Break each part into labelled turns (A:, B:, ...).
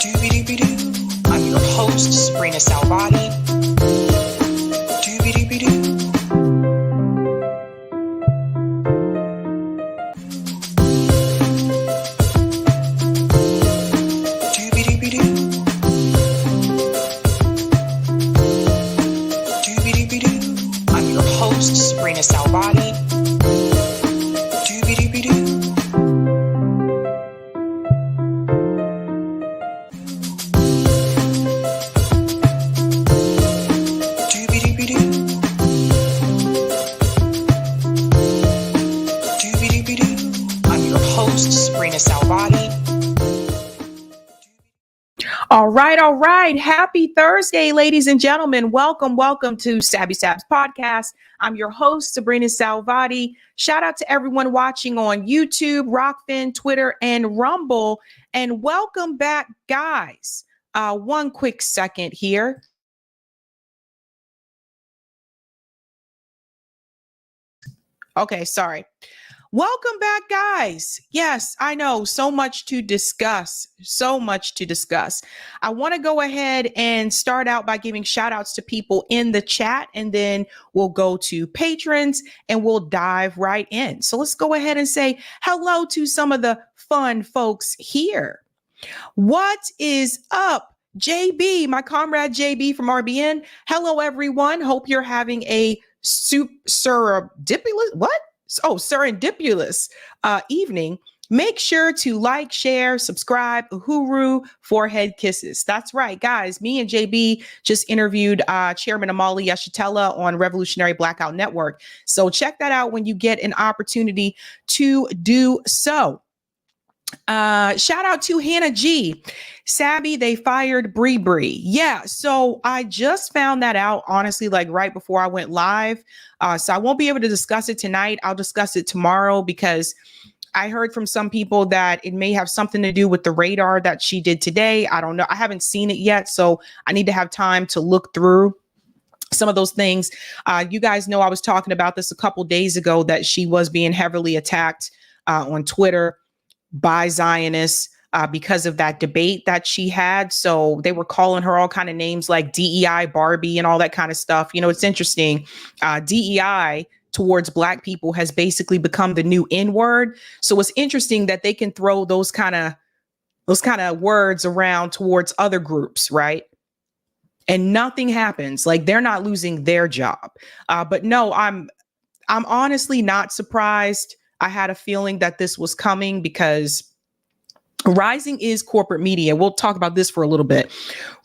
A: Doobie-doobie-doo. I'm your host, sabrinasalvati. Doobie-doobie-doo. Doobie-doobie-doo. Doobie-doobie-doo. I'm your host, sabrinasalvati. Doobie-doobie-doo.
B: All right. Happy Thursday, ladies and gentlemen. Welcome to Sabby Sabs podcast. I'm your host, sabrinasalvati. Shout out to everyone watching on YouTube, Rockfin, Twitter, and Rumble. And welcome back, guys. One quick second here. Okay, sorry. Welcome back, guys. Yes, I know, so much to discuss. I want to go ahead and start out by giving shout outs to people in the chat, and then we'll go to patrons and we'll dive right in. So let's go ahead and say hello to some of the fun folks here. What is up? JB, my comrade JB from RBN. Hello, everyone. Hope you're having a serendipitous evening. Make sure to like, share, subscribe, uhuru, forehead kisses. That's right, guys. Me and JB just interviewed Chairman Amali Yeshitela on Revolutionary Blackout Network. So check that out when you get an opportunity to do so. Shout out to Hannah G. Sabby, they fired Bree. Yeah, so I just found that out, honestly, like right before I went live. So I won't be able to discuss it tonight. I'll discuss it tomorrow because I heard from some people that it may have something to do with the radar that she did today. I don't know. I haven't seen it yet, so I need to have time to look through some of those things. You guys know I was talking about this a couple days ago, that she was being heavily attacked on Twitter by Zionists because of that debate that she had. So they were calling her all kind of names like DEI Barbie and all that kind of stuff. You know, it's interesting. DEI towards Black people has basically become the new N word. So it's interesting that they can throw those kind of words around towards other groups, right? And nothing happens. Like, they're not losing their job. But no, I'm honestly not surprised. I had a feeling that this was coming because Rising is corporate media. We'll talk about this for a little bit.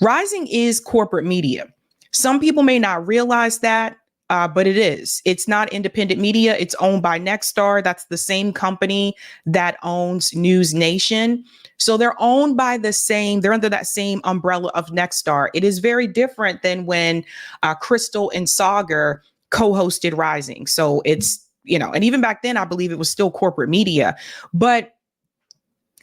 B: Rising is corporate media. Some people may not realize that, but it is. It's not independent media. It's owned by Nexstar. That's the same company that owns News Nation. So they're owned by they're under that same umbrella of Nexstar. It is very different than when Crystal and Sagar co-hosted Rising. So it's, you know, and even back then, I believe it was still corporate media, but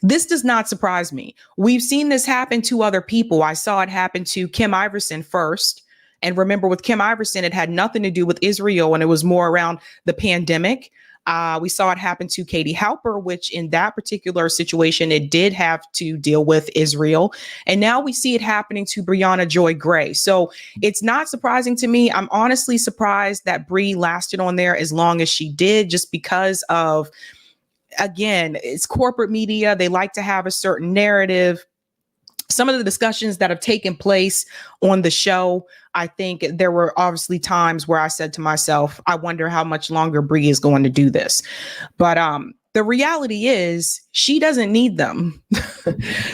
B: this does not surprise me. We've seen this happen to other people. I saw it happen to Kim Iverson first. And remember, with Kim Iverson, it had nothing to do with Israel, and it was more around the pandemic. We saw it happen to Katie Halper, which in that particular situation, it did have to deal with Israel. And now we see it happening to Brianna Joy Gray. So it's not surprising to me. I'm honestly surprised that Bree lasted on there as long as she did, just because of, again, it's corporate media. They like to have a certain narrative. Some of the discussions that have taken place on the show, I think there were obviously times where I said to myself, I wonder how much longer Bree is going to do this. But the reality is she doesn't need them.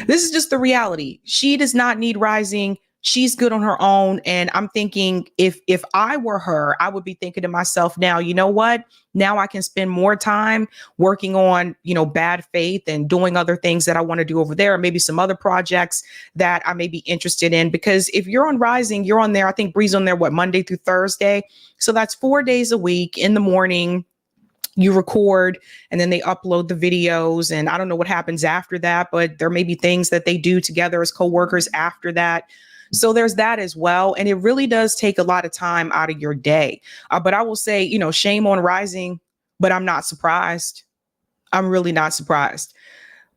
B: This is just the reality. She does not need Rising. She's good on her own. And I'm thinking, if I were her, I would be thinking to myself now, you know what? Now I can spend more time working on, you know, Bad Faith and doing other things that I want to do over there, or maybe some other projects that I may be interested in. Because if you're on Rising, you're on there. I think Bree's on there, Monday through Thursday. So that's 4 days a week. In the morning, you record, and then they upload the videos. And I don't know what happens after that, but there may be things that they do together as coworkers after that. So there's that as well. And it really does take a lot of time out of your day. But I will say, you know, shame on Rising, but I'm not surprised. I'm really not surprised.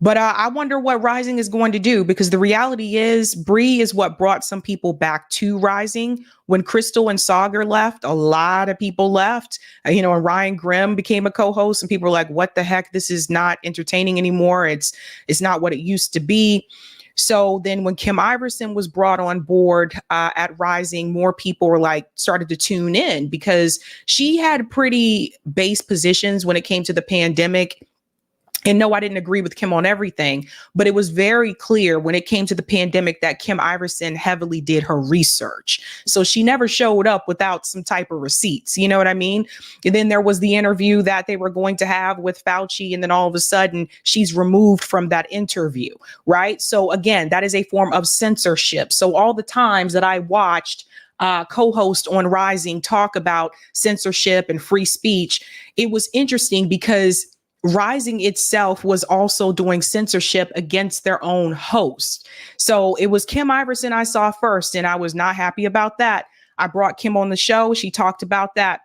B: But I wonder what Rising is going to do, because the reality is Bree is what brought some people back to Rising. When Crystal and Sagar left, a lot of people left, and Ryan Grimm became a co-host and people were like, what the heck? This is not entertaining anymore. It's not what it used to be. So then when Kim Iverson was brought on board at Rising, more people were started to tune in because she had pretty base positions when it came to the pandemic. And no, I didn't agree with Kim on everything, but it was very clear when it came to the pandemic that Kim Iverson heavily did her research. So she never showed up without some type of receipts. You know what I mean? And then there was the interview that they were going to have with Fauci. And then all of a sudden she's removed from that interview. Right. So again, that is a form of censorship. So all the times that I watched co-host on Rising talk about censorship and free speech, it was interesting because Rising itself was also doing censorship against their own host. So it was Kim Iverson I saw first, and I was not happy about that. I brought Kim on the show. She talked about that.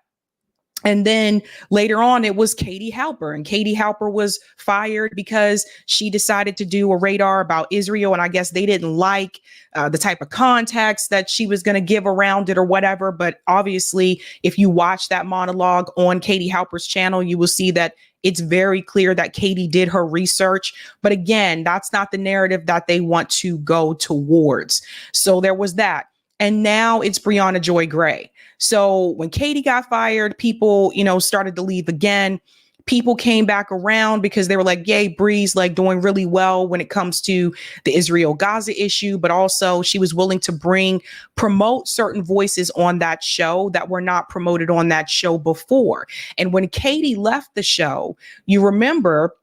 B: And then later on, it was Katie Halper, and Katie Halper was fired because she decided to do a radar about Israel. And I guess they didn't like the type of context that she was going to give around it or whatever. But obviously, if you watch that monologue on Katie Halper's channel, you will see that it's very clear that Katie did her research. But again, that's not the narrative that they want to go towards. So there was that. And now it's Brianna Joy Gray. So when Katie got fired, people, started to leave again. People came back around because they were like, yay, Bree's doing really well when it comes to the Israel-Gaza issue, but also she was willing to promote certain voices on that show that were not promoted on that show before. And when Katie left the show, you remember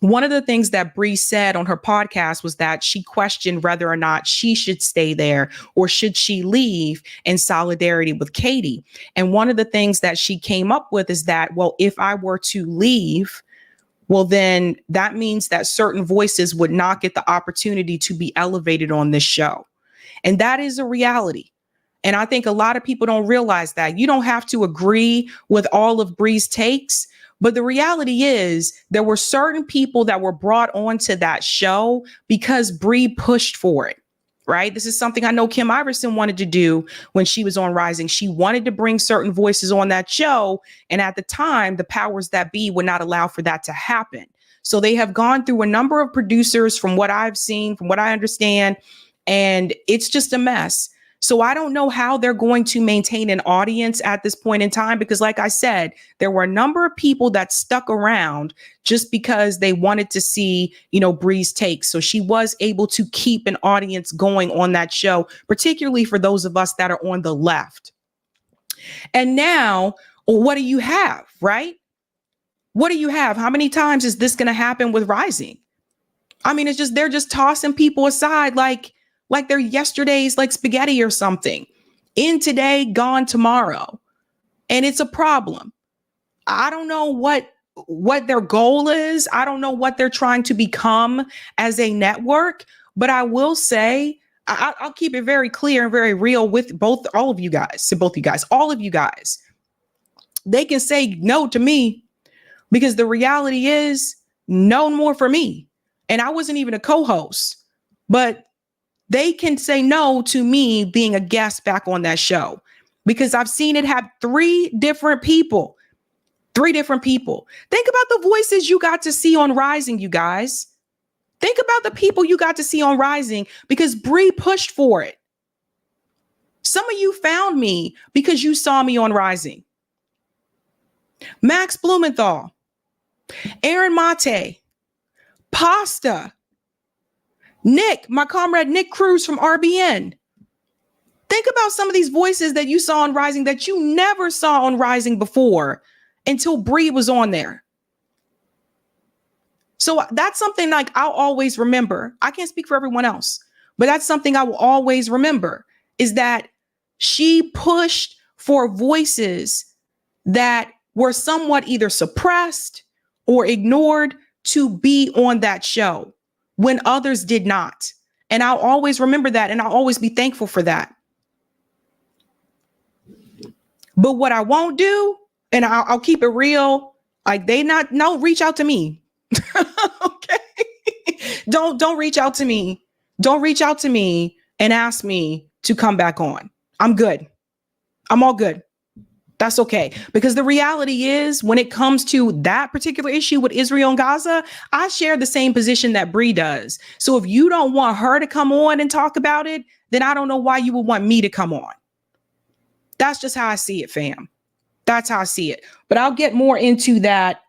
B: one of the things that Bree said on her podcast was that she questioned whether or not she should stay there or should she leave in solidarity with Katie. And one of the things that she came up with is that, well, if I were to leave, well, then that means that certain voices would not get the opportunity to be elevated on this show. And that is a reality. And I think a lot of people don't realize that. You don't have to agree with all of Bree's takes. But the reality is there were certain people that were brought onto that show because Bree pushed for it, right? This is something I know Kim Iverson wanted to do when she was on Rising. She wanted to bring certain voices on that show. And at the time, the powers that be would not allow for that to happen. So they have gone through a number of producers from what I've seen, from what I understand, and it's just a mess. So I don't know how they're going to maintain an audience at this point in time, because like I said, there were a number of people that stuck around just because they wanted to see, Bree's takes. So she was able to keep an audience going on that show, particularly for those of us that are on the left. And now, what do you have, right? What do you have? How many times is this going to happen with Rising? I mean, they're just tossing people aside like they're yesterday's spaghetti or something. In today, gone tomorrow. And it's a problem. I don't know what their goal is. I don't know what they're trying to become as a network. But I will say, I'll keep it very clear and very real with all of you guys. They can say no to me because the reality is no more for me. And I wasn't even a co-host, but they can say no to me being a guest back on that show because I've seen it have three different people. Think about the voices you got to see on Rising, you guys. Think about the people you got to see on Rising because Bree pushed for it. Some of you found me because you saw me on Rising. Max Blumenthal, Aaron Mate, Pasta, Nick, my comrade Nick Cruz from RBN. Think about some of these voices that you saw on Rising that you never saw on Rising before until Bree was on there. So that's something I'll always remember. I can't speak for everyone else, but that's something I will always remember is that she pushed for voices that were somewhat either suppressed or ignored to be on that show when others did not. And I'll always remember that. And I'll always be thankful for that. But what I won't do, and I'll keep it real, reach out to me. Okay. Don't reach out to me. Don't reach out to me and ask me to come back on. I'm good. I'm all good. That's okay. Because the reality is, when it comes to that particular issue with Israel and Gaza, I share the same position that Bree does. So if you don't want her to come on and talk about it, then I don't know why you would want me to come on. That's just how I see it, fam. That's how I see it. But I'll get more into that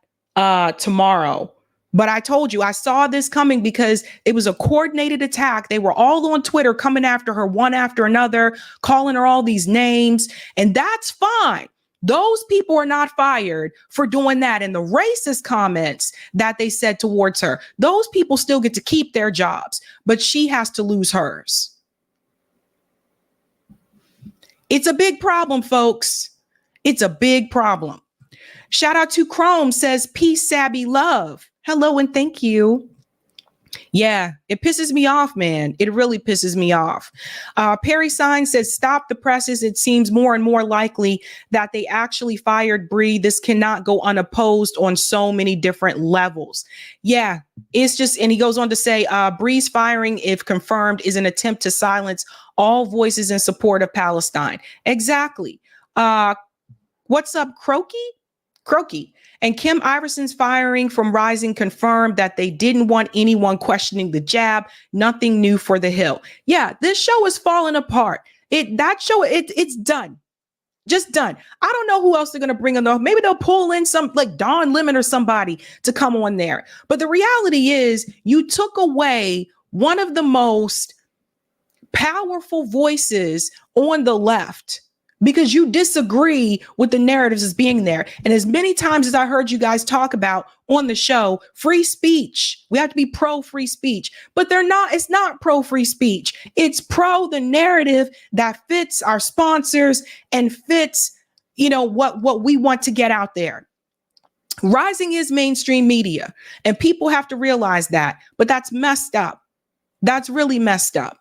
B: tomorrow. But I told you, I saw this coming because it was a coordinated attack. They were all on Twitter coming after her one after another, calling her all these names. And that's fine. Those people are not fired for doing that. And the racist comments that they said towards her, those people still get to keep their jobs, but she has to lose hers. It's a big problem, folks. It's a big problem. Shout out to Chrome, says, peace, Sabby, love. Hello and thank you. Yeah, it pisses me off, man. It really pisses me off. Perry Sign says, stop the presses. It seems more and more likely that they actually fired Bree. This cannot go unopposed on so many different levels. Yeah, it's just, and he goes on to say, Bree's firing, if confirmed, is an attempt to silence all voices in support of Palestine. Exactly. What's up, Croaky? And Kim Iverson's firing from Rising confirmed that they didn't want anyone questioning the jab. Nothing new for the Hill. Yeah, this show is falling apart. It's done. Just done. I don't know who else they're going to bring in, though. Maybe they'll pull in some like Don Lemon or somebody to come on there. But the reality is, you took away one of the most powerful voices on the left because you disagree with the narratives as being there. And as many times as I heard you guys talk about on the show, free speech, we have to be pro free speech, but it's not pro free speech. It's pro the narrative that fits our sponsors and fits, what we want to get out there. Rising is mainstream media and people have to realize that, but that's messed up. That's really messed up.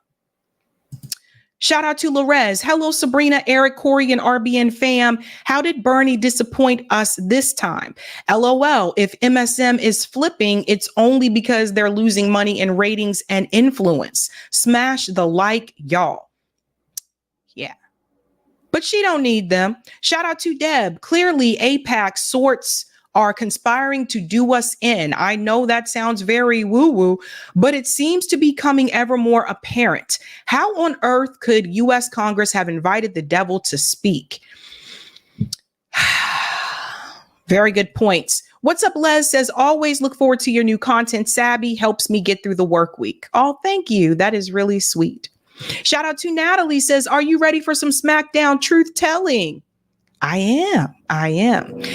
B: Shout out to Lorez. Hello, Sabrina, Eric, Corey, and RBN fam. How did Bernie disappoint us this time? LOL. If MSM is flipping, it's only because they're losing money in ratings and influence. Smash the like, y'all. Yeah. But she don't need them. Shout out to Deb. Clearly, AIPAC sorts are conspiring to do us in. I know that sounds very woo-woo, but it seems to be becoming ever more apparent. How on earth could U.S. Congress have invited the devil to speak? Very good points. What's up, Les? Says, always look forward to your new content. Sabby helps me get through the work week. Oh, thank you. That is really sweet. Shout out to Natalie. Says, are you ready for some SmackDown truth telling? I am.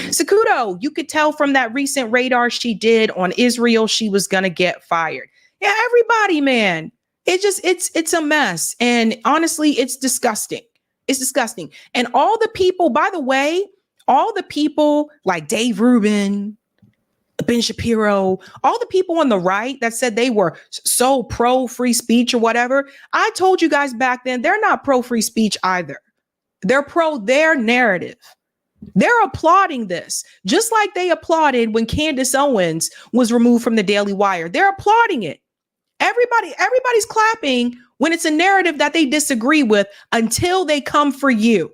B: Sakudo, you could tell from that recent radar she did on Israel, she was going to get fired. Yeah, everybody, man. It's a mess. And honestly, it's disgusting. It's disgusting. And all the people, by the way, all the people like Dave Rubin, Ben Shapiro, all the people on the right that said they were so pro free speech or whatever. I told you guys back then, they're not pro free speech either. They're pro their narrative. They're applauding this, just like they applauded when Candace Owens was removed from the Daily Wire. They're applauding it. Everybody's clapping when it's a narrative that they disagree with until they come for you.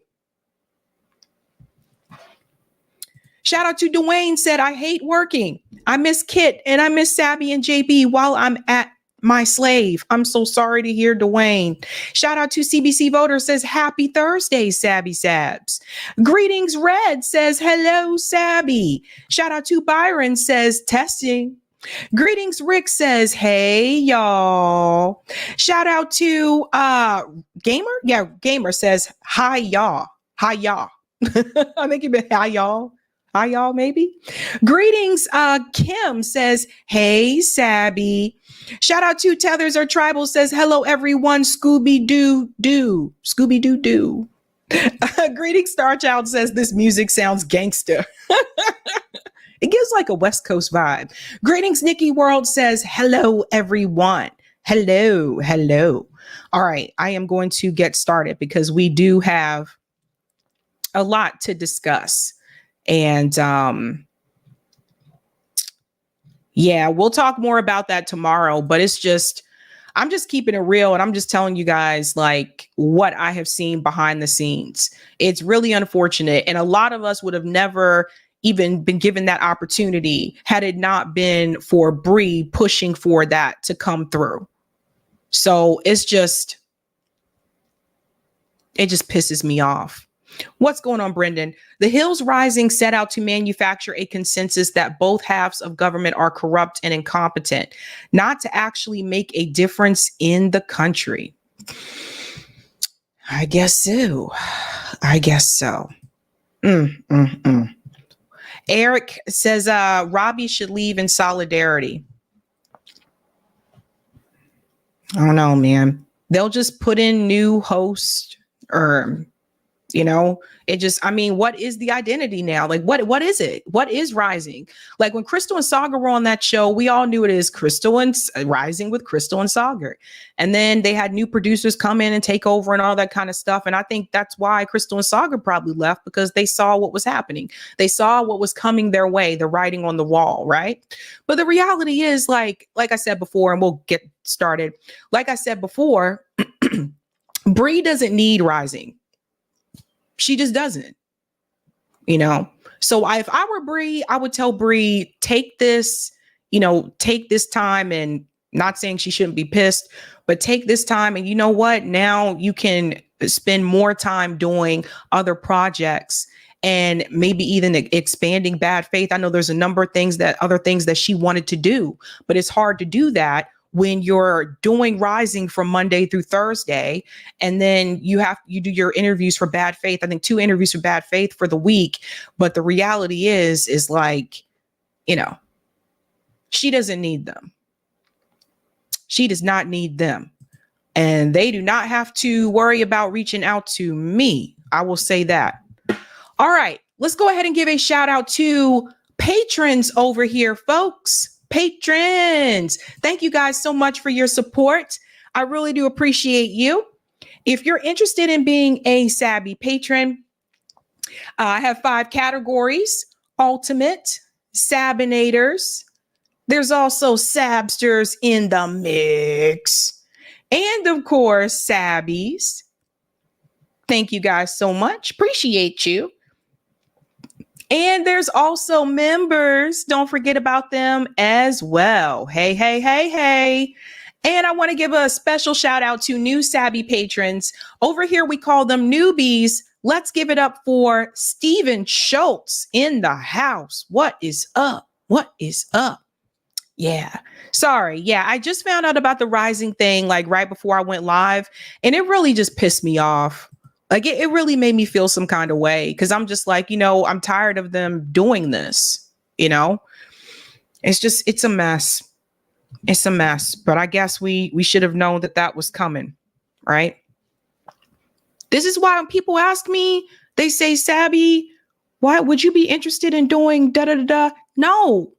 B: Shout out to Dwayne, said, I hate working. I miss Kit and I miss Sabby and JB while I'm at my slave. I'm so sorry to hear, Dwayne. Shout out to CBC Voter, says, happy Thursday, Sabby Sabs. Greetings, Red, says, hello, Sabby. Shout out to Byron, says, testing. Greetings, Rick, says, hey, y'all. Shout out to Gamer. Yeah, Gamer says, hi, y'all. Hi, y'all. I think you meant hi, y'all. Hi, y'all, maybe. Greetings, Kim says, hey, Sabby. Shout out to Tethers or Tribal, says, hello, everyone. Scooby-Doo-Doo. Scooby-Doo-Doo. Greetings, Starchild, says, this music sounds gangster. It gives like a West Coast vibe. Greetings, Nikki World, says, hello, everyone. Hello. All right, I am going to get started because we do have a lot to discuss. And Yeah, we'll talk more about that tomorrow, but I'm just keeping it real and I'm just telling you guys like what I have seen behind the scenes. It's really unfortunate. And a lot of us would have never even been given that opportunity had it not been for Bree pushing for that to come through. So it just pisses me off. What's going on, Brendan? The Hills Rising set out to manufacture a consensus that both halves of government are corrupt and incompetent, not to actually make a difference in the country. I guess so. Eric says Robbie should leave in solidarity. I don't know, man. They'll just put in new hosts or what is the identity now? Like, what is it? What is Rising? Like when Crystal and Saga were on that show, we all knew it is Crystal and Rising with Crystal and Saga. And then they had new producers come in and take over and all that kind of stuff. And I think that's why Crystal and Saga probably left, because they saw what was happening. They saw what was coming their way, the writing on the wall, right? But the reality is, like I said before, and we'll get started. Like I said before, Bree doesn't need Rising. She just doesn't, So if I were Bree, I would tell Bree, take this time, and not saying she shouldn't be pissed, but take this time. And you know what? Now you can spend more time doing other projects and maybe even expanding Bad Faith. I know there's a number of other things that she wanted to do, but it's hard to do that when you're doing Rising from Monday through Thursday, and then you do your interviews for Bad Faith. I think 2 interviews for Bad Faith for the week. But the reality is like, she doesn't need them. She does not need them. And they do not have to worry about reaching out to me. I will say that. All right, let's go ahead and give a shout out to patrons over here, folks. Patrons, thank you guys so much for your support. I really do appreciate you. If you're interested in being a Sabby patron, I have 5 categories: ultimate, Sabinators. There's also Sabsters in the mix. And of course, Sabbies. Thank you guys so much. Appreciate you. And there's also members. Don't forget about them as well. Hey, hey, hey, hey. And I want to give a special shout out to new Sabby patrons. Over here, we call them newbies. Let's give it up for Steven Schultz in the house. What is up? What is up? Yeah. Sorry. Yeah. I just found out about the Rising thing like right before I went live, and it really just pissed me off. Like it really made me feel some kind of way, because I'm just like, I'm tired of them doing this, it's a mess. It's a mess. But I guess we should have known that was coming, right? This is why when people ask me, they say, Sabby, why would you be interested in doing da-da-da-da? No.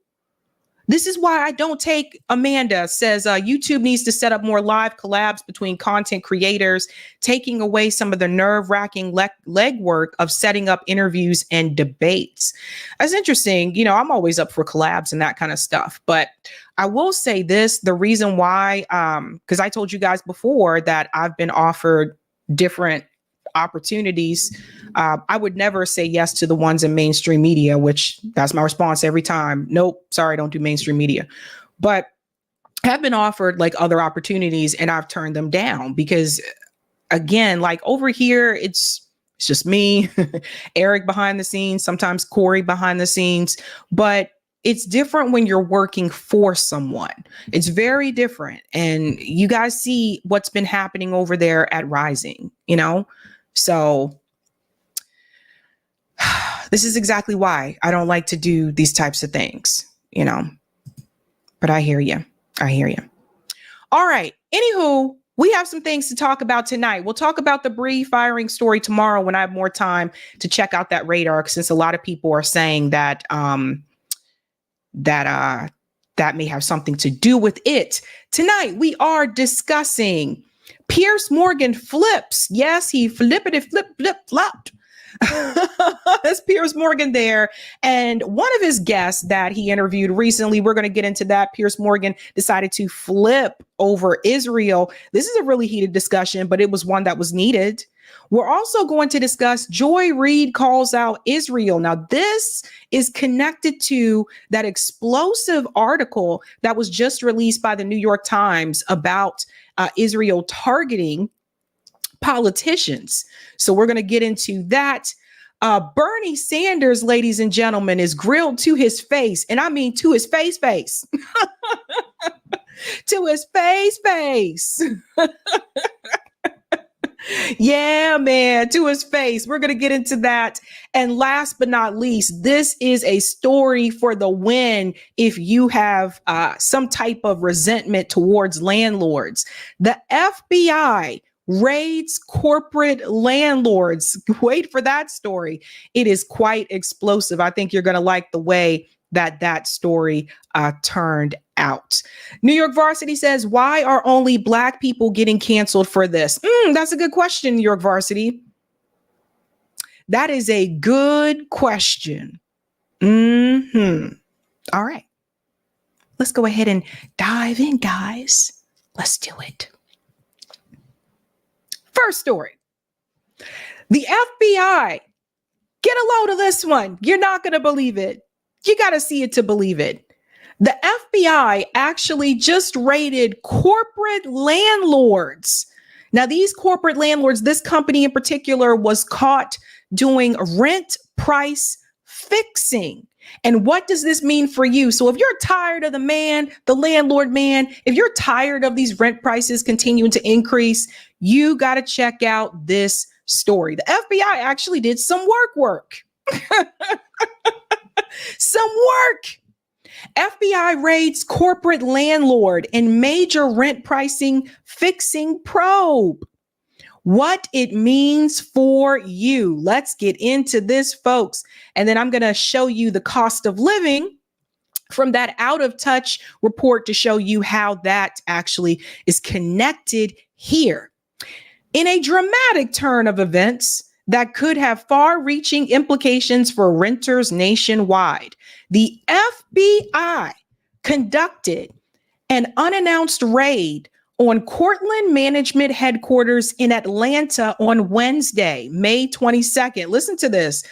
B: This is why I don't take. Amanda says YouTube needs to set up more live collabs between content creators, taking away some of the nerve-wracking legwork of setting up interviews and debates. That's interesting. I'm always up for collabs and that kind of stuff. But I will say this, the reason why, because I told you guys before that I've been offered different opportunities. I would never say yes to the ones in mainstream media, which that's my response every time. Nope, sorry, don't do mainstream media. But I have been offered like other opportunities and I've turned them down because, again, like over here, it's just me, Eric behind the scenes, sometimes Corey behind the scenes, but it's different when you're working for someone. It's very different. And you guys see what's been happening over there at Rising, So this is exactly why I don't like to do these types of things, but I hear you. All right. Anywho, we have some things to talk about tonight. We'll talk about the Bree firing story tomorrow when I have more time to check out that radar, since a lot of people are saying that, that may have something to do with it. Tonight, we are discussing Piers Morgan flips. Yes, he flopped That's Piers Morgan there. And one of his guests that he interviewed recently, we're going to get into that. Piers Morgan decided to flip over Israel. This is a really heated discussion, but it was one that was needed. We're also going to discuss Joy Reid calls out Israel. Now, this is connected to that explosive article that was just released by the New York Times about Israel targeting politicians. So we're going to get into that. Bernie Sanders, ladies and gentlemen, is grilled to his face. And I mean to his face. To his face. Yeah, man, to his face. We're going to get into that. And last but not least, this is a story for the win if you have some type of resentment towards landlords. The FBI raids corporate landlords. Wait for that story. It is quite explosive. I think you're going to like the way that story turned out. New York Varsity says, why are only Black people getting canceled for this? That's a good question, New York Varsity. That is a good question. All right. Let's go ahead and dive in, guys. Let's do it. First story. The FBI. Get a load of this one. You're not going to believe it. You got to see it to believe it. The FBI actually just raided corporate landlords. Now, these corporate landlords, this company in particular, was caught doing rent price fixing. And what does this mean for you? So if you're tired of the landlord man, if you're tired of these rent prices continuing to increase, you got to check out this story. The FBI actually did some work. Some work. FBI raids corporate landlord in major rent pricing fixing probe. What it means for you. Let's get into this, folks. And then I'm going to show you the cost of living from that out of touch report to show you how that actually is connected here. In a dramatic turn of events that could have far-reaching implications for renters nationwide, the FBI conducted an unannounced raid on Cortland Management Headquarters in Atlanta on Wednesday, May 22nd. Listen to this.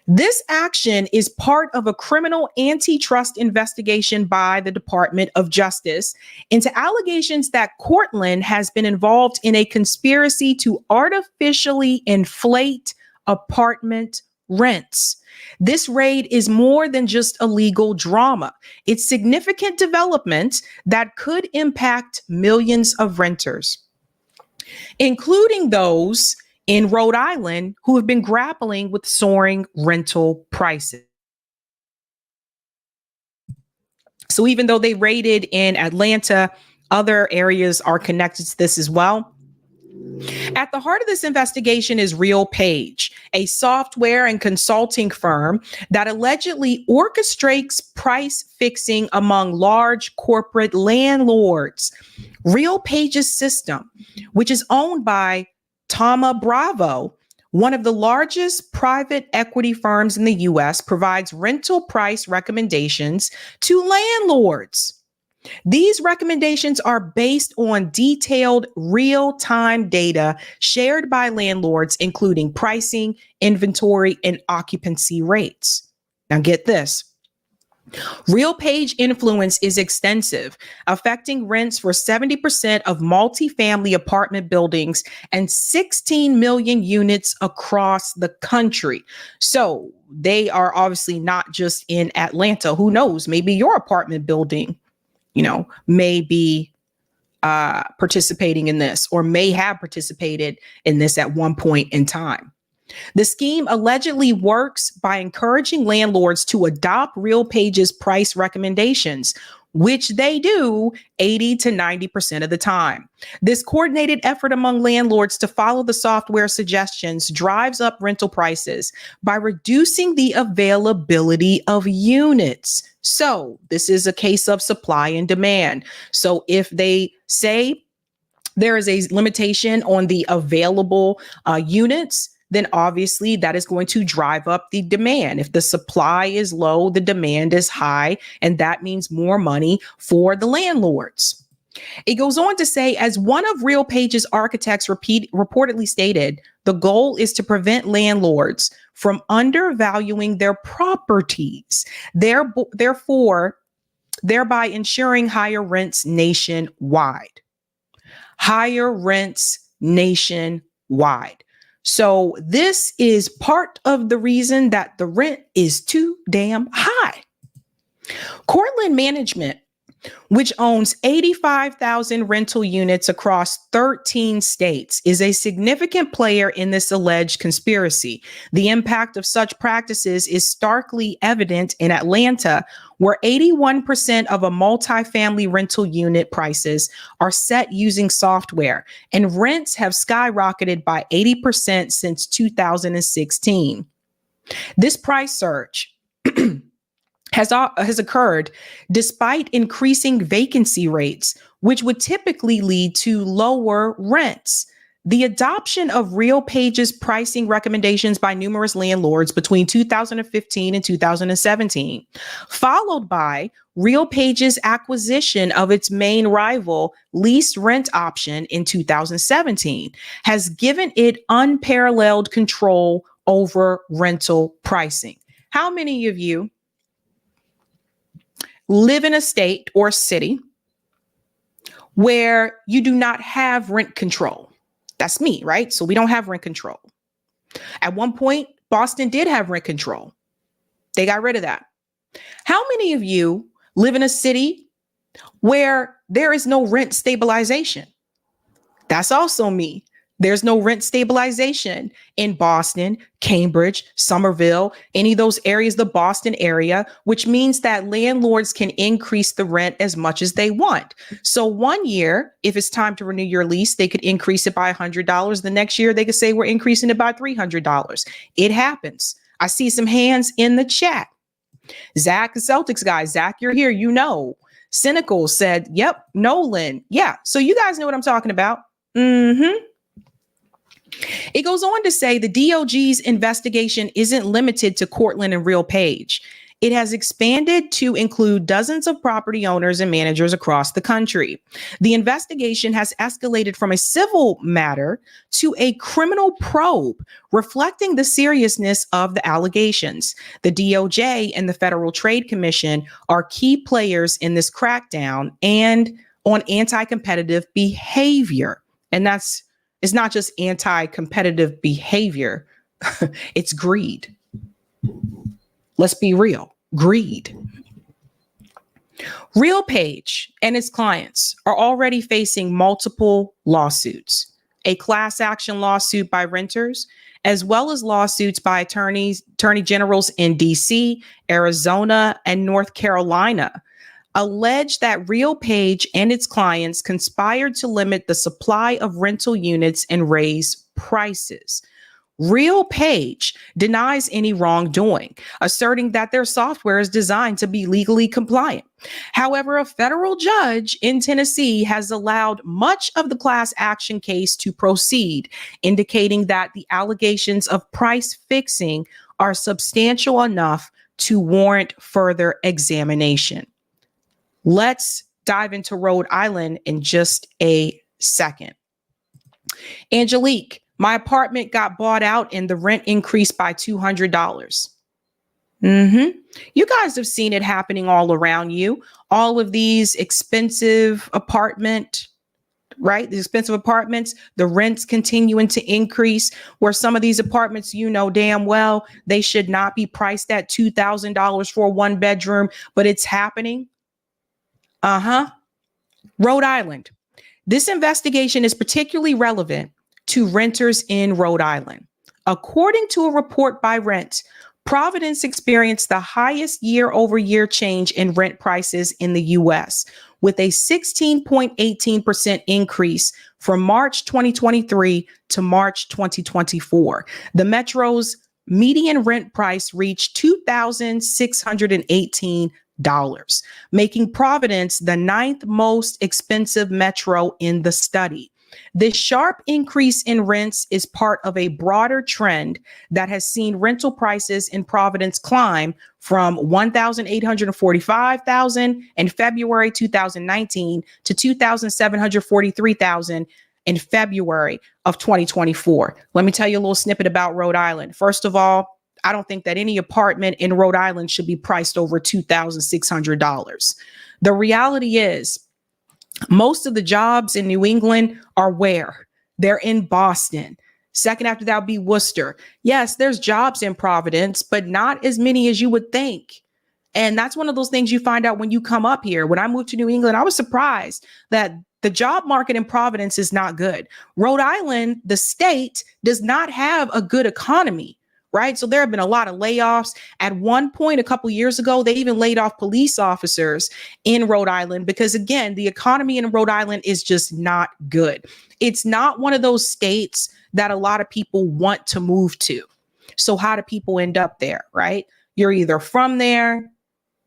B: This action is part of a criminal antitrust investigation by the Department of Justice into allegations that Cortland has been involved in a conspiracy to artificially inflate apartment rents. This raid is more than just a legal drama. It's significant development that could impact millions of renters, including those in Rhode Island who have been grappling with soaring rental prices. So even though they raided in Atlanta, other areas are connected to this as well. At the heart of this investigation is RealPage, a software and consulting firm that allegedly orchestrates price fixing among large corporate landlords. RealPage's system, which is owned by Thoma Bravo, one of the largest private equity firms in the U.S., provides rental price recommendations to landlords. These recommendations are based on detailed real-time data shared by landlords, including pricing, inventory, and occupancy rates. Now get this. RealPage influence is extensive, affecting rents for 70% of multifamily apartment buildings and 16 million units across the country. So they are obviously not just in Atlanta. Who knows? Maybe your apartment building, may be participating in this or may have participated in this at one point in time. The scheme allegedly works by encouraging landlords to adopt RealPage's price recommendations, which they do 80 to 90% of the time. This coordinated effort among landlords to follow the software suggestions drives up rental prices by reducing the availability of units. So this is a case of supply and demand. So if they say there is a limitation on the available units, then obviously that is going to drive up the demand. If the supply is low, the demand is high, and that means more money for the landlords. It goes on to say, as one of RealPage's architects reportedly stated, the goal is to prevent landlords from undervaluing their properties, therefore, thereby ensuring higher rents nationwide. Higher rents nationwide. So this is part of the reason that the rent is too damn high. Cortland Management, which owns 85,000 rental units across 13 states, is a significant player in this alleged conspiracy. The impact of such practices is starkly evident in Atlanta, where 81% of a multifamily rental unit prices are set using software, and rents have skyrocketed by 80% since 2016. This price surge has occurred despite increasing vacancy rates, which would typically lead to lower rents. The adoption of RealPage's pricing recommendations by numerous landlords between 2015 and 2017, followed by RealPage's acquisition of its main rival, Lease Rent Option, in 2017, has given it unparalleled control over rental pricing. How many of you live in a state or city where you do not have rent control? That's me, right? So we don't have rent control. At one point, Boston did have rent control. They got rid of that. How many of you live in a city where there is no rent stabilization? That's also me. There's no rent stabilization in Boston, Cambridge, Somerville, any of those areas, the Boston area, which means that landlords can increase the rent as much as they want. So one year, if it's time to renew your lease, they could increase it by $100. The next year, they could say we're increasing it by $300. It happens. I see some hands in the chat. Zach, the Celtics guy. Zach, you're here. You know. Cynical said, yep, Nolan. Yeah. So you guys know what I'm talking about. Mm-hmm. It goes on to say the DOJ's investigation isn't limited to Cortland and RealPage. It has expanded to include dozens of property owners and managers across the country. The investigation has escalated from a civil matter to a criminal probe, reflecting the seriousness of the allegations. The DOJ and the Federal Trade Commission are key players in this crackdown and on anti-competitive behavior. And it's not just anti-competitive behavior, it's greed. Let's be real, greed. RealPage and its clients are already facing multiple lawsuits, a class action lawsuit by renters, as well as lawsuits by attorney generals in DC, Arizona, and North Carolina, allege that RealPage and its clients conspired to limit the supply of rental units and raise prices. RealPage denies any wrongdoing, asserting that their software is designed to be legally compliant. However, a federal judge in Tennessee has allowed much of the class action case to proceed, indicating that the allegations of price fixing are substantial enough to warrant further examination. Let's dive into Rhode Island in just a second. Angelique, my apartment got bought out and the rent increased by $200. You guys have seen it happening all around you. All of these expensive apartments, the rents continuing to increase, where some of these apartments, you know damn well, they should not be priced at $2,000 for a one bedroom, but it's happening. Rhode Island. This investigation is particularly relevant to renters in Rhode Island. According to a report by Rent, Providence experienced the highest year-over-year change in rent prices in the U.S., with a 16.18% increase from March 2023 to March 2024. The Metro's median rent price reached $2,618, making Providence the ninth most expensive metro in the study. This sharp increase in rents is part of a broader trend that has seen rental prices in Providence climb from $1,845,000 in February 2019 to $2,743,000 in February of 2024. Let me tell you a little snippet about Rhode Island. First of all, I don't think that any apartment in Rhode Island should be priced over $2,600. The reality is, most of the jobs in New England are where? They're in Boston. Second after that would be Worcester. Yes, there's jobs in Providence, but not as many as you would think. And that's one of those things you find out when you come up here. When I moved to New England, I was surprised that the job market in Providence is not good. Rhode Island, the state, does not have a good economy. Right. So there have been a lot of layoffs. At one point, a couple of years ago, they even laid off police officers in Rhode Island because, again, the economy in Rhode Island is just not good. It's not one of those states that a lot of people want to move to. So how do people end up there? Right. You're either from there,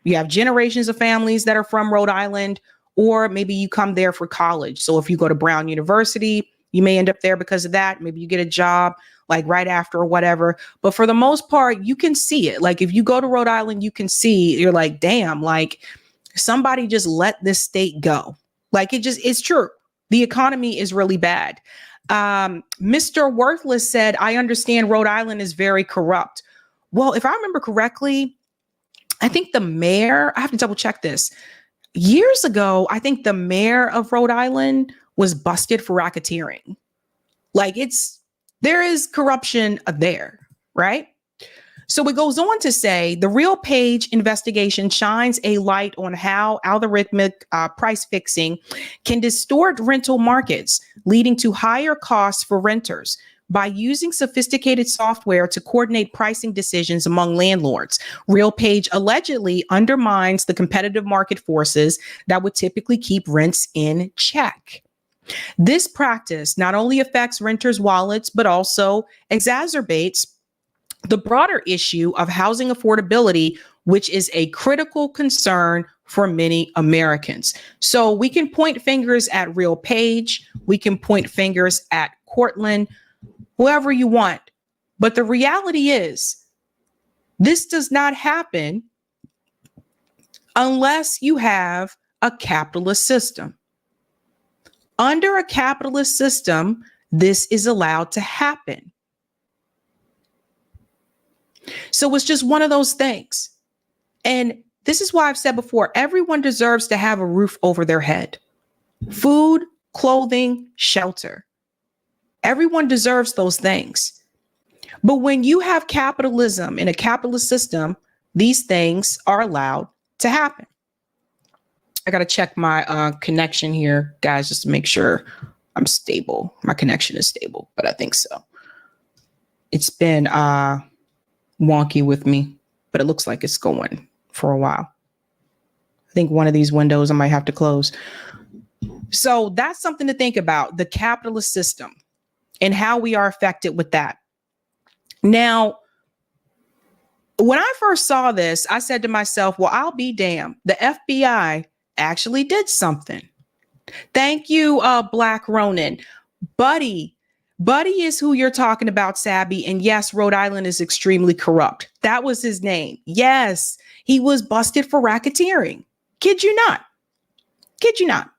B: you have generations of families that are from Rhode Island, or maybe you come there for college. So if you go to Brown University, you may end up there because of that. Maybe you get a job like right after or whatever. But for the most part, you can see it. Like if you go to Rhode Island, you can see, you're like, damn, like somebody just let this state go. Like it's true. The economy is really bad. Mr. Worthless said, I understand Rhode Island is very corrupt. Well, if I remember correctly, I think the mayor, I have to double check this. Years ago, I think the mayor of Rhode Island was busted for racketeering. Like there is corruption there, right? So it goes on to say the Real Page investigation shines a light on how algorithmic price fixing can distort rental markets, leading to higher costs for renters. By using sophisticated software to coordinate pricing decisions among landlords, Real Page allegedly undermines the competitive market forces that would typically keep rents in check. This practice not only affects renters' wallets, but also exacerbates the broader issue of housing affordability, which is a critical concern for many Americans. So we can point fingers at Real Page, we can point fingers at Cortland, whoever you want. But the reality is, this does not happen unless you have a capitalist system. Under a capitalist system, this is allowed to happen. So it's just one of those things. And this is why I've said before, everyone deserves to have a roof over their head. Food, clothing, shelter. Everyone deserves those things. But when you have capitalism in a capitalist system, these things are allowed to happen. I got to check my connection here, guys, just to make sure I'm stable. My connection is stable, but I think so. It's been wonky with me, but it looks like it's going for a while. I think one of these windows I might have to close. So that's something to think about, the capitalist system and how we are affected with that. Now, when I first saw this, I said to myself, well, I'll be damned. The FBI actually did something. Thank you, Black Ronin. Buddy is who you're talking about, Sabby. And yes, Rhode Island is extremely corrupt. That was his name. Yes, he was busted for racketeering. Kid you not. Kid you not.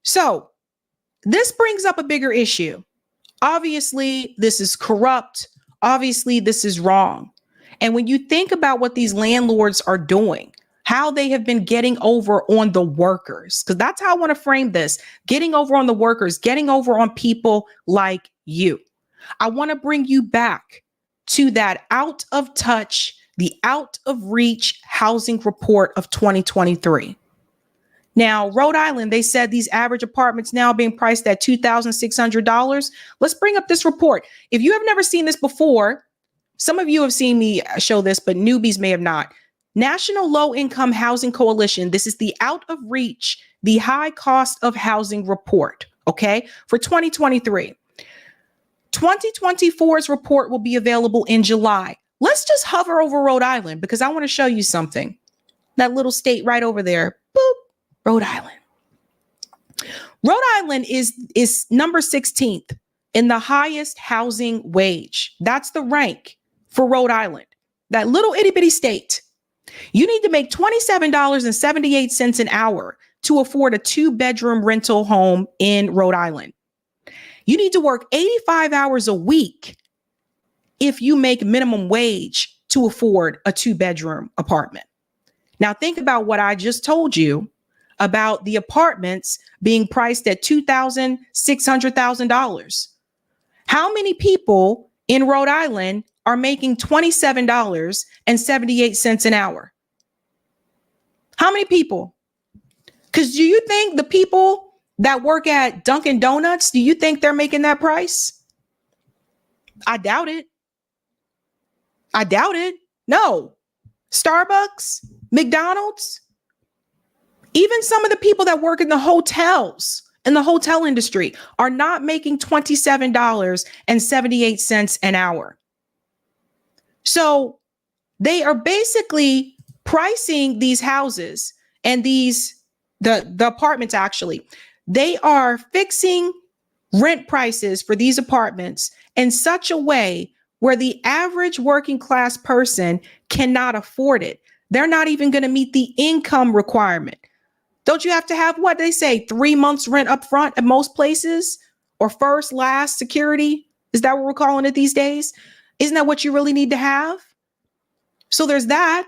B: So this brings up a bigger issue. Obviously, this is corrupt. Obviously, this is wrong. And when you think about what these landlords are doing, how they have been getting over on the workers, because that's how I want to frame this, getting over on the workers, getting over on people like you. I want to bring you back to that out of touch, the out of reach housing report of 2023. Now, Rhode Island, they said these average apartments now being priced at $2,600. Let's bring up this report. If you have never seen this before, some of you have seen me show this, but newbies may have not. National Low Income Housing Coalition. This is the out of reach, the high cost of housing report. Okay. For 2023, 2024's report will be available in July. Let's just hover over Rhode Island because I want to show you something. That little state right over there. Boop. Rhode Island. Rhode Island is number 16th in the highest housing wage. That's the rank for Rhode Island, that little itty bitty state. You need to make $27.78 an hour to afford a 2-bedroom rental home in Rhode Island. You need to work 85 hours a week if you make minimum wage to afford a 2-bedroom apartment. Now think about what I just told you about the apartments being priced at $2,000, $600,000. How many people in Rhode Island are making $27.78 an hour? How many people? Because do you think the people that work at Dunkin' Donuts, do you think they're making that price? I doubt it. I doubt it. No. Starbucks, McDonald's, even some of the people that work in the hotels, in the hotel industry, are not making $27.78 an hour. So they are basically pricing these houses and the apartments, actually. They are fixing rent prices for these apartments in such a way where the average working class person cannot afford it. They're not even going to meet the income requirement. Don't you have to have, what they say, 3 months rent up front at most places, or first, last security? Is that what we're calling it these days? Isn't that what you really need to have? So there's that.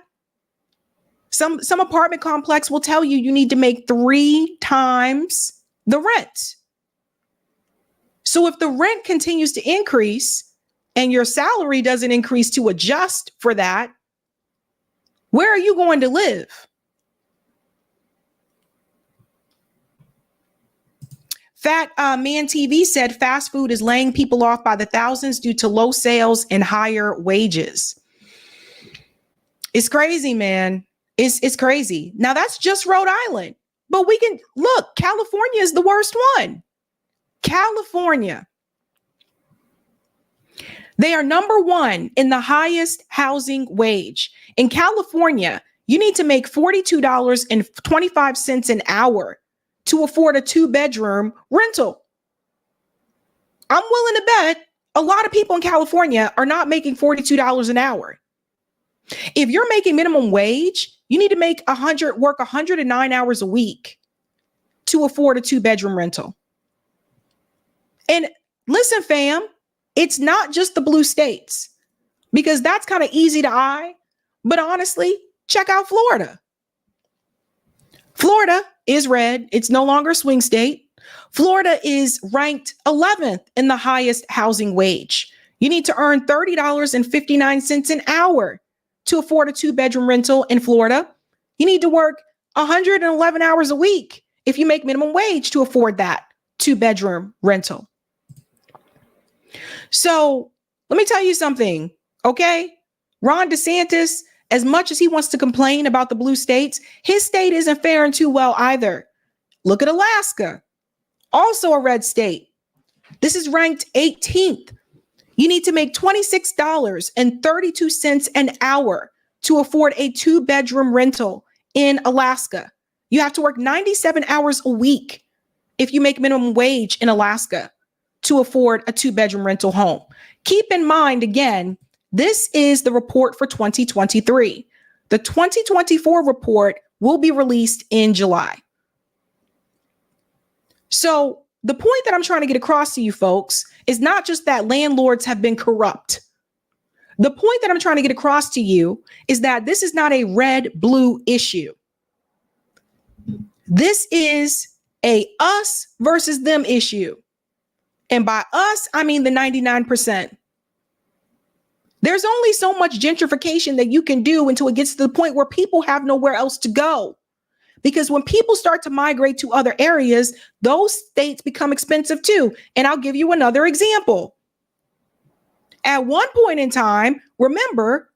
B: Some apartment complex will tell you you need to make 3 times the rent. So if the rent continues to increase and your salary doesn't increase to adjust for that, where are you going to live? Fat Man TV said fast food is laying people off by the thousands due to low sales and higher wages. It's crazy, man. It's crazy. Now that's just Rhode Island, but we can look, California is the worst one. California. They are number 1 in the highest housing wage. In California, you need to make $42.25 an hour to afford a 2-bedroom rental. I'm willing to bet a lot of people in California are not making $42 an hour. If you're making minimum wage, you need to work 109 hours a week to afford a 2-bedroom rental. And listen, fam, it's not just the blue states, because that's kind of easy to eye. But honestly, check out Florida. Florida is red. It's no longer a swing state. Florida is ranked 11th in the highest housing wage. You need to earn $30.59 an hour to afford a 2-bedroom rental in Florida. You need to work 111 hours a week if you make minimum wage to afford that 2-bedroom rental. So let me tell you something, okay? Ron DeSantis, as much as he wants to complain about the blue states, his state isn't faring too well either. Look at Alaska, also a red state. This is ranked 18th. You need to make $26.32 an hour to afford a 2-bedroom rental in Alaska. You have to work 97 hours a week if you make minimum wage in Alaska to afford a 2-bedroom rental home. Keep in mind, again, this is the report for 2023. The 2024 report will be released in July. So the point that I'm trying to get across to you folks is not just that landlords have been corrupt. The point that I'm trying to get across to you is that this is not a red-blue issue. This is a us versus them issue. And by us, I mean the 99%. There's only so much gentrification that you can do until it gets to the point where people have nowhere else to go. Because when people start to migrate to other areas, those states become expensive too. And I'll give you another example. At one point in time, remember,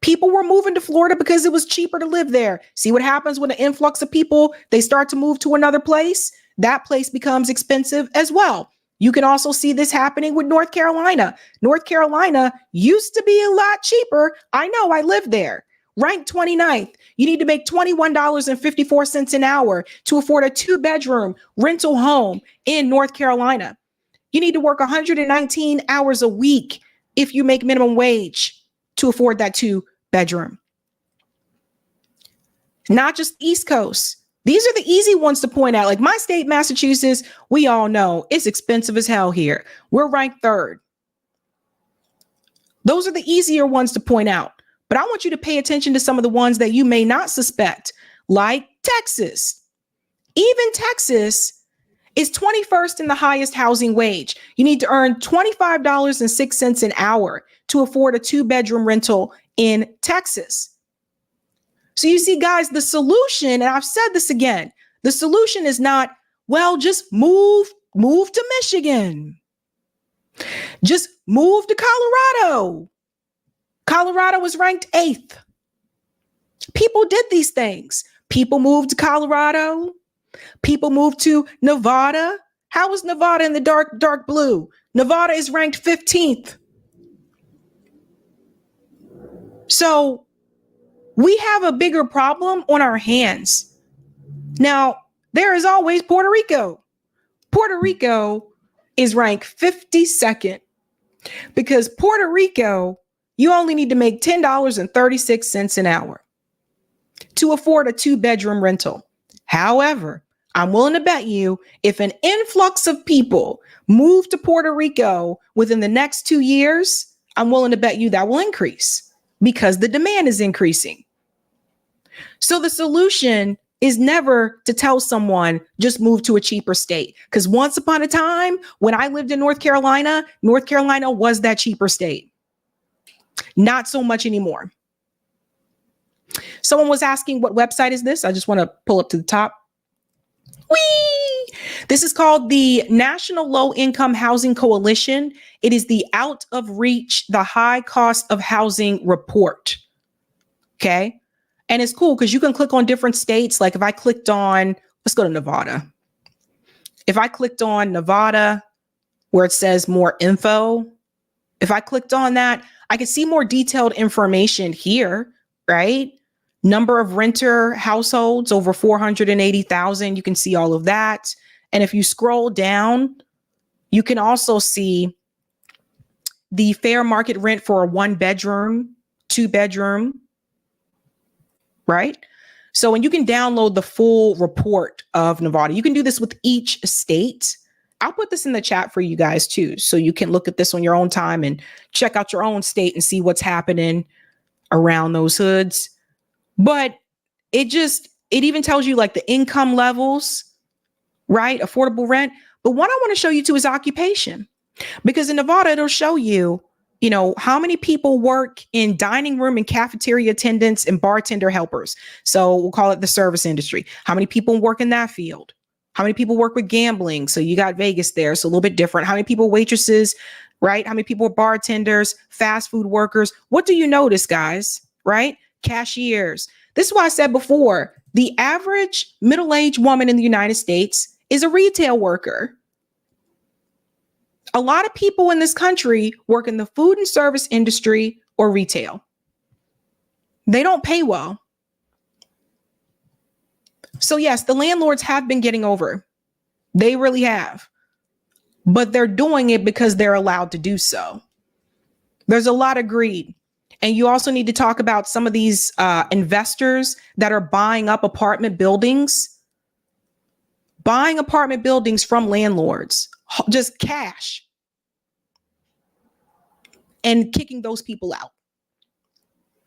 B: people were moving to Florida because it was cheaper to live there. See what happens when an influx of people, they start to move to another place? That place becomes expensive as well. You can also see this happening with North Carolina. North Carolina used to be a lot cheaper. I know, I lived there. ranked 29th. You need to make $21.54 an hour to afford a 2-bedroom rental home in North Carolina. You need to work 119 hours a week if you make minimum wage to afford that 2-bedroom. Not just East Coast. These are the easy ones to point out. Like my state, Massachusetts, we all know it's expensive as hell here. We're ranked 3rd. Those are the easier ones to point out. But I want you to pay attention to some of the ones that you may not suspect, like Texas. Even Texas is 21st in the highest housing wage. You need to earn $25.06 an hour to afford a 2-bedroom rental in Texas. So you see, guys, the solution, and I've said this again, the solution is not, well, just move to Michigan. Just move to Colorado. Colorado was ranked 8th. People did these things. People moved to Colorado. People moved to Nevada. How was Nevada in the dark blue? Nevada is ranked 15th. So we have a bigger problem on our hands. Now, there is always Puerto Rico. Puerto Rico is ranked 52nd because Puerto Rico, you only need to make $10.36 an hour to afford a 2-bedroom rental. However, I'm willing to bet you if an influx of people move to Puerto Rico within the next 2 years, I'm willing to bet you that will increase because the demand is increasing. So the solution is never to tell someone just move to a cheaper state. Because once upon a time, when I lived in North Carolina was that cheaper state. Not so much anymore. Someone was asking, what website is this? I just want to pull up to the top. Whee! This is called the National Low Income Housing Coalition. It is the Out of Reach, the High Cost of Housing Report. Okay. And it's cool because you can click on different states. Like if I clicked on, let's go to Nevada. If I clicked on Nevada, where it says more info, if I clicked on that, I could see more detailed information here, right? Number of renter households over 480,000. You can see all of that. And if you scroll down, you can also see the fair market rent for a 1-bedroom, 2-bedroom, right? So when you can download the full report of Nevada, you can do this with each state. I'll put this in the chat for you guys too. So you can look at this on your own time and check out your own state and see what's happening around those hoods. But it even tells you like the income levels, right? Affordable rent. But what I want to show you too is occupation, because in Nevada, it'll show you, how many people work in dining room and cafeteria attendants and bartender helpers. So we'll call it the service industry. How many people work in that field? How many people work with gambling? So you got Vegas there. So a little bit different. How many people waitresses, right? How many people are bartenders, fast food workers? What do you notice, guys? Right? Cashiers. This is why I said before, the average middle-aged woman in the United States is a retail worker. A lot of people in this country work in the food and service industry or retail. They don't pay well. So yes, the landlords have been getting over. They really have. But they're doing it because they're allowed to do so. There's a lot of greed. And you also need to talk about some of these investors that are buying up apartment buildings from landlords, just cash, and kicking those people out.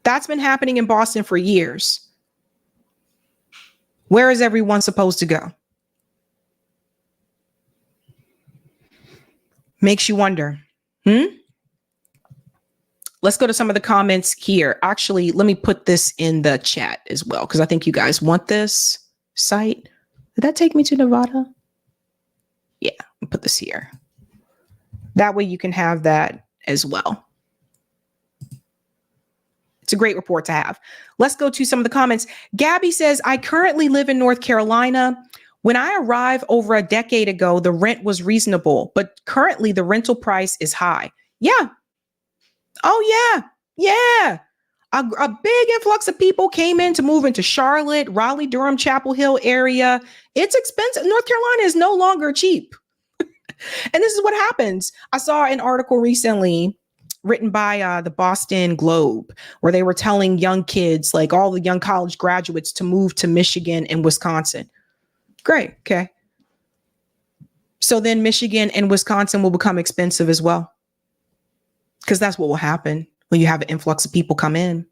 B: That's been happening in Boston for years. Where is everyone supposed to go? Makes you wonder. Let's go to some of the comments here. Actually, let me put this in the chat as well, because I think you guys want this site. Did that take me to Nevada? Yeah, I'll put this here. That way you can have that as well. It's a great report to have. Let's go to some of the comments. Gabby says, I currently live in North Carolina. When I arrived over a decade ago, the rent was reasonable, but currently the rental price is high. Yeah. Oh, yeah. Yeah. A big influx of people came in to move into Charlotte, Raleigh, Durham, Chapel Hill area. It's expensive. North Carolina is no longer cheap. And this is what happens. I saw an article recently written by the Boston Globe, where they were telling young kids, like all the young college graduates, to move to Michigan and Wisconsin. Great. Okay. So then Michigan and Wisconsin will become expensive as well, because that's what will happen when you have an influx of people come in.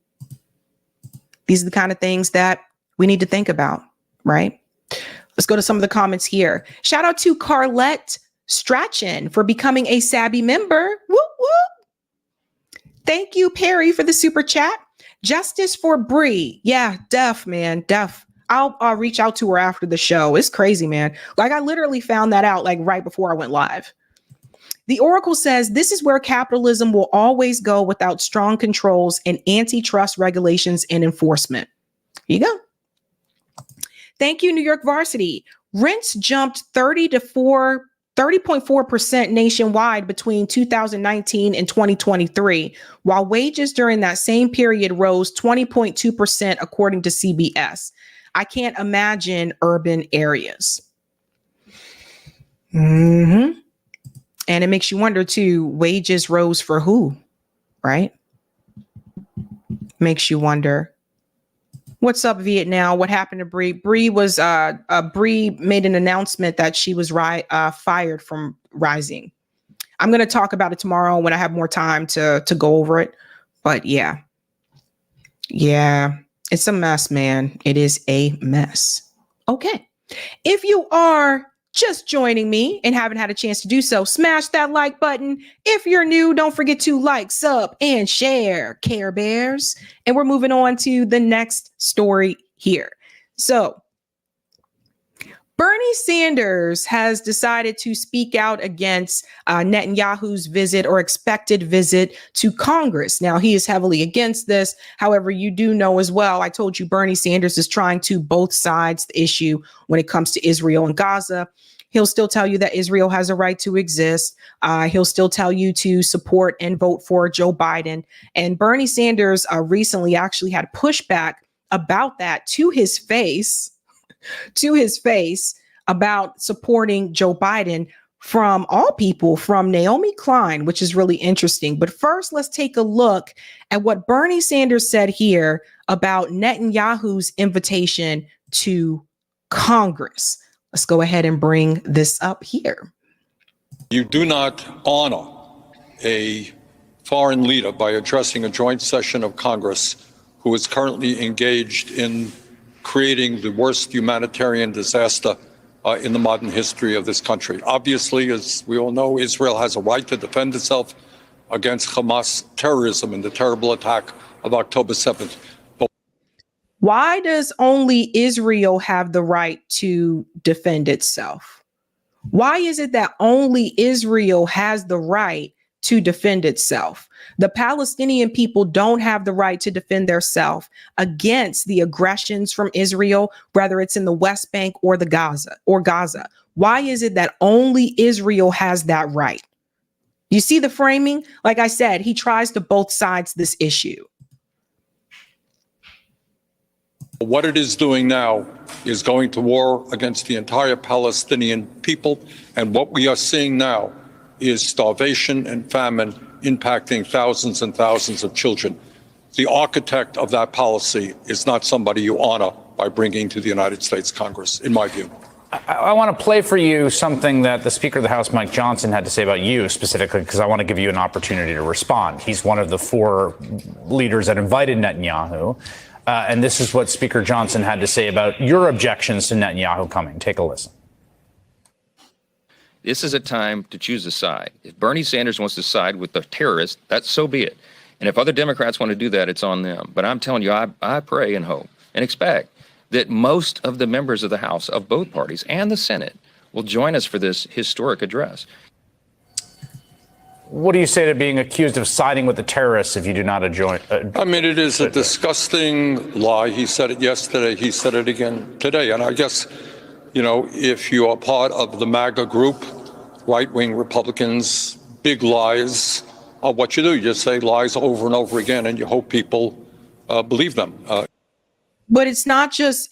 B: These are the kind of things that we need to think about, right? Let's go to some of the comments here. Shout out to Carlette Strachan for becoming a Sabby member. Whoop, whoop. Thank you, Perry, for the super chat. Justice for Bree. Yeah, Def, man, Def. I'll reach out to her after the show. It's crazy, man. Like, I literally found that out like right before I went live. The Oracle says this is where capitalism will always go without strong controls and antitrust regulations and enforcement. Here you go. Thank you, New York Varsity. Rents jumped 30.4% nationwide between 2019 and 2023, while wages during that same period rose 20.2%, according to CBS. I can't imagine urban areas. Mm-hmm. And it makes you wonder, too, wages rose for who, right? Makes you wonder. What's up, Vietnam? What happened to Bree? Bree made an announcement that she was fired from Rising. I'm going to talk about it tomorrow when I have more time to go over it. But yeah, it's a mess, man. It is a mess. Okay. If you are just joining me and haven't had a chance to do so, smash that like button. If you're new, don't forget to like, sub, and share, Care Bears. And we're moving on to the next story here. So Bernie Sanders has decided to speak out against Netanyahu's visit or expected visit to Congress. Now, he is heavily against this. However, you do know as well, I told you Bernie Sanders is trying to both sides the issue when it comes to Israel and Gaza. He'll still tell you that Israel has a right to exist. He'll still tell you to support and vote for Joe Biden. And Bernie Sanders recently actually had pushback about that to his face about supporting Joe Biden from all people, from Naomi Klein, which is really interesting. But first, let's take a look at what Bernie Sanders said here about Netanyahu's invitation to Congress. Let's go ahead and bring this up here.
C: You do not honor a foreign leader by addressing a joint session of Congress who is currently engaged in creating the worst humanitarian disaster in the modern history of this country. Obviously, as we all know, Israel has a right to defend itself against Hamas terrorism and the terrible attack of October 7th.
B: Why does only Israel have the right to defend itself? Why is it that only Israel has the right to defend itself? The Palestinian people don't have the right to defend themselves against the aggressions from Israel, whether it's in the West Bank or Gaza. Why is it that only Israel has that right? You see the framing? Like I said, he tries to both sides this issue.
C: What it is doing now is going to war against the entire Palestinian people. And what we are seeing now is starvation and famine impacting thousands and thousands of children. The architect of that policy is not somebody you honor by bringing to the United States Congress, in my view.
D: I want to play for you something that the Speaker of the House, Mike Johnson, had to say about you specifically, because I want to give you an opportunity to respond. He's one of the four leaders that invited Netanyahu. And this is what Speaker Johnson had to say about your objections to Netanyahu coming. Take a listen.
E: This is a time to choose a side. If Bernie Sanders wants to side with the terrorists, that's so be it. And if other Democrats want to do that, it's on them. But I'm telling you, I pray and hope and expect that most of the members of the House of both parties and the Senate will join us for this historic address.
D: What do you say to being accused of siding with the terrorists if you do not join?
C: I mean, it is a disgusting lie. He said it yesterday. He said it again today. And I guess, you know, if you are part of the MAGA group, right-wing Republicans, big lies are what you do. You just say lies over and over again, and you hope people believe them.
B: But it's not just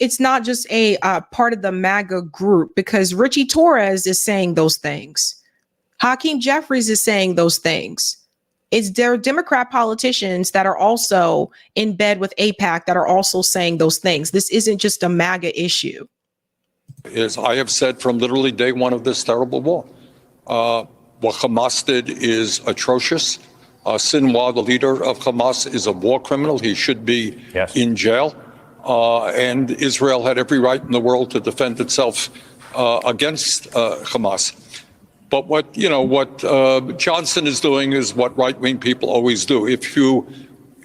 B: a part of the MAGA group, because Richie Torres is saying those things. Hakeem Jeffries is saying those things. There are Democrat politicians that are also in bed with AIPAC that are also saying those things. This isn't just a MAGA issue.
C: As I have said from literally day one of this terrible war, what Hamas did is atrocious. Sinwar, the leader of Hamas, is a war criminal. He should be in jail. And Israel had every right in the world to defend itself against Hamas. But what Johnson is doing is what right-wing people always do.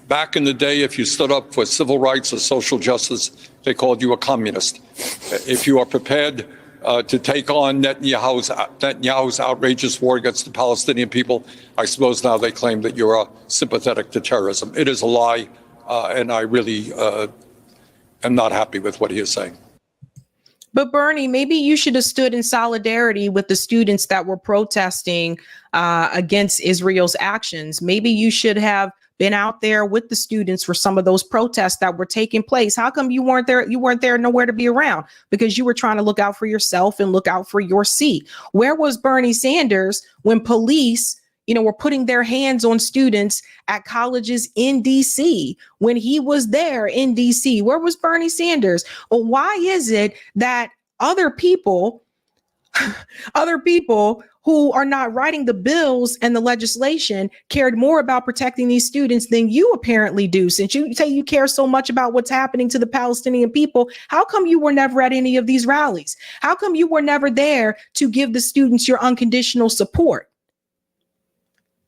C: Back in the day, if you stood up for civil rights or social justice, they called you a communist. If you are prepared to take on Netanyahu's outrageous war against the Palestinian people, I suppose now they claim that you're sympathetic to terrorism. It is a lie, and I really am not happy with what he is saying.
B: But Bernie, maybe you should have stood in solidarity with the students that were protesting against Israel's actions. Maybe you should have been out there with the students for some of those protests that were taking place. How come you weren't there? You weren't there, nowhere to be around, because you were trying to look out for yourself and look out for your seat. Where was Bernie Sanders when police, were putting their hands on students at colleges in DC when he was there in DC? Where was Bernie Sanders? Well, why is it that other people who are not writing the bills and the legislation cared more about protecting these students than you apparently do? Since you say you care so much about what's happening to the Palestinian people, how come you were never at any of these rallies? How come you were never there to give the students your unconditional support?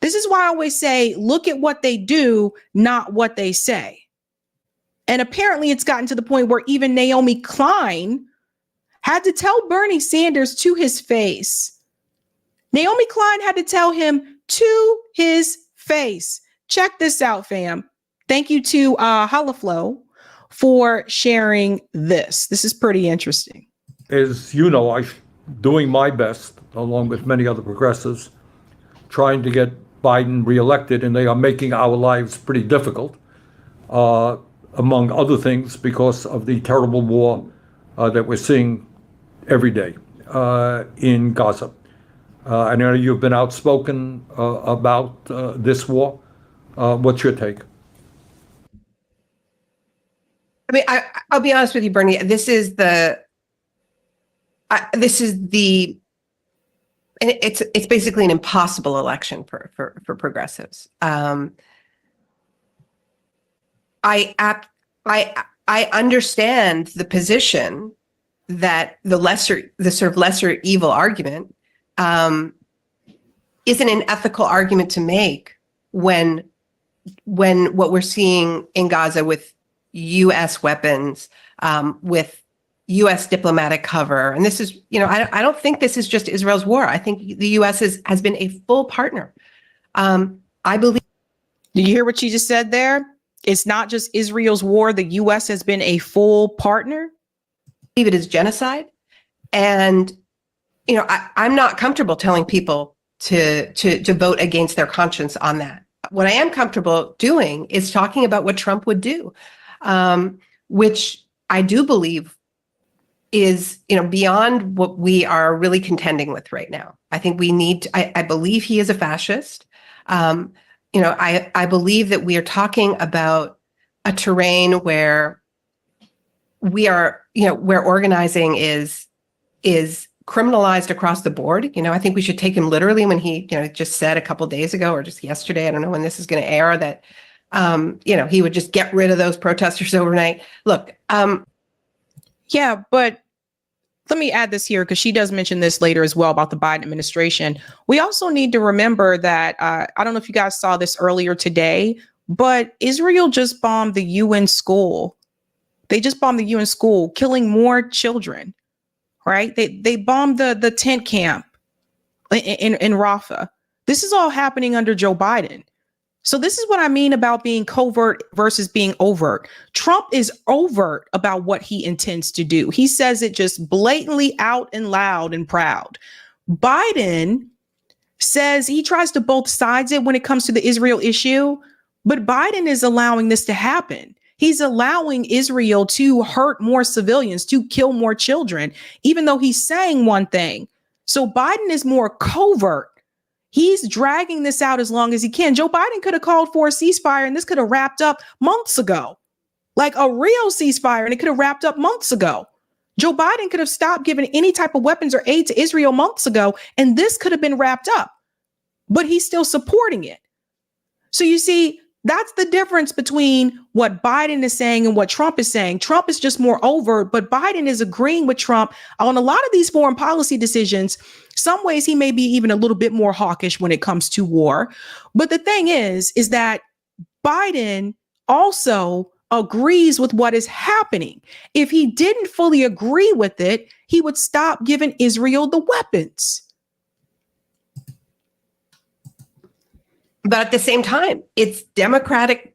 B: This is why I always say, look at what they do, not what they say. And apparently it's gotten to the point where even Naomi Klein had to tell Bernie Sanders to his face. Naomi Klein had to tell him to his face. Check this out, fam. Thank you to Holoflow for sharing this. This is pretty interesting.
F: As you know, I'm doing my best, along with many other progressives, trying to get Biden reelected, and they are making our lives pretty difficult, among other things, because of the terrible war that we're seeing every day in Gaza. I know you've been outspoken about this war. What's your take?
G: I mean, I'll be honest with you, Bernie. This is it's basically an impossible election for progressives. I understand the position that the sort of lesser evil argument isn't an ethical argument to make when what we're seeing in Gaza with U.S. weapons, with U.S. diplomatic cover, and this is, I don't think this is just Israel's war. I think the U.S. has been a full partner. I believe.
B: Did you hear what you just said there? It's not just Israel's war. The U.S. has been a full partner.
G: I believe it is genocide, and I'm not comfortable telling people to vote against their conscience on that. What I am comfortable doing is talking about what Trump would do, which I do believe is, beyond what we are really contending with right now. I think we need to, I believe he is a fascist. I believe that we are talking about a terrain where we are, where organizing is criminalized across the board. I think we should take him literally when he, just said a couple of days ago or just yesterday, I don't know when this is going to air, that, he would just get rid of those protesters overnight. Look,
B: yeah, but let me add this here, because she does mention this later as well about the Biden administration. We also need to remember that, I don't know if you guys saw this earlier today, but Israel just bombed the UN school. They just bombed the UN school, killing more children, right? They bombed the tent camp in Rafah. This is all happening under Joe Biden. So this is what I mean about being covert versus being overt. Trump is overt about what he intends to do. He says it just blatantly out and loud and proud. Biden says he tries to both sides it when it comes to the Israel issue, but Biden is allowing this to happen. He's allowing Israel to hurt more civilians, to kill more children, even though he's saying one thing. So Biden is more covert. He's dragging this out as long as he can. Joe Biden could have called for a ceasefire and this could have wrapped up months ago, like a real ceasefire, and it could have wrapped up months ago. Joe Biden could have stopped giving any type of weapons or aid to Israel months ago, and this could have been wrapped up, but he's still supporting it. So you see, that's the difference between what Biden is saying and what Trump is saying. Trump is just more overt, but Biden is agreeing with Trump on a lot of these foreign policy decisions. Some ways he may be even a little bit more hawkish when it comes to war. But the thing is that Biden also agrees with what is happening. If he didn't fully agree with it, he would stop giving Israel the weapons.
G: But at the same time, it's Democratic,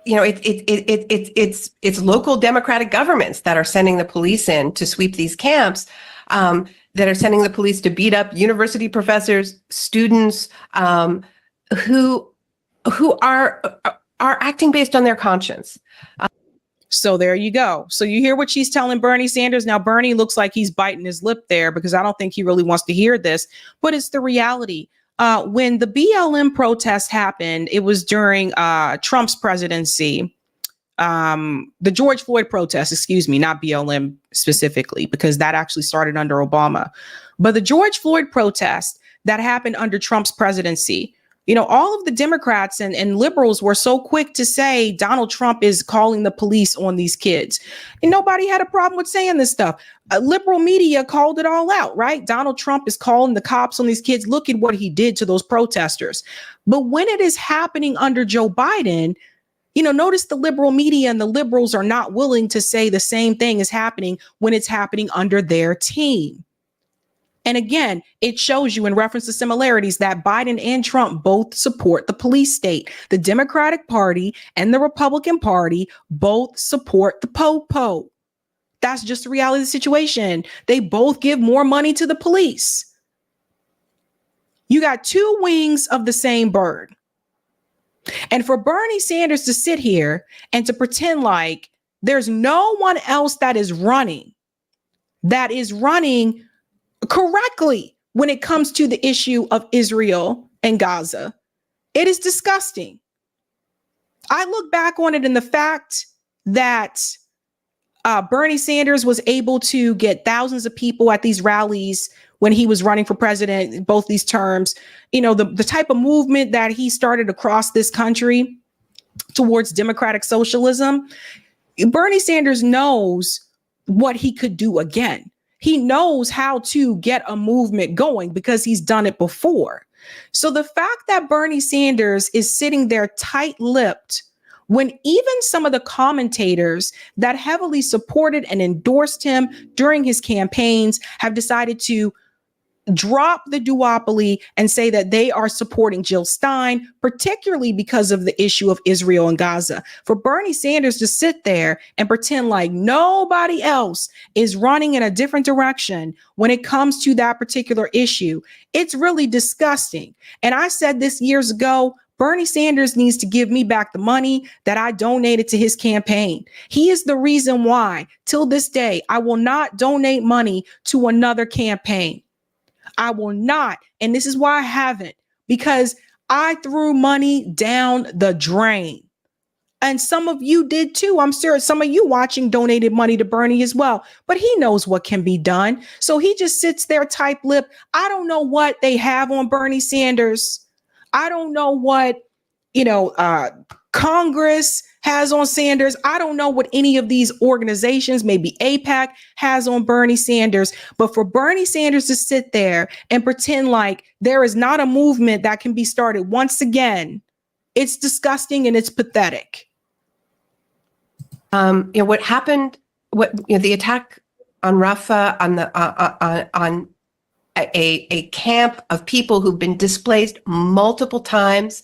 G: it's local Democratic governments that are sending the police in to sweep these camps, that are sending the police to beat up university professors, students, who are acting based on their conscience.
B: So there you go. So you hear what she's telling Bernie Sanders. Now, Bernie looks like he's biting his lip there because I don't think he really wants to hear this, but it's the reality. When the BLM protest happened, it was during Trump's presidency. The George Floyd protest, excuse me, not BLM specifically, because that actually started under Obama. But the George Floyd protest that happened under Trump's presidency, all of the Democrats and liberals were so quick to say Donald Trump is calling the police on these kids. And nobody had a problem with saying this stuff. Liberal media called it all out, right? Donald Trump is calling the cops on these kids. Look at what he did to those protesters. But when it is happening under Joe Biden, notice the liberal media and the liberals are not willing to say the same thing is happening when it's happening under their team. And again, it shows you in reference to similarities that Biden and Trump both support the police state. The Democratic Party and the Republican Party both support the po-po. That's just the reality of the situation. They both give more money to the police. You got two wings of the same bird. And for Bernie Sanders to sit here and to pretend like there's no one else that is running correctly when it comes to the issue of Israel and Gaza, it is disgusting. I look back on it in the fact that Bernie Sanders was able to get thousands of people at these rallies when he was running for president, both these terms, the type of movement that he started across this country towards democratic socialism. Bernie Sanders knows what he could do again. He knows how to get a movement going because he's done it before. So the fact that Bernie Sanders is sitting there tight-lipped when even some of the commentators that heavily supported and endorsed him during his campaigns have decided to drop the duopoly and say that they are supporting Jill Stein, particularly because of the issue of Israel and Gaza. For Bernie Sanders to sit there and pretend like nobody else is running in a different direction when it comes to that particular issue, it's really disgusting. And I said this years ago, Bernie Sanders needs to give me back the money that I donated to his campaign. He is the reason why, till this day, I will not donate money to another campaign. I will not. And this is why I haven't, because I threw money down the drain. And some of you did too. I'm sure some of you watching donated money to Bernie as well, but he knows what can be done. So he just sits there tight-lipped. I don't know what they have on Bernie Sanders. I don't know what, Congress has on Sanders. I don't know what any of these organizations, maybe AIPAC, has on Bernie Sanders. But for Bernie Sanders to sit there and pretend like there is not a movement that can be started once again, it's disgusting and it's pathetic.
G: What happened? The attack on Rafah, on a camp of people who've been displaced multiple times,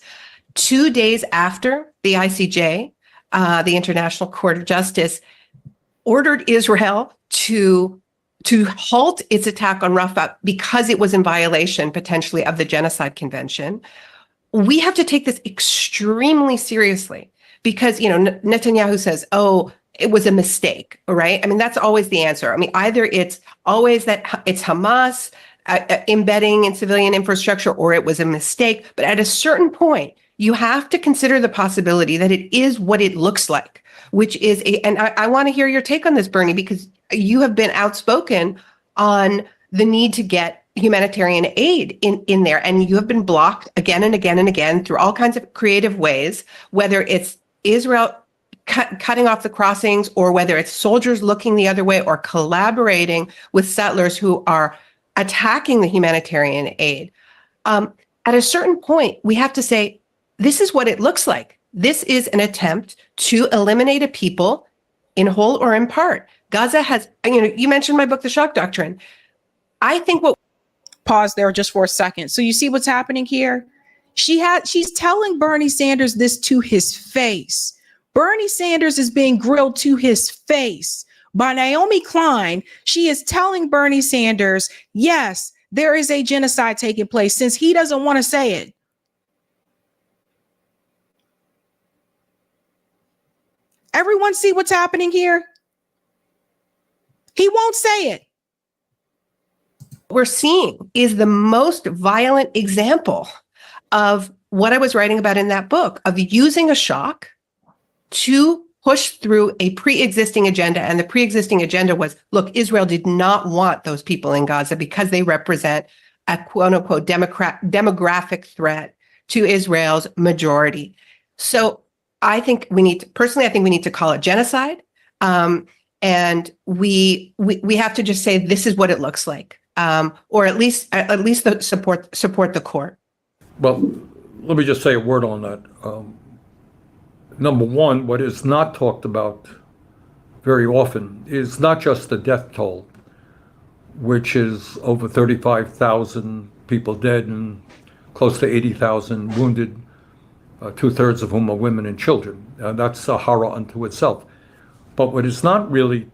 G: 2 days after the ICJ, the International Court of Justice, ordered Israel to halt its attack on Rafah because it was in violation potentially of the Genocide Convention. We have to take this extremely seriously because, Netanyahu says, oh, it was a mistake, right? I mean, that's always the answer. I mean, either it's always that it's Hamas embedding in civilian infrastructure, or it was a mistake. But at a certain point, you have to consider the possibility that it is what it looks like, which is and I want to hear your take on this, Bernie, because you have been outspoken on the need to get humanitarian aid in there. And you have been blocked again and again and again through all kinds of creative ways, whether it's Israel cutting off the crossings, or whether it's soldiers looking the other way, or collaborating with settlers who are attacking the humanitarian aid. At a certain point, we have to say, this is what it looks like. This is an attempt to eliminate a people in whole or in part. Gaza has, you mentioned my book, The Shock Doctrine. I think what...
B: Pause there just for a second. So you see what's happening here? She's telling Bernie Sanders this to his face. Bernie Sanders is being grilled to his face by Naomi Klein. She is telling Bernie Sanders, yes, there is a genocide taking place, since he doesn't want to say it. Everyone see what's happening here? He won't say it.
G: What we're seeing is the most violent example of what I was writing about in that book, of using a shock to push through a pre-existing agenda. And the pre-existing agenda was, look, Israel did not want those people in Gaza because they represent a quote unquote demographic threat to Israel's majority. So I think we need to call it genocide. And we have to just say, this is what it looks like. Or at least support the court.
F: Well, let me just say a word on that. Number one, what is not talked about very often is not just the death toll, which is over 35,000 people dead and close to 80,000 wounded, 2/3 of whom are women and children. That's a horror unto itself. But what is not really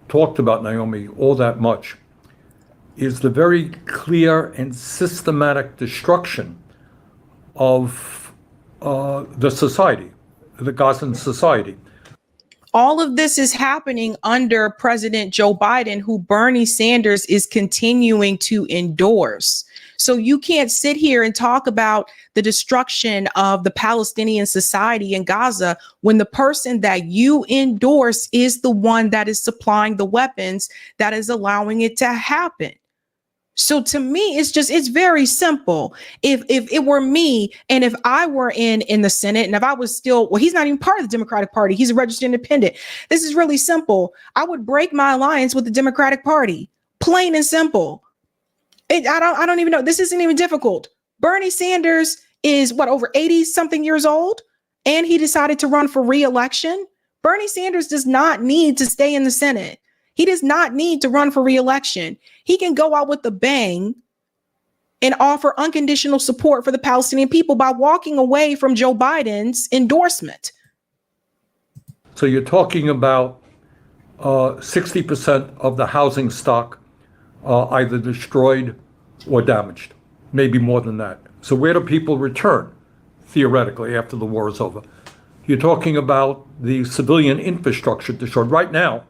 F: talked about, Naomi, all that much is the very clear and systematic destruction of the society, the Gazan society.
B: All of this is happening under President Joe Biden, who Bernie Sanders is continuing to endorse. So you can't sit here and talk about the destruction of the Palestinian society in Gaza when the person that you endorse is the one that is supplying the weapons that is allowing it to happen. So to me, it's very simple. If it were me, and if I were in the Senate, and if I was still, well, he's not even part of the Democratic Party, he's a registered independent. This is really simple. I would break my alliance with the Democratic Party, plain and simple. I don't even know. This isn't even difficult. Bernie Sanders is over 80 something years old, and he decided to run for re-election. Bernie Sanders does not need to stay in the Senate. He does not need to run for re-election. He can go out with a bang and offer unconditional support for the Palestinian people by walking away from Joe Biden's endorsement.
F: So you're talking about 60% of the housing stock either destroyed or damaged, maybe more than that. So where do people return, theoretically, after the war is over? You're talking about the civilian infrastructure destroyed. Right now,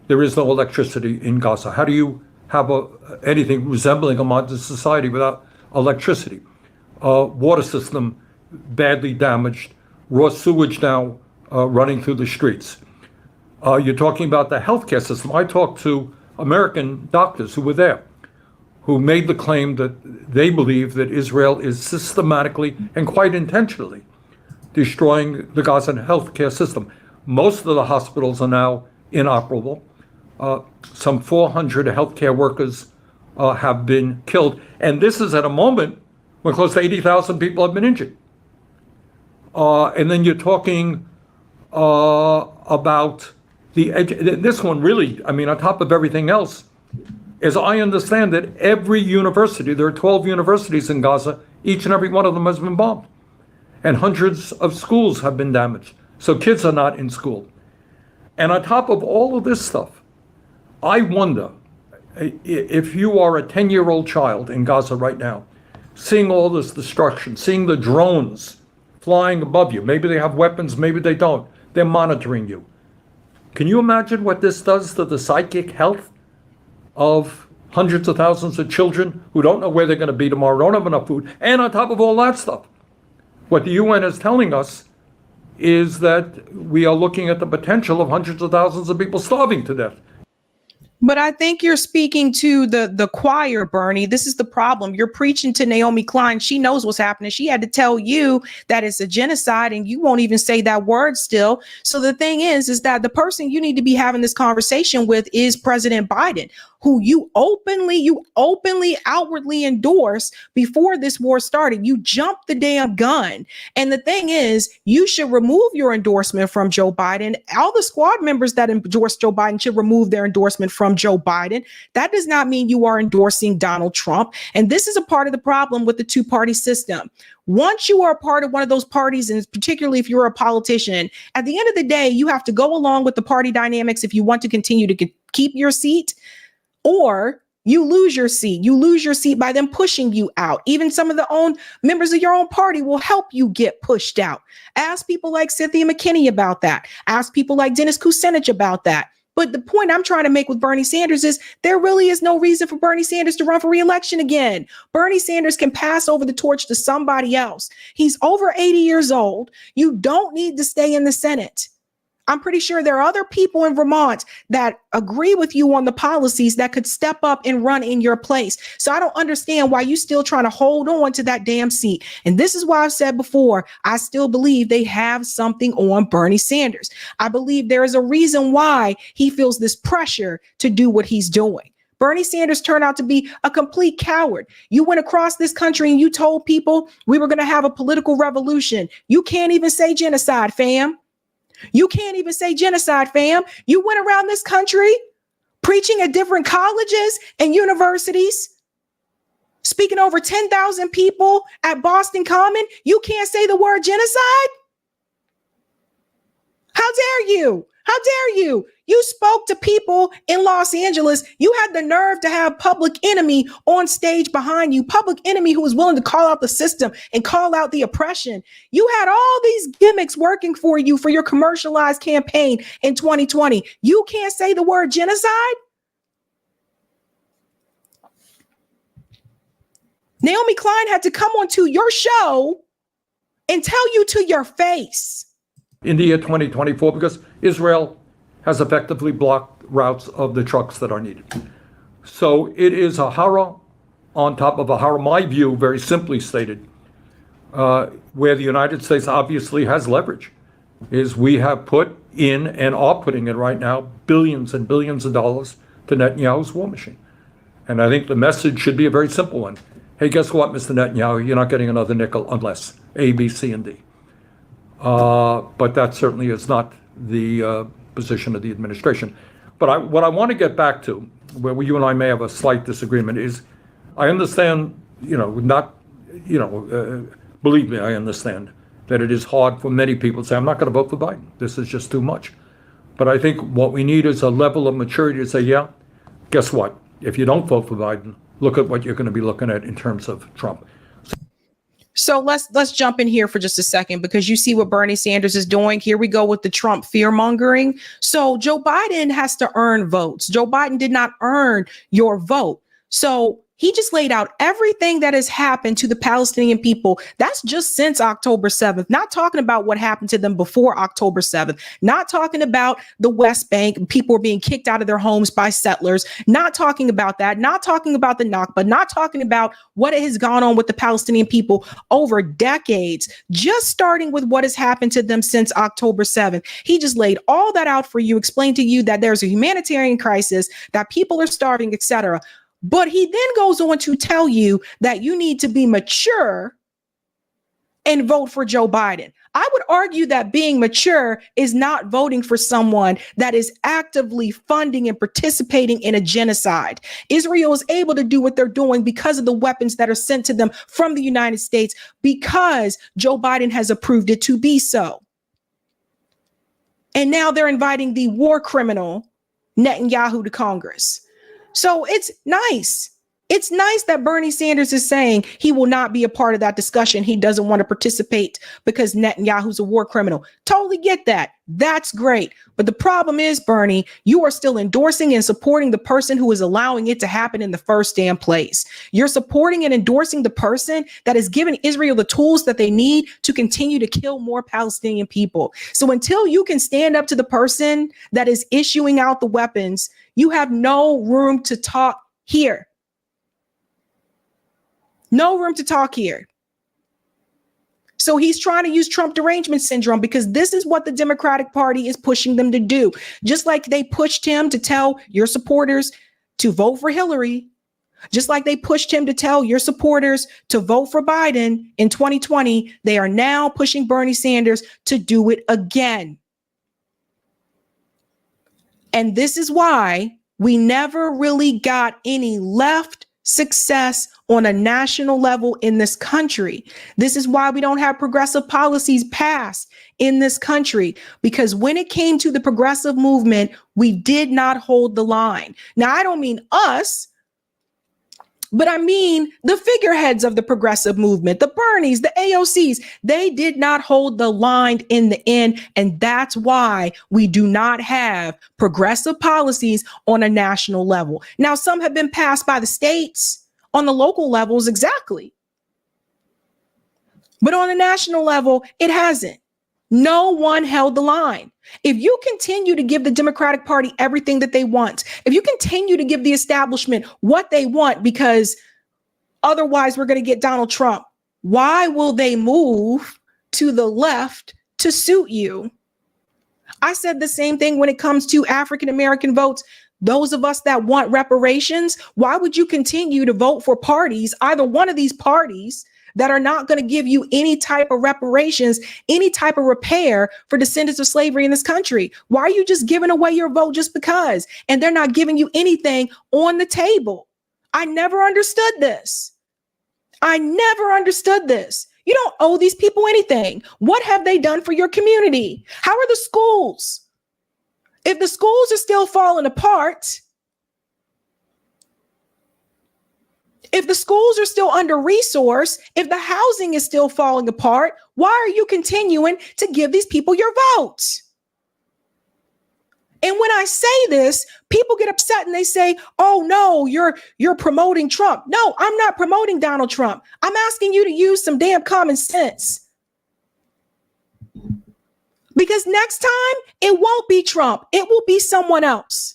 F: there is no electricity in Gaza. How do you have anything resembling a modern society without electricity? Water system badly damaged, raw sewage now running through the streets. You're talking about the healthcare system. I talked to American doctors who were there, who made the claim that they believe that Israel is systematically and quite intentionally destroying the Gazan healthcare system. Most of the hospitals are now inoperable. Some 400 healthcare workers have been killed. And this is at a moment when close to 80,000 people have been injured. And then you're talking about this one really, I mean, on top of everything else, as I understand it, every university, there are 12 universities in Gaza, each and every one of them has been bombed. And hundreds of schools have been damaged. So kids are not in school. And on top of all of this stuff, I wonder if you are a 10-year-old child in Gaza right now, seeing all this destruction, seeing the drones flying above you. Maybe they have weapons, maybe they don't. They're monitoring you. Can you imagine what this does to the psychic health of hundreds of thousands of children who don't know where they're going to be tomorrow, don't have enough food, and on top of all that stuff, what the UN is telling us is that we are looking at the potential of hundreds of thousands of people starving to death.
B: But I think you're speaking to the choir, Bernie. This is the problem. You're preaching to Naomi Klein. She knows what's happening. She had to tell you that it's a genocide, and you won't even say that word still. So the thing is that the person you need to be having this conversation with is President Biden, who you openly, outwardly endorsed before this war started. You jumped the damn gun. And the thing is, you should remove your endorsement from Joe Biden. All the squad members that endorsed Joe Biden should remove their endorsement from Joe Biden. That does not mean you are endorsing Donald Trump. And this is a part of the problem with the two-party system. Once you are a part of one of those parties, and particularly if you're a politician, at the end of the day, you have to go along with the party dynamics if you want to continue to keep your seat, or you lose your seat. You lose your seat by them pushing you out. Even some of the own members of your own party will help you get pushed out. Ask people like Cynthia McKinney about that. Ask people like Dennis Kucinich about that. But the point I'm trying to make with Bernie Sanders is there really is no reason for Bernie Sanders to run for re-election again. Bernie Sanders can pass over the torch to somebody else. He's over 80 years old. You don't need to stay in the Senate. I'm pretty sure there are other people in Vermont that agree with you on the policies that could step up and run in your place. So I don't understand why you still trying to hold on to that damn seat. And this is why I've said before, I still believe they have something on Bernie Sanders. I believe there is a reason why he feels this pressure to do what he's doing. Bernie Sanders turned out to be a complete coward. You went across this country and you told people we were going to have a political revolution. You can't even say genocide, fam. You can't even say genocide, fam. You went around this country preaching at different colleges and universities, speaking over 10,000 people at Boston Common. You can't say the word genocide? How dare you? How dare you? You spoke to people in Los Angeles. You had the nerve to have Public Enemy on stage behind you. Public Enemy who was willing to call out the system and call out the oppression. You had all these gimmicks working for you for your commercialized campaign in 2020. You can't say the word genocide? Naomi Klein had to come onto your show and tell you to your face.
F: In the year 2024, because Israel has effectively blocked routes of the trucks that are needed. So it is a horror on top of a horror, my view, very simply stated, where the United States obviously has leverage, is we have put in and are putting in right now billions and billions of dollars to Netanyahu's war machine. And I think the message should be a very simple one. Hey, guess what, Mr. Netanyahu? You're not getting another nickel unless A, B, C, and D. But that certainly is not the position of the administration. But what I want to get back to, where you and I may have a slight disagreement, is I understand, believe me, I understand that it is hard for many people to say, I'm not going to vote for Biden. This is just too much. But I think what we need is a level of maturity to say, yeah, guess what? If you don't vote for Biden, look at what you're going to be looking at in terms of Trump.
B: So let's jump in here for just a second, because you see what Bernie Sanders is doing. Here we go with the Trump fear mongering. So Joe Biden has to earn votes. Joe Biden did not earn your vote. So he just laid out everything that has happened to the Palestinian people. That's just since October 7th, not talking about what happened to them before October 7th, not talking about the West Bank, people were being kicked out of their homes by settlers, not talking about that, not talking about the Nakba, not talking about what has gone on with the Palestinian people over decades, just starting with what has happened to them since October 7th. He just laid all that out for you, explained to you that there's a humanitarian crisis, that people are starving, etc. But he then goes on to tell you that you need to be mature and vote for Joe Biden. I would argue that being mature is not voting for someone that is actively funding and participating in a genocide. Israel is able to do what they're doing because of the weapons that are sent to them from the United States, because Joe Biden has approved it to be so. And now they're inviting the war criminal Netanyahu to Congress. So it's nice It's nice that Bernie Sanders is saying he will not be a part of that discussion. He doesn't want to participate because Netanyahu's a war criminal. Totally get that. That's great. But the problem is, Bernie, you are still endorsing and supporting the person who is allowing it to happen in the first damn place. You're supporting and endorsing the person that has given Israel the tools that they need to continue to kill more Palestinian people. So until you can stand up to the person that is issuing out the weapons, you have no room to talk here. No room to talk here. So he's trying to use Trump derangement syndrome because this is what the Democratic Party is pushing them to do. Just like they pushed him to tell your supporters to vote for Hillary, just like they pushed him to tell your supporters to vote for Biden in 2020, they are now pushing Bernie Sanders to do it again. And this is why we never really got any left success on a national level in this country. This is why we don't have progressive policies passed in this country, because when it came to the progressive movement, we did not hold the line. Now, I don't mean us, but I mean the figureheads of the progressive movement, the Bernies, the AOCs, they did not hold the line in the end. And that's why we do not have progressive policies on a national level. Now, some have been passed by the states on the local levels, exactly. But on a national level, it hasn't. No one held the line. If you continue to give the Democratic Party everything that they want, if you continue to give the establishment what they want, because otherwise we're going to get Donald Trump, why will they move to the left to suit you? I said the same thing when it comes to African-American votes. Those of us that want reparations, why would you continue to vote for parties, either one of these parties, that are not going to give you any type of reparations, any type of repair for descendants of slavery in this country? Why are you just giving away your vote just because? And they're not giving you anything on the table. I never understood this. I never understood this. You don't owe these people anything. What have they done for your community? How are the schools? If the schools are still falling apart, if the schools are still under-resourced, if the housing is still falling apart, why are you continuing to give these people your votes? And when I say this, people get upset and they say, oh, no, you're promoting Trump. No, I'm not promoting Donald Trump. I'm asking you to use some damn common sense. Because next time, it won't be Trump. It will be someone else.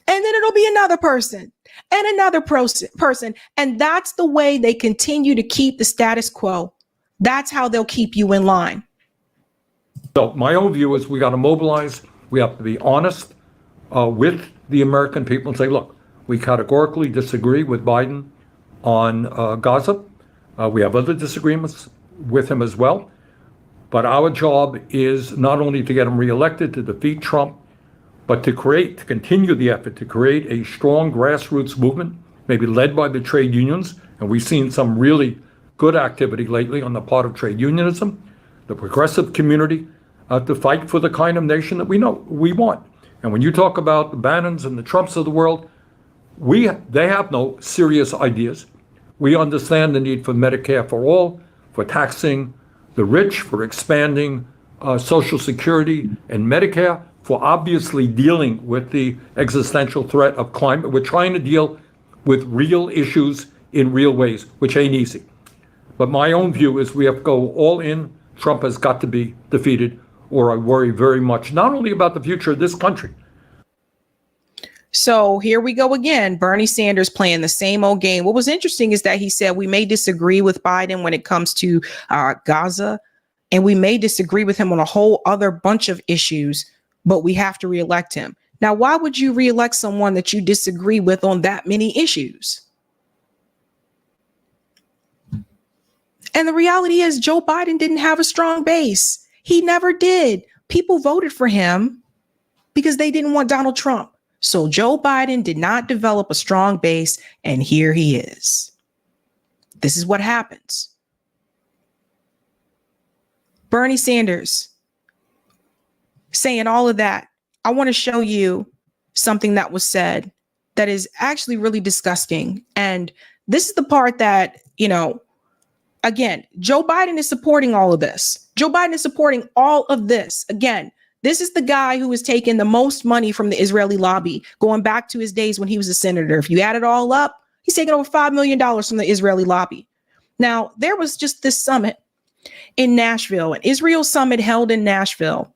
B: And then it'll be another person. And another person. And that's the way they continue to keep the status quo. That's how they'll keep you in line.
F: So my own view is we got to mobilize. We have to be honest with the American people and say, look, we categorically disagree with Biden on Gaza. We have other disagreements with him as well. But our job is not only to get him reelected, to defeat Trump, but to continue the effort to create a strong grassroots movement, maybe led by the trade unions. And we've seen some really good activity lately on the part of trade unionism, the progressive community, to fight for the kind of nation that we know we want. And when you talk about the Bannons and the Trumps of the world, they have no serious ideas. We understand the need for Medicare for all, for taxing the rich, for expanding Social Security and Medicare, for obviously dealing with the existential threat of climate. We're trying to deal with real issues in real ways, which ain't easy. But my own view is we have to go all in. Trump has got to be defeated, or I worry very much, not only about the future of this country.
B: So here we go again. Bernie Sanders playing the same old game. What was interesting is that he said we may disagree with Biden when it comes to Gaza, and we may disagree with him on a whole other bunch of issues, but we have to reelect him. Now, why would you reelect someone that you disagree with on that many issues? And the reality is Joe Biden didn't have a strong base. He never did. People voted for him because they didn't want Donald Trump. So Joe Biden did not develop a strong base, and here he is. This is what happens. Bernie Sanders saying all of that. I want to show you something that was said that is actually really disgusting. And this is the part that, again, Joe Biden is supporting all of this. Joe Biden is supporting all of this. Again, this is the guy who has taken the most money from the Israeli lobby, going back to his days when he was a senator. If you add it all up, he's taken over $5 million from the Israeli lobby. Now, there was just this summit in Nashville, an Israel summit held in Nashville.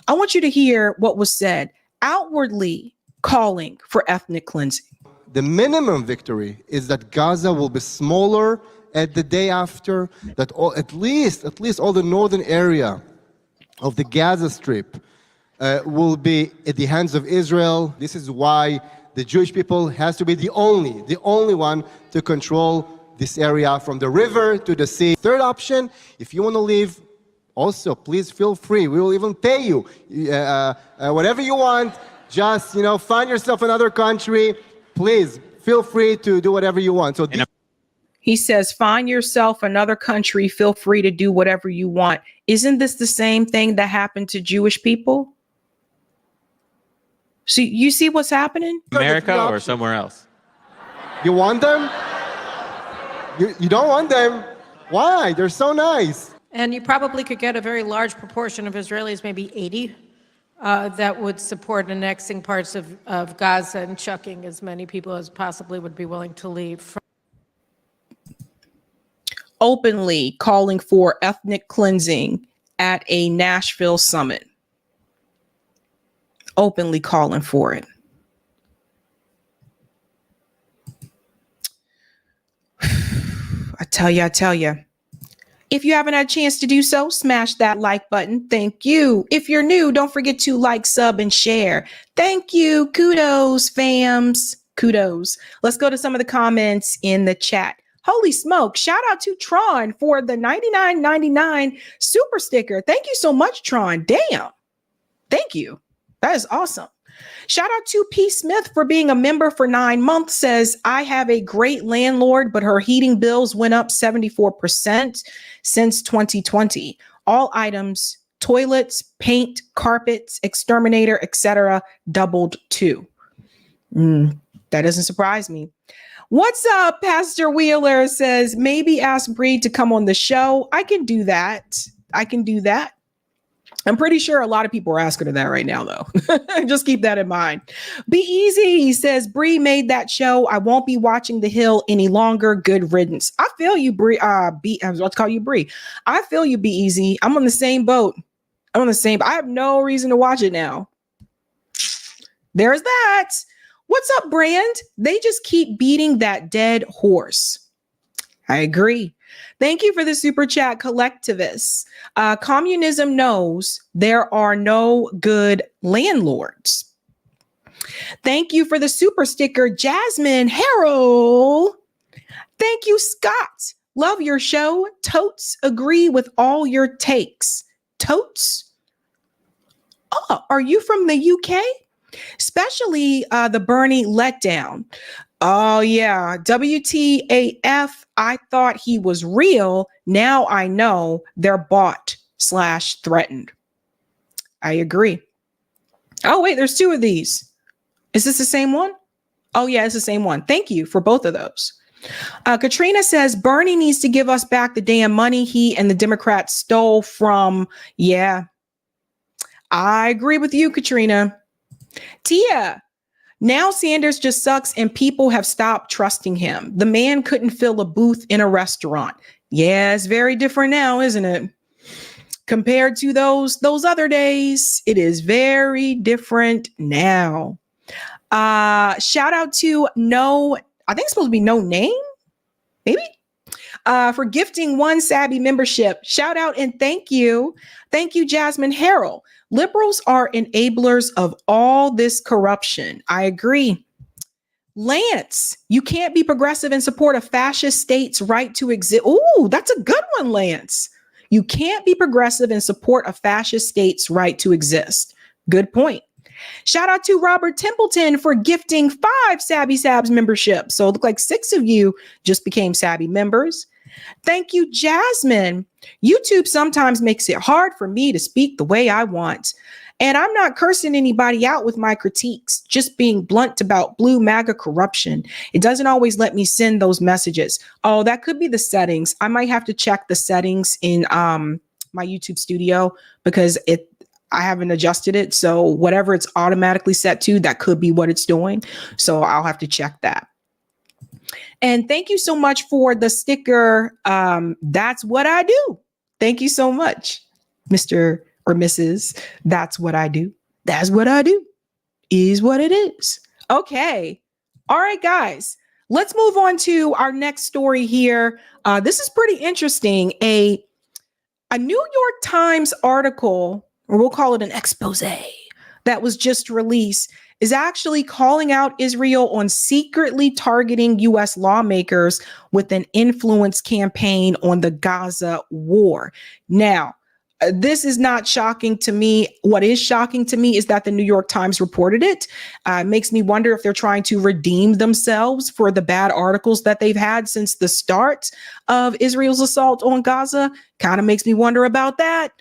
B: I want you to hear what was said, outwardly calling for ethnic cleansing.
H: The minimum victory is that Gaza will be smaller at the day after, that at least all the northern area of the Gaza Strip will be at the hands of Israel. This is why the Jewish people has to be the only one to control this area from the river to the sea. Third option, if you want to leave, also please feel free. We will even pay you whatever you want. Just find yourself another country. Please feel free to do whatever you want. So
B: he says, find yourself another country. Feel free to do whatever you want. Isn't this the same thing that happened to Jewish people? So you see what's happening?
I: America or somewhere else?
H: You want them? You don't want them. Why? They're so nice.
J: And you probably could get a very large proportion of Israelis, maybe 80, that would support annexing parts of Gaza and chucking as many people as possibly would be willing to leave.
B: Openly calling for ethnic cleansing at a Nashville summit. Openly calling for it. I tell you. If you haven't had a chance to do so, smash that like button. Thank you. If you're new, don't forget to like, sub, and share. Thank you. Kudos, fams. Kudos. Let's go to some of the comments in the chat. Holy smoke. Shout out to Tron for the $99.99 super sticker. Thank you so much, Tron. Damn. Thank you. That is awesome. Shout out to P. Smith for being a member for 9 months. Says, I have a great landlord, but her heating bills went up 74% since 2020. All items, toilets, paint, carpets, exterminator, etc., doubled too. That doesn't surprise me. What's up, Pastor Wheeler? Says, maybe ask Reid to come on the show. I can do that. I'm pretty sure a lot of people are asking her that right now, though. Just keep that in mind. Be easy. He says, Bree made that show. I won't be watching The Hill any longer. Good riddance. I feel you, Bree. I was about to call you Bree. I feel you, Be Easy. I'm on the same boat. I have no reason to watch it now. There's that. What's up, Brand? They just keep beating that dead horse. I agree. Thank you for the super chat, collectivists. Communism knows there are no good landlords. Thank you for the super sticker, Jasmine Harrell. Thank you, Scott. Love your show. Totes agree with all your takes. Totes? Oh, are you from the UK? Especially the Bernie letdown. Oh, yeah. WTAF. I thought he was real. Now I know they're bought/threatened. I agree. Oh, wait, there's two of these. Is this the same one? Oh, yeah, it's the same one. Thank you for both of those. Katrina says Bernie needs to give us back the damn money he and the Democrats stole from. Yeah, I agree with you, Katrina. Tia. Now Sanders just sucks and people have stopped trusting him. The man couldn't fill a booth in a restaurant. Yeah, it's very different now, isn't it? Compared to those other days, it is very different now. Shout out to I think it's supposed to be No Name, maybe, for gifting 1 Sabby membership. Shout out and thank you. Thank you, Jasmine Harrell. Liberals are enablers of all this corruption. I agree. Lance, you can't be progressive and support a fascist state's right to exist. Ooh, that's a good one, Lance. You can't be progressive and support a fascist state's right to exist. Good point. Shout out to Robert Templeton for gifting 5 Sabby Sabs memberships. So it looked like 6 of you just became Sabby members. Thank you, Jasmine. YouTube sometimes makes it hard for me to speak the way I want. And I'm not cursing anybody out with my critiques, just being blunt about blue MAGA corruption. It doesn't always let me send those messages. Oh, that could be the settings. I might have to check the settings in my YouTube studio because I haven't adjusted it. So whatever it's automatically set to, that could be what it's doing. So I'll have to check that. And thank you so much for the sticker. That's what I do. Thank you so much, Mr. or Mrs. That's what I do. That's what I do. Is what it is. Okay. All right, guys. Let's move on to our next story here. This is pretty interesting. A New York Times article, or we'll call it an expose, that was just released is actually calling out Israel on secretly targeting U.S. lawmakers with an influence campaign on the Gaza war. Now, this is not shocking to me. What is shocking to me is that the New York Times reported it. It makes me wonder if they're trying to redeem themselves for the bad articles that they've had since the start of Israel's assault on Gaza. Kind of makes me wonder about that.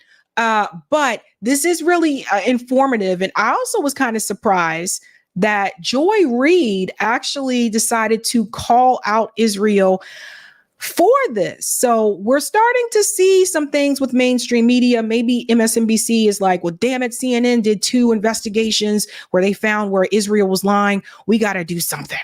B: But this is really informative. And I also was kind of surprised that Joy Reid actually decided to call out Israel for this. So we're starting to see some things with mainstream media. Maybe MSNBC is like, well, damn it, CNN did 2 investigations where they found where Israel was lying. We got to do something.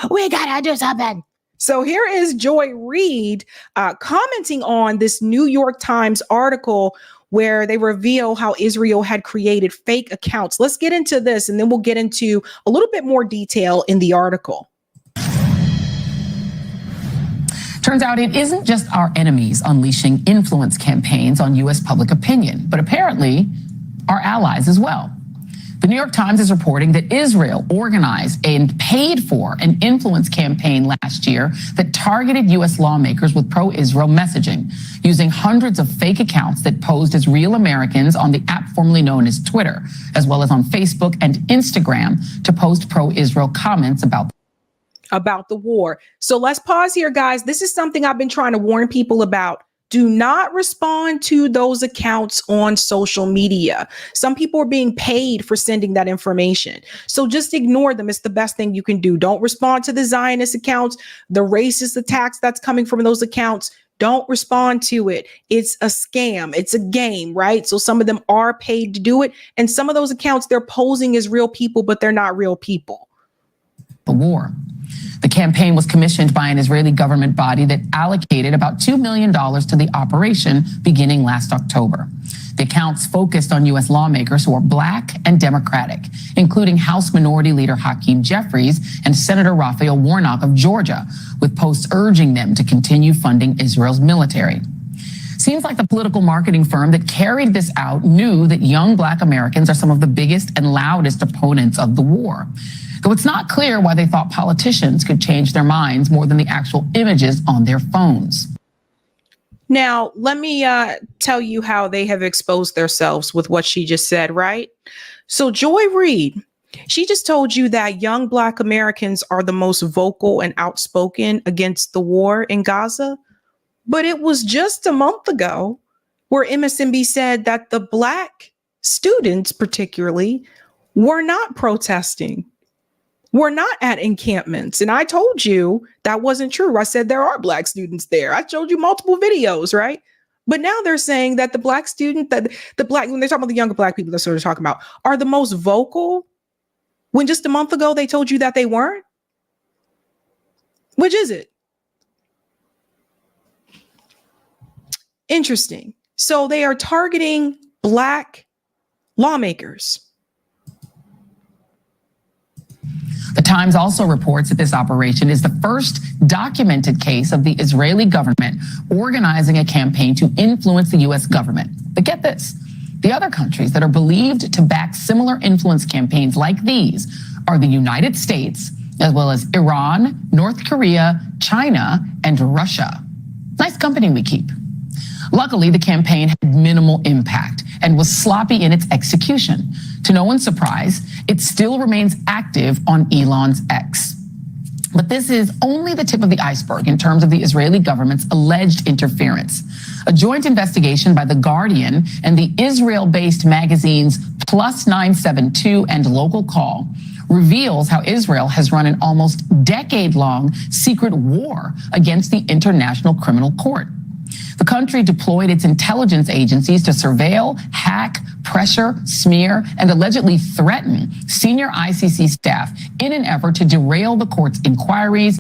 B: We got to do something. So here is Joy Reid commenting on this New York Times article where they reveal how Israel had created fake accounts. Let's get into this, and then we'll get into a little bit more detail in the article.
K: Turns out it isn't just our enemies unleashing influence campaigns on U.S. public opinion, but apparently our allies as well. The New York Times is reporting that Israel organized and paid for an influence campaign last year that targeted U.S. lawmakers with pro-Israel messaging, using hundreds of fake accounts that posed as real Americans on the app formerly known as Twitter, as well as on Facebook and Instagram to post pro-Israel comments about
B: the war. So let's pause here, guys. This is something I've been trying to warn people about. Do not respond to those accounts on social media. Some people are being paid for sending that information. So just ignore them. It's the best thing you can do. Don't respond to the Zionist accounts, the racist attacks that's coming from those accounts. Don't respond to it. It's a scam. It's a game, right? So some of them are paid to do it. And some of those accounts, they're posing as real people, but they're not real people.
K: the war. The campaign was commissioned by an Israeli government body that allocated about $2 million to the operation beginning last October. The accounts focused on U.S. lawmakers who are Black and Democratic, including House Minority Leader Hakeem Jeffries and Senator Raphael Warnock of Georgia, with posts urging them to continue funding Israel's military. Seems like the political marketing firm that carried this out knew that young Black Americans are some of the biggest and loudest opponents of the war. Though it's not clear why they thought politicians could change their minds more than the actual images on their phones.
B: Now, let me tell you how they have exposed themselves with what she just said, right? So Joy Reid, she just told you that young Black Americans are the most vocal and outspoken against the war in Gaza. But it was just a month ago where MSNBC said that the Black students particularly were not protesting. We're not at encampments. And I told you that wasn't true. I said there are Black students there. I showed you multiple videos, right? But now they're saying that the Black student, that the Black, when they're talking about the younger Black people, that's what they're talking about, are the most vocal, when just a month ago they told you that they weren't. Which is it? Interesting. So they are targeting Black lawmakers.
K: The Times also reports that this operation is the first documented case of the Israeli government organizing a campaign to influence the U.S. government. But get this, the other countries that are believed to back similar influence campaigns like these are the United States, as well as Iran, North Korea, China, and Russia. Nice company we keep. Luckily, the campaign had minimal impact and was sloppy in its execution. To no one's surprise, it still remains active on Elon's X. But this is only the tip of the iceberg in terms of the Israeli government's alleged interference. A joint investigation by The Guardian and the Israel-based magazines Plus 972 and Local Call reveals how Israel has run an almost decade-long secret war against the International Criminal Court. The country deployed its intelligence agencies to surveil, hack, pressure, smear, and allegedly threaten senior ICC staff in an effort to derail the court's inquiries.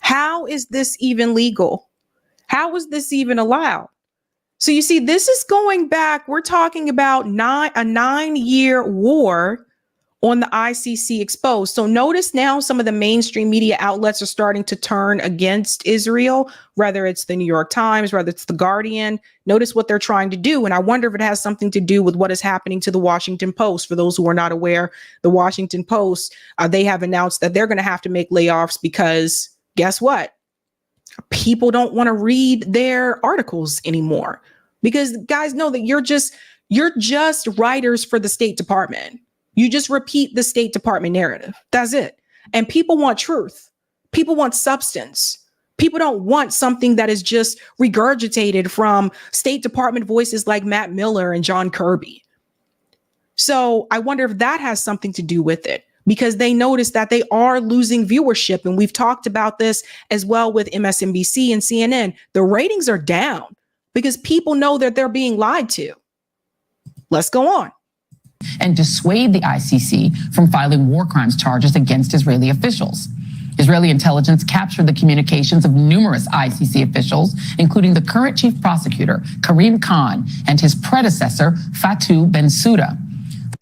B: How is this even legal? How is this even allowed? So you see, this is going back. We're talking about a 9-year war on the ICC exposed. So notice now some of the mainstream media outlets are starting to turn against Israel, whether it's the New York Times, whether it's the Guardian. Notice what they're trying to do. And I wonder if it has something to do with what is happening to the Washington Post. For those who are not aware, the Washington Post, they have announced that they're going to have to make layoffs because guess what? People don't want to read their articles anymore because guys know that you're just writers for the State Department. You just repeat the State Department narrative. That's it. And people want truth. People want substance. People don't want something that is just regurgitated from State Department voices like Matt Miller and John Kirby. So I wonder if that has something to do with it, because they notice that they are losing viewership. And we've talked about this as well with MSNBC and CNN. The ratings are down because people know that they're being lied to. Let's go on.
K: And dissuade the ICC from filing war crimes charges against Israeli officials. Israeli intelligence captured the communications of numerous ICC officials, including the current chief prosecutor, Karim Khan, and his predecessor, Fatou Bensouda.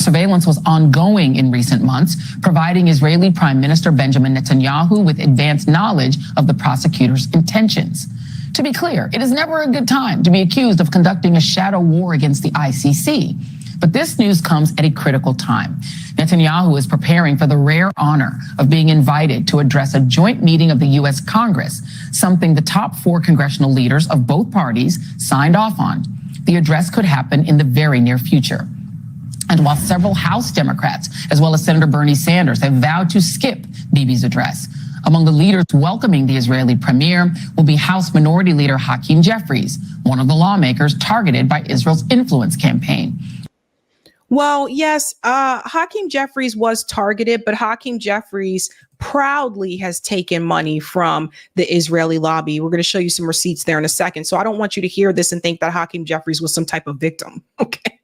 K: Surveillance was ongoing in recent months, providing Israeli Prime Minister Benjamin Netanyahu with advanced knowledge of the prosecutor's intentions. To be clear, it is never a good time to be accused of conducting a shadow war against the ICC. But this news comes at a critical time. Netanyahu is preparing for the rare honor of being invited to address a joint meeting of the U.S. Congress, something the top 4 congressional leaders of both parties signed off on. The address could happen in the very near future. And while several House Democrats, as well as Senator Bernie Sanders, have vowed to skip Bibi's address, among the leaders welcoming the Israeli premier will be House Minority Leader Hakeem Jeffries, one of the lawmakers targeted by Israel's influence campaign.
B: Well, yes, Hakeem Jeffries was targeted, but Hakeem Jeffries proudly has taken money from the Israeli lobby. We're going to show you some receipts there in a second. So I don't want you to hear this and think that Hakeem Jeffries was some type of victim. Okay.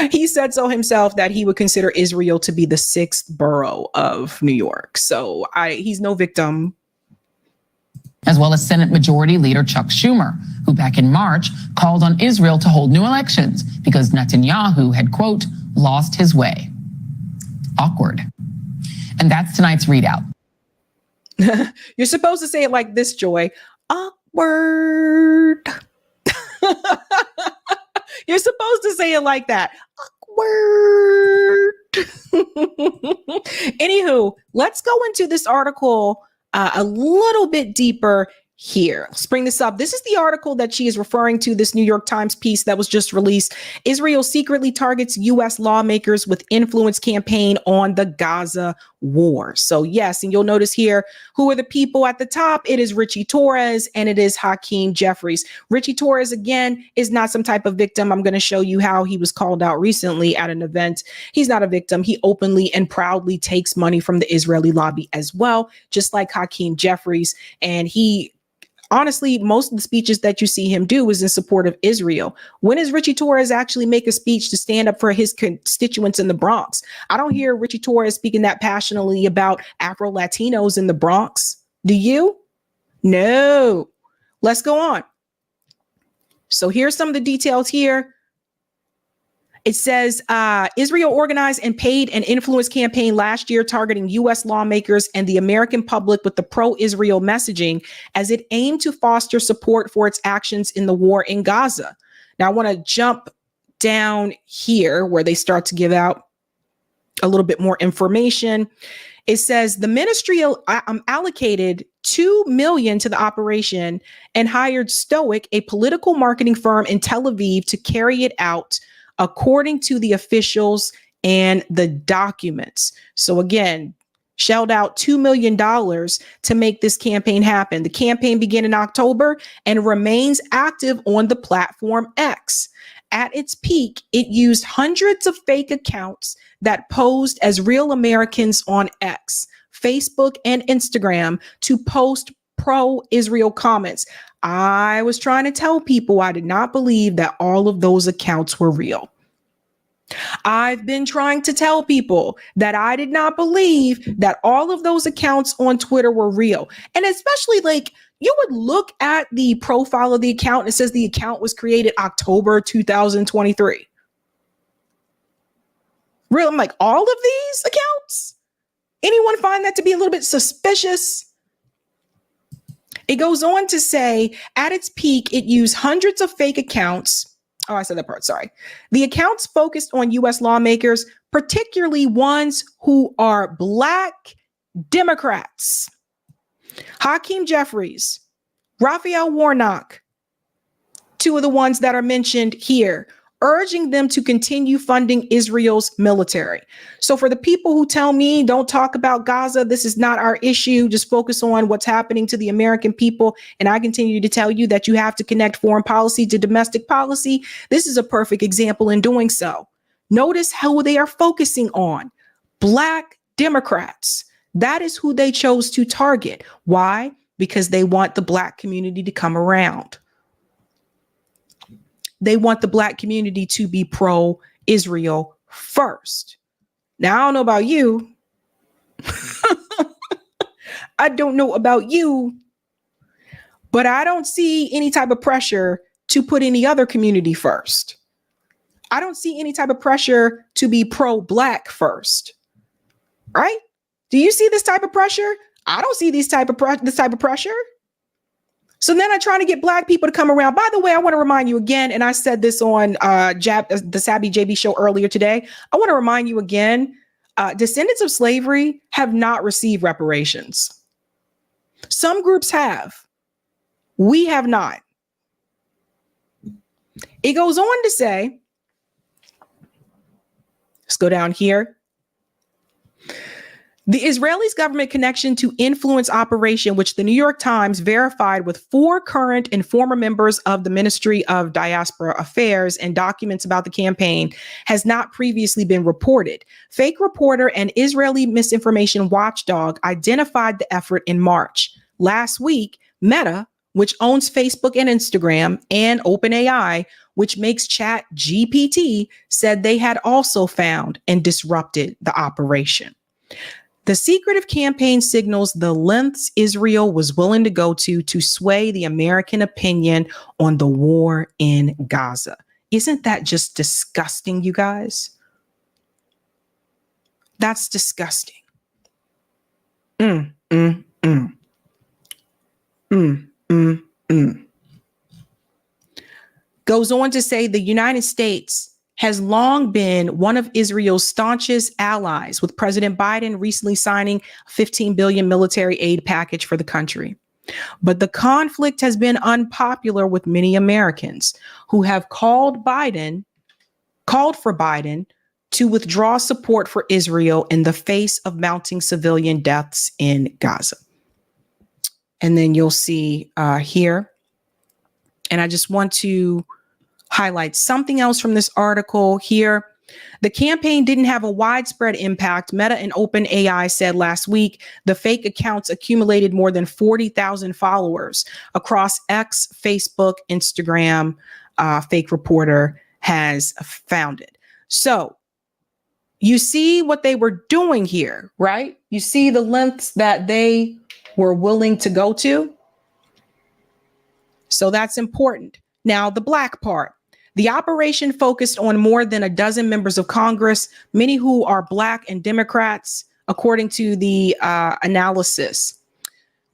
B: He said so himself that he would consider Israel to be the 6th borough of New York. So he's no victim.
K: As well as Senate Majority Leader Chuck Schumer, who back in March called on Israel to hold new elections because Netanyahu had, quote, lost his way. Awkward. And that's tonight's readout.
B: You're supposed to say it like this, Joy. Awkward. You're supposed to say it like that. Awkward. Anywho, let's go into this article a little bit deeper here. Let's bring this up. This is the article that she is referring to, this New York Times piece that was just released. Israel secretly targets U.S. lawmakers with influence campaign on the Gaza war. So yes, and you'll notice here, who are the people at the top? It is Richie Torres and it is Hakeem Jeffries. Richie Torres, again, is not some type of victim. I'm going to show you how he was called out recently at an event. He's not a victim. He openly and proudly takes money from the Israeli lobby as well, just like Hakeem Jeffries. And he honestly, most of the speeches that you see him do is in support of Israel. When does Richie Torres actually make a speech to stand up for his constituents in the Bronx? I don't hear Richie Torres speaking that passionately about Afro-Latinos in the Bronx. Do you? No. Let's go on. So here's some of the details here. It says Israel organized and paid an influence campaign last year targeting U.S. lawmakers and the American public with the pro-Israel messaging as it aimed to foster support for its actions in the war in Gaza. Now, I want to jump down here where they start to give out a little bit more information. It says the ministry allocated $2 million to the operation and hired Stoic, a political marketing firm in Tel Aviv, to carry it out, according to the officials and the documents. So again, shelled out $2 million to make this campaign happen. The campaign began in October and remains active on the platform X. At its peak, it used hundreds of fake accounts that posed as real Americans on X, Facebook, and Instagram to post pro-Israel comments. I was trying to tell people I did not believe that all of those accounts were real. I've been trying to tell people that I did not believe that all of those accounts on Twitter were real. And especially like you would look at the profile of the account and it says the account was created October 2023. Real, I'm like, all of these accounts? Anyone find that to be a little bit suspicious? It goes on to say, at its peak, it used hundreds of fake accounts. Oh, I said that part, sorry. The accounts focused on U.S. lawmakers, particularly ones who are Black Democrats. Hakeem Jeffries, Raphael Warnock, two of the ones that are mentioned here, urging them to continue funding Israel's military. So for the people who tell me don't talk about Gaza, this is not our issue, just focus on what's happening to the American people, and I continue to tell you that you have to connect foreign policy to domestic policy, this is a perfect example in doing so. Notice how they are focusing on Black Democrats. That is who they chose to target. Why? Because they want the Black community to come around. They want the Black community to be pro-Israel first. Now, I don't know about you. I don't know about you, but I don't see any type of pressure to put any other community first. I don't see any type of pressure to be pro-Black first, right? Do you see this type of pressure? I don't see this type of pressure. So then I try to get Black people to come around. By the way, I want to remind you again, and I said this on the Sabby JB show earlier today. I want to remind you again, descendants of slavery have not received reparations. Some groups have. We have not. It goes on to say, let's go down here. The Israeli government connection to influence operation, which the New York Times verified with 4 current and former members of the Ministry of Diaspora Affairs and documents about the campaign, has not previously been reported. Fake reporter and Israeli misinformation watchdog identified the effort in March. Last week, Meta, which owns Facebook and Instagram, and OpenAI, which makes Chat GPT, said they had also found and disrupted the operation. The secretive campaign signals the lengths Israel was willing to go to sway the American opinion on the war in Gaza. Isn't that just disgusting, you guys? That's disgusting. Goes on to say the United States has long been one of Israel's staunchest allies, with President Biden recently signing a $15 billion military aid package for the country. But the conflict has been unpopular with many Americans who have called for Biden to withdraw support for Israel in the face of mounting civilian deaths in Gaza. And then you'll see here, and I just want to highlight something else from this article here. The campaign didn't have a widespread impact. Meta and OpenAI said last week the fake accounts accumulated more than 40,000 followers across X, Facebook, Instagram, Fake Reporter has found it. So you see what they were doing here, right? You see the lengths that they were willing to go to. So that's important. Now, the Black part. The operation focused on more than a dozen members of Congress, many who are Black and Democrats, according to the analysis.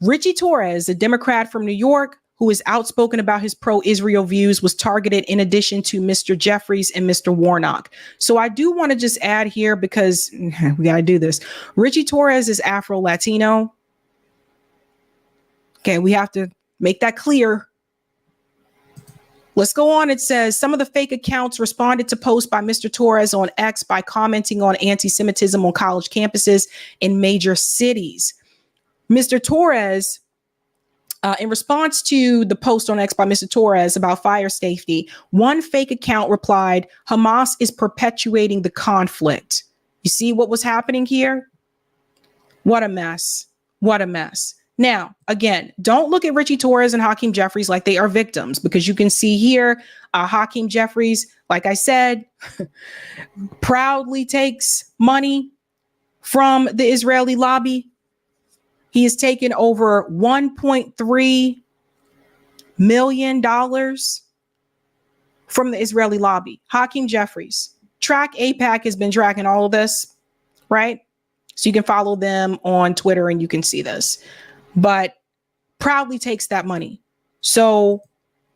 B: Richie Torres, a Democrat from New York, who is outspoken about his pro-Israel views, was targeted in addition to Mr. Jeffries and Mr. Warnock. So I do want to just add here, because we got to do this. Richie Torres is Afro-Latino. Okay, we have to make that clear. Let's go on. It says some of the fake accounts responded to posts by Mr. Torres on X by commenting on anti-Semitism on college campuses in major cities. Mr. Torres, in response to the post on X by Mr. Torres about fire safety, one fake account replied, Hamas is perpetuating the conflict. You see what was happening here? What a mess. What a mess. Now, again, don't look at Richie Torres and Hakeem Jeffries like they are victims, because you can see here, Hakeem Jeffries, like I said, proudly takes money from the Israeli lobby. He has taken over $1.3 million from the Israeli lobby. Hakeem Jeffries. Track APAC has been tracking all of this, right? So you can follow them on Twitter and you can see this. But proudly takes that money. So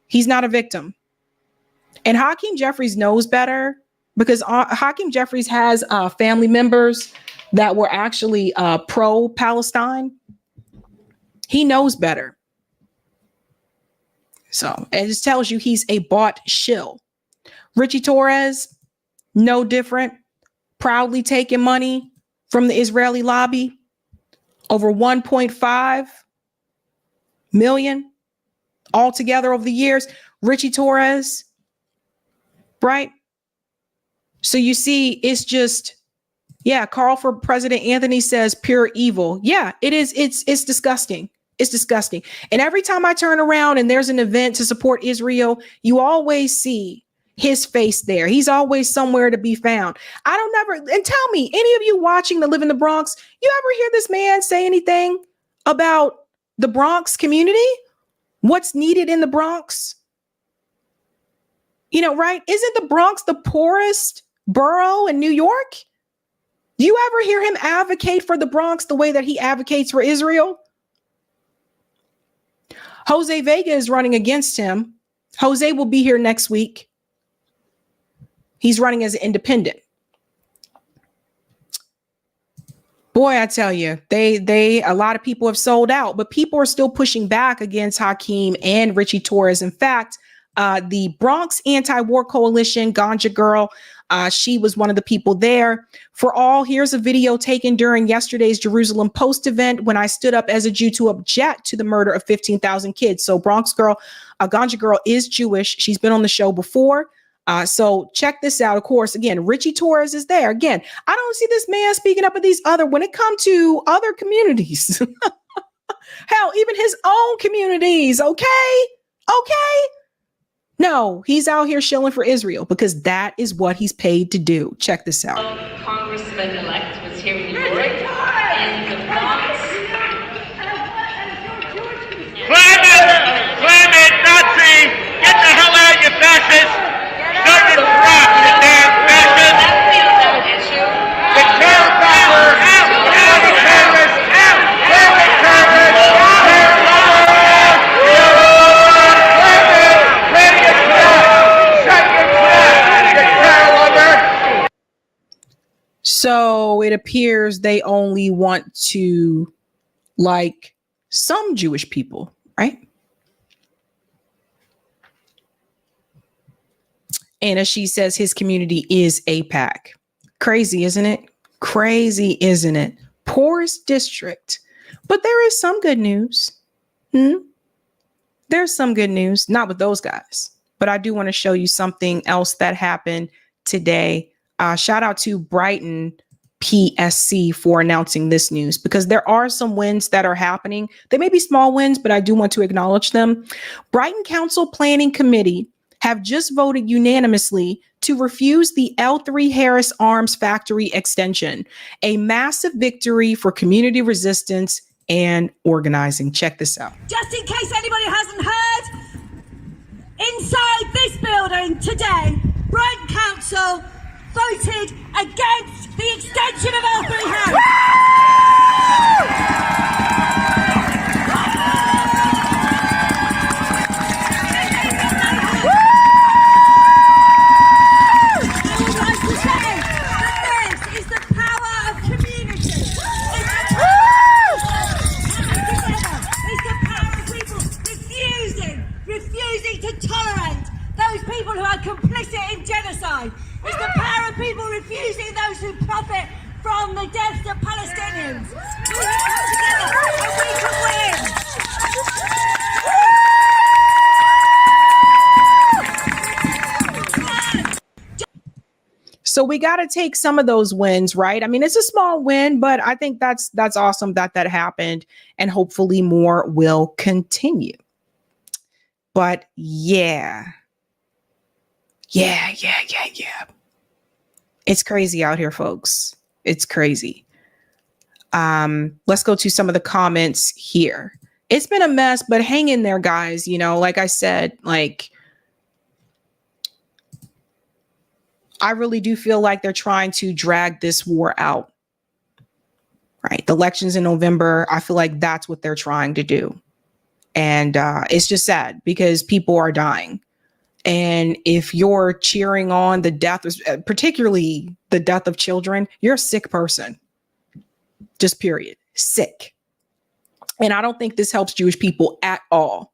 B: he's not a victim. And Hakeem Jeffries knows better, because Hakeem Jeffries has family members that were actually pro-Palestine. He knows better. So it just tells you he's a bought shill. Richie Torres, no different. Proudly taking money from the Israeli lobby. Over 1.5 million altogether over the years. Richie Torres, right? So you see, it's just, yeah, Carl for President Anthony says pure evil. Yeah, it is. It's disgusting. It's disgusting. And every time I turn around and there's an event to support Israel, you always see his face there. He's always somewhere to be found. I don't never, and tell me, any of you watching that live in the Bronx, you ever hear this man say anything about the Bronx community? What's needed in the Bronx? You know, right? Isn't the Bronx the poorest borough in New York? Do you ever hear him advocate for the Bronx the way that he advocates for Israel? Jose Vega is running against him. Jose will be here next week. He's running as an independent. Boy, I tell you, a lot of people have sold out, but people are still pushing back against Hakeem and Richie Torres. In fact, the Bronx Anti-War Coalition, Ganja Girl, she was one of the people there. For all, here's a video taken during yesterday's Jerusalem Post event when I stood up as a Jew to object to the murder of 15,000 kids. So Bronx Girl, Ganja Girl is Jewish. She's been on the show before. So check this out. Of course, again, Richie Torres is there. Again, I don't see this man speaking up at these other, when it comes to other communities. Hell, even his own communities. Okay. No, he's out here shilling for Israel because that is what he's paid to do. Check this out.
L: Congressman-elect was here in New York and the Bronx.
M: Climate, Nazi! Get the hell out, you fascists! Start your crap, you damn fascists! The terror bomber out! The terrorists out!
B: So it appears they only want to like some Jewish people, right? And as she says, his community is APAC. Crazy, isn't it? Crazy, isn't it? Poorest district. But there is some good news. There's some good news, not with those guys. But I do want to show you something else that happened today. Shout out to Brighton PSC for announcing this news, because there are some wins that are happening. They may be small wins, but I do want to acknowledge them. Brighton Council Planning Committee have just voted unanimously to refuse the L3 Harris Arms Factory extension, a massive victory for community resistance and organizing. Check this out.
N: Just in case anybody hasn't heard, inside this building today, Brighton Council voted against the extension of L3 Harris. I would like to say that this is the power of community. It's the power of people refusing to tolerate people who are complicit in genocide. It's the power of people refusing those who profit from the deaths of Palestinians. We can come together and we can win.
B: So we got to take some of those wins, right? I mean, it's a small win, but I think that's awesome that happened, and hopefully more will continue. But yeah. It's crazy out here, folks. It's crazy. Let's go to some of the comments here. It's been a mess, but hang in there, guys. You know, like I said, like, I really do feel like they're trying to drag this war out, right? The elections in November, I feel like that's what they're trying to do. And it's just sad because people are dying. And if you're cheering on the death, particularly the death of children, you're a sick person. Just period. Sick. And I don't think this helps Jewish people at all.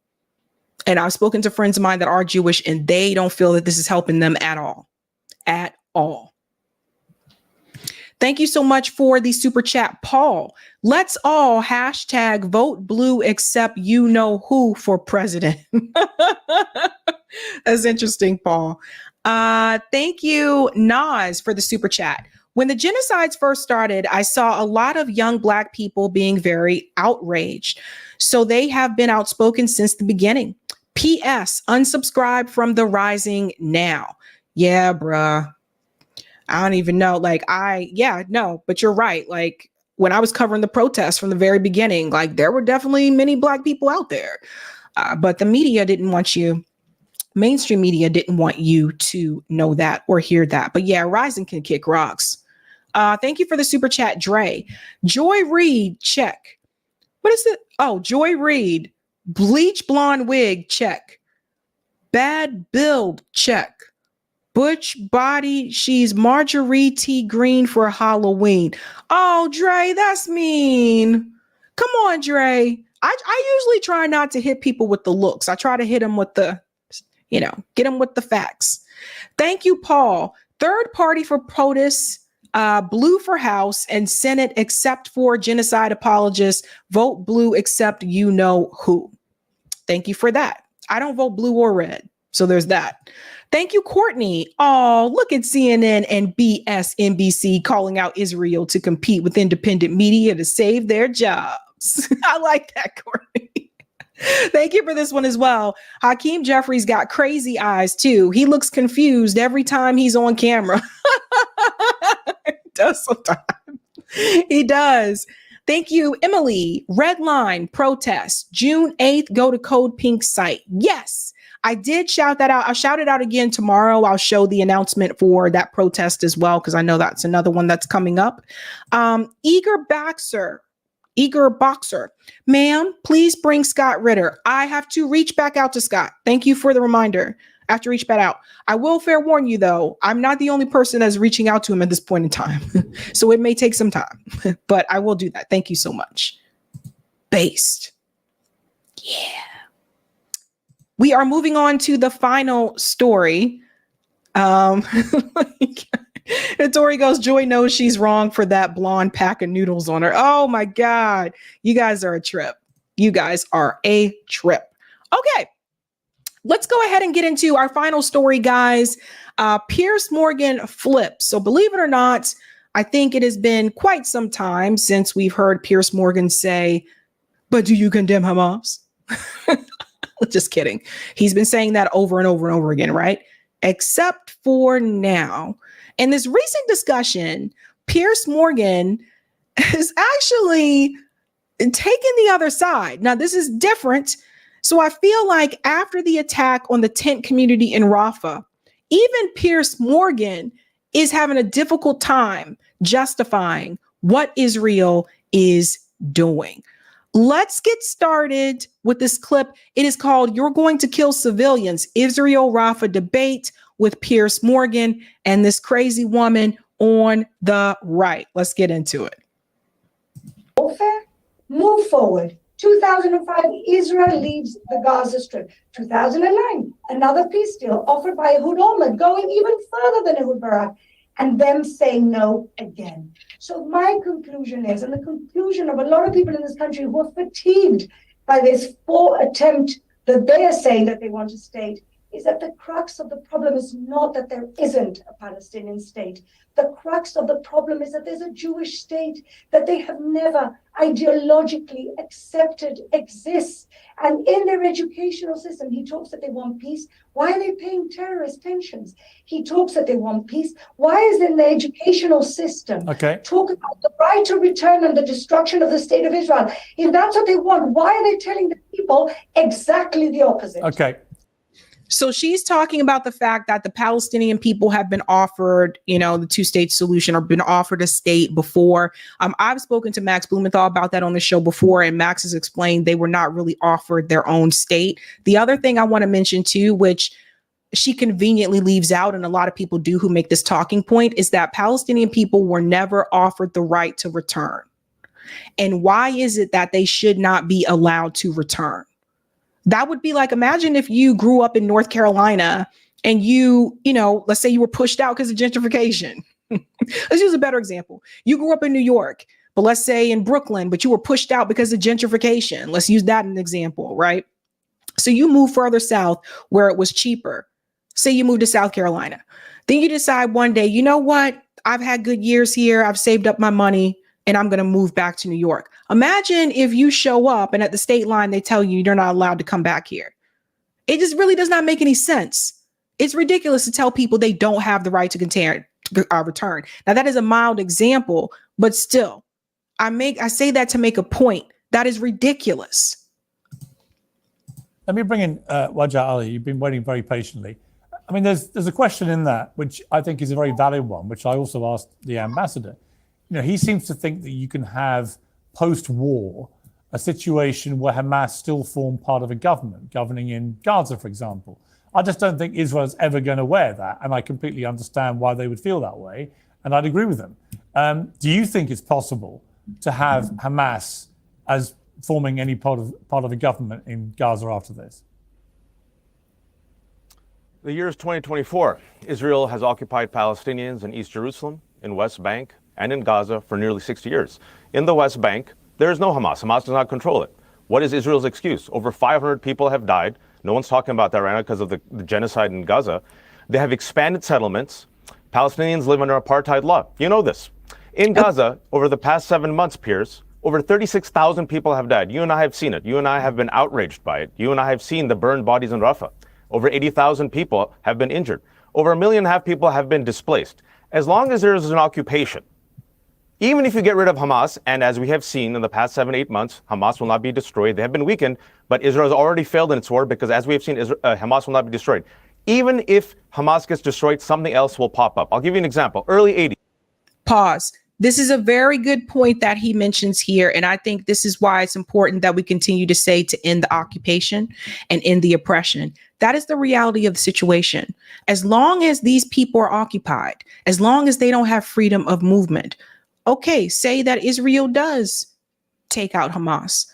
B: And I've spoken to friends of mine that are Jewish, and they don't feel that this is helping them at all. At all. Thank you so much for the super chat, Paul. Let's all hashtag vote blue except you know who for president. That's interesting, Paul. Thank you, Nas, for the super chat. When the genocides first started, I saw a lot of young Black people being very outraged. So they have been outspoken since the beginning. P.S. Unsubscribe from the Rising now. Yeah, bruh. I don't even know. But you're right. Like, when I was covering the protests from the very beginning, like, there were definitely many Black people out there. But the media didn't want you. Mainstream media didn't want you to know that or hear that. But yeah, Rising can kick rocks. Thank you for the super chat, Dre. Joy Reid, check. What is it? Oh, Joy Reid. Bleach blonde wig, check. Bad build, check. Butch body, she's Marjorie T. Green for Halloween. Oh, Dre, that's mean. Come on, Dre. I usually try not to hit people with the looks. I try to hit them with the, get them with the facts. Thank you, Paul. Third party for POTUS, blue for House and Senate, except for genocide apologists. Vote blue except you know who. Thank you for that. I don't vote blue or red. So there's that. Thank you, Courtney. Oh, look at CNN and BSNBC calling out Israel to compete with independent media to save their jobs. I like that, Courtney. Thank you for this one as well. Hakeem Jeffries got crazy eyes too. He looks confused every time he's on camera. He does sometimes. He does. Thank you, Emily. Red line protest, June 8th, go to Code Pink site. Yes. I did shout that out. I'll shout it out again tomorrow. I'll show the announcement for that protest as well, because I know that's another one that's coming up. Eager Boxer. Ma'am, please bring Scott Ritter. I have to reach back out to Scott. Thank you for the reminder. I have to reach back out. I will fair warn you, though, I'm not the only person that's reaching out to him at this point in time. So it may take some time, but I will do that. Thank you so much. Based. Yeah. We are moving on to the final story. Tori goes, Joy knows she's wrong for that blonde pack of noodles on her. Oh my God. You guys are a trip. You guys are a trip. Okay. Let's go ahead and get into our final story, guys. Piers Morgan flips. So believe it or not, I think it has been quite some time since we've heard Piers Morgan say, but do you condemn Hamas? Just kidding. He's been saying that over and over and over again, right? Except for now. In this recent discussion, Piers Morgan has actually taken the other side. Now, this is different. So I feel like after the attack on the tent community in Rafah, even Piers Morgan is having a difficult time justifying what Israel is doing. Let's get started with this clip. It is called You're Going to Kill Civilians, Israel Rafah Debate with Piers Morgan and this crazy woman on the right. Let's get into it.
O: Warfare, move forward
N: 2005, Israel leaves the Gaza Strip. 2009, another peace deal offered by Ehud Olmert, going even further than Ehud Barak, and them saying no again. So my conclusion is, and the conclusion of a lot of people in this country who are fatigued by this full attempt that they are saying that they want a state, is that the crux of the problem is not that there isn't a Palestinian state. The crux of the problem is that there's a Jewish state that they have never ideologically accepted exists. And in their educational system, he talks that they want peace. Why are they paying terrorist pensions? He talks that they want peace. Why is in the educational system talk about the right to return and the destruction of the state of Israel? If that's what they want, why are they telling the people exactly the opposite?
B: Okay. So she's talking about the fact that the Palestinian people have been offered, the two-state solution, or been offered a state before. I've spoken to Max Blumenthal about that on the show before, and Max has explained they were not really offered their own state. The other thing I want to mention too, which she conveniently leaves out, and a lot of people do who make this talking point, is that Palestinian people were never offered the right to return. And why is it that they should not be allowed to return? That would be like, imagine if you grew up in North Carolina and let's say you were pushed out because of gentrification. Let's use a better example. You grew up in New York, but let's say in Brooklyn, but you were pushed out because of gentrification. Let's use that as an example, right? So you move further south where it was cheaper. Say you move to South Carolina. Then you decide one day, you know what? I've had good years here. I've saved up my money, and I'm going to move back to New York. Imagine if you show up and at the state line, they tell you you're not allowed to come back here. It just really does not make any sense. It's ridiculous to tell people they don't have the right to return. Now, that is a mild example, but still, I say that to make a point. That is ridiculous.
O: Let me bring in Wajah Ali. You've been waiting very patiently. I mean, there's a question in that, which I think is a very valid one, which I also asked the ambassador. He seems to think that you can have post-war a situation where Hamas still form part of a government, governing in Gaza, for example. I just don't think Israel's ever going to wear that, and I completely understand why they would feel that way, and I'd agree with them. Do you think it's possible to have Hamas as forming any part of a government in Gaza after this?
P: The year is 2024. Israel has occupied Palestinians in East Jerusalem, in West Bank, and in Gaza for nearly 60 years. In the West Bank, there is no Hamas. Hamas does not control it. What is Israel's excuse? Over 500 people have died. No one's talking about that right now because of the genocide in Gaza. They have expanded settlements. Palestinians live under apartheid law. You know this. In Gaza, over the past 7 months, Piers, over 36,000 people have died. You and I have seen it. You and I have been outraged by it. You and I have seen the burned bodies in Rafah. Over 80,000 people have been injured. Over 1.5 million people have been displaced. As long as there is an occupation, even if you get rid of Hamas, and as we have seen in the past 7-8 months, Hamas will not be destroyed. They have been weakened, but Israel has already failed in its war because, as we have seen, Hamas will not be destroyed. Even if Hamas gets destroyed, something else will pop up. I'll give you an example. Early 80s.
B: Pause. This is a very good point that he mentions here. And I think this is why it's important that we continue to say to end the occupation and end the oppression. That is the reality of the situation. As long as these people are occupied, as long as they don't have freedom of movement, okay, say that Israel does take out Hamas.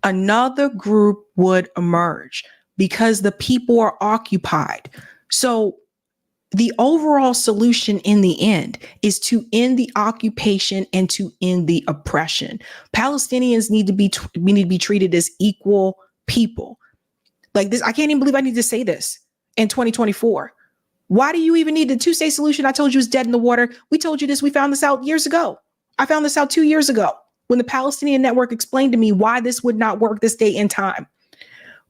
B: Another group would emerge because the people are occupied. So the overall solution in the end is to end the occupation and to end the oppression. Palestinians need to be treated as equal people. Like this, I can't even believe I need to say this in 2024. Why do you even need the two-state solution? I told you it's dead in the water. We told you this. We found this out years ago. I found this out 2 years ago when the Palestinian Network explained to me why this would not work this day and time.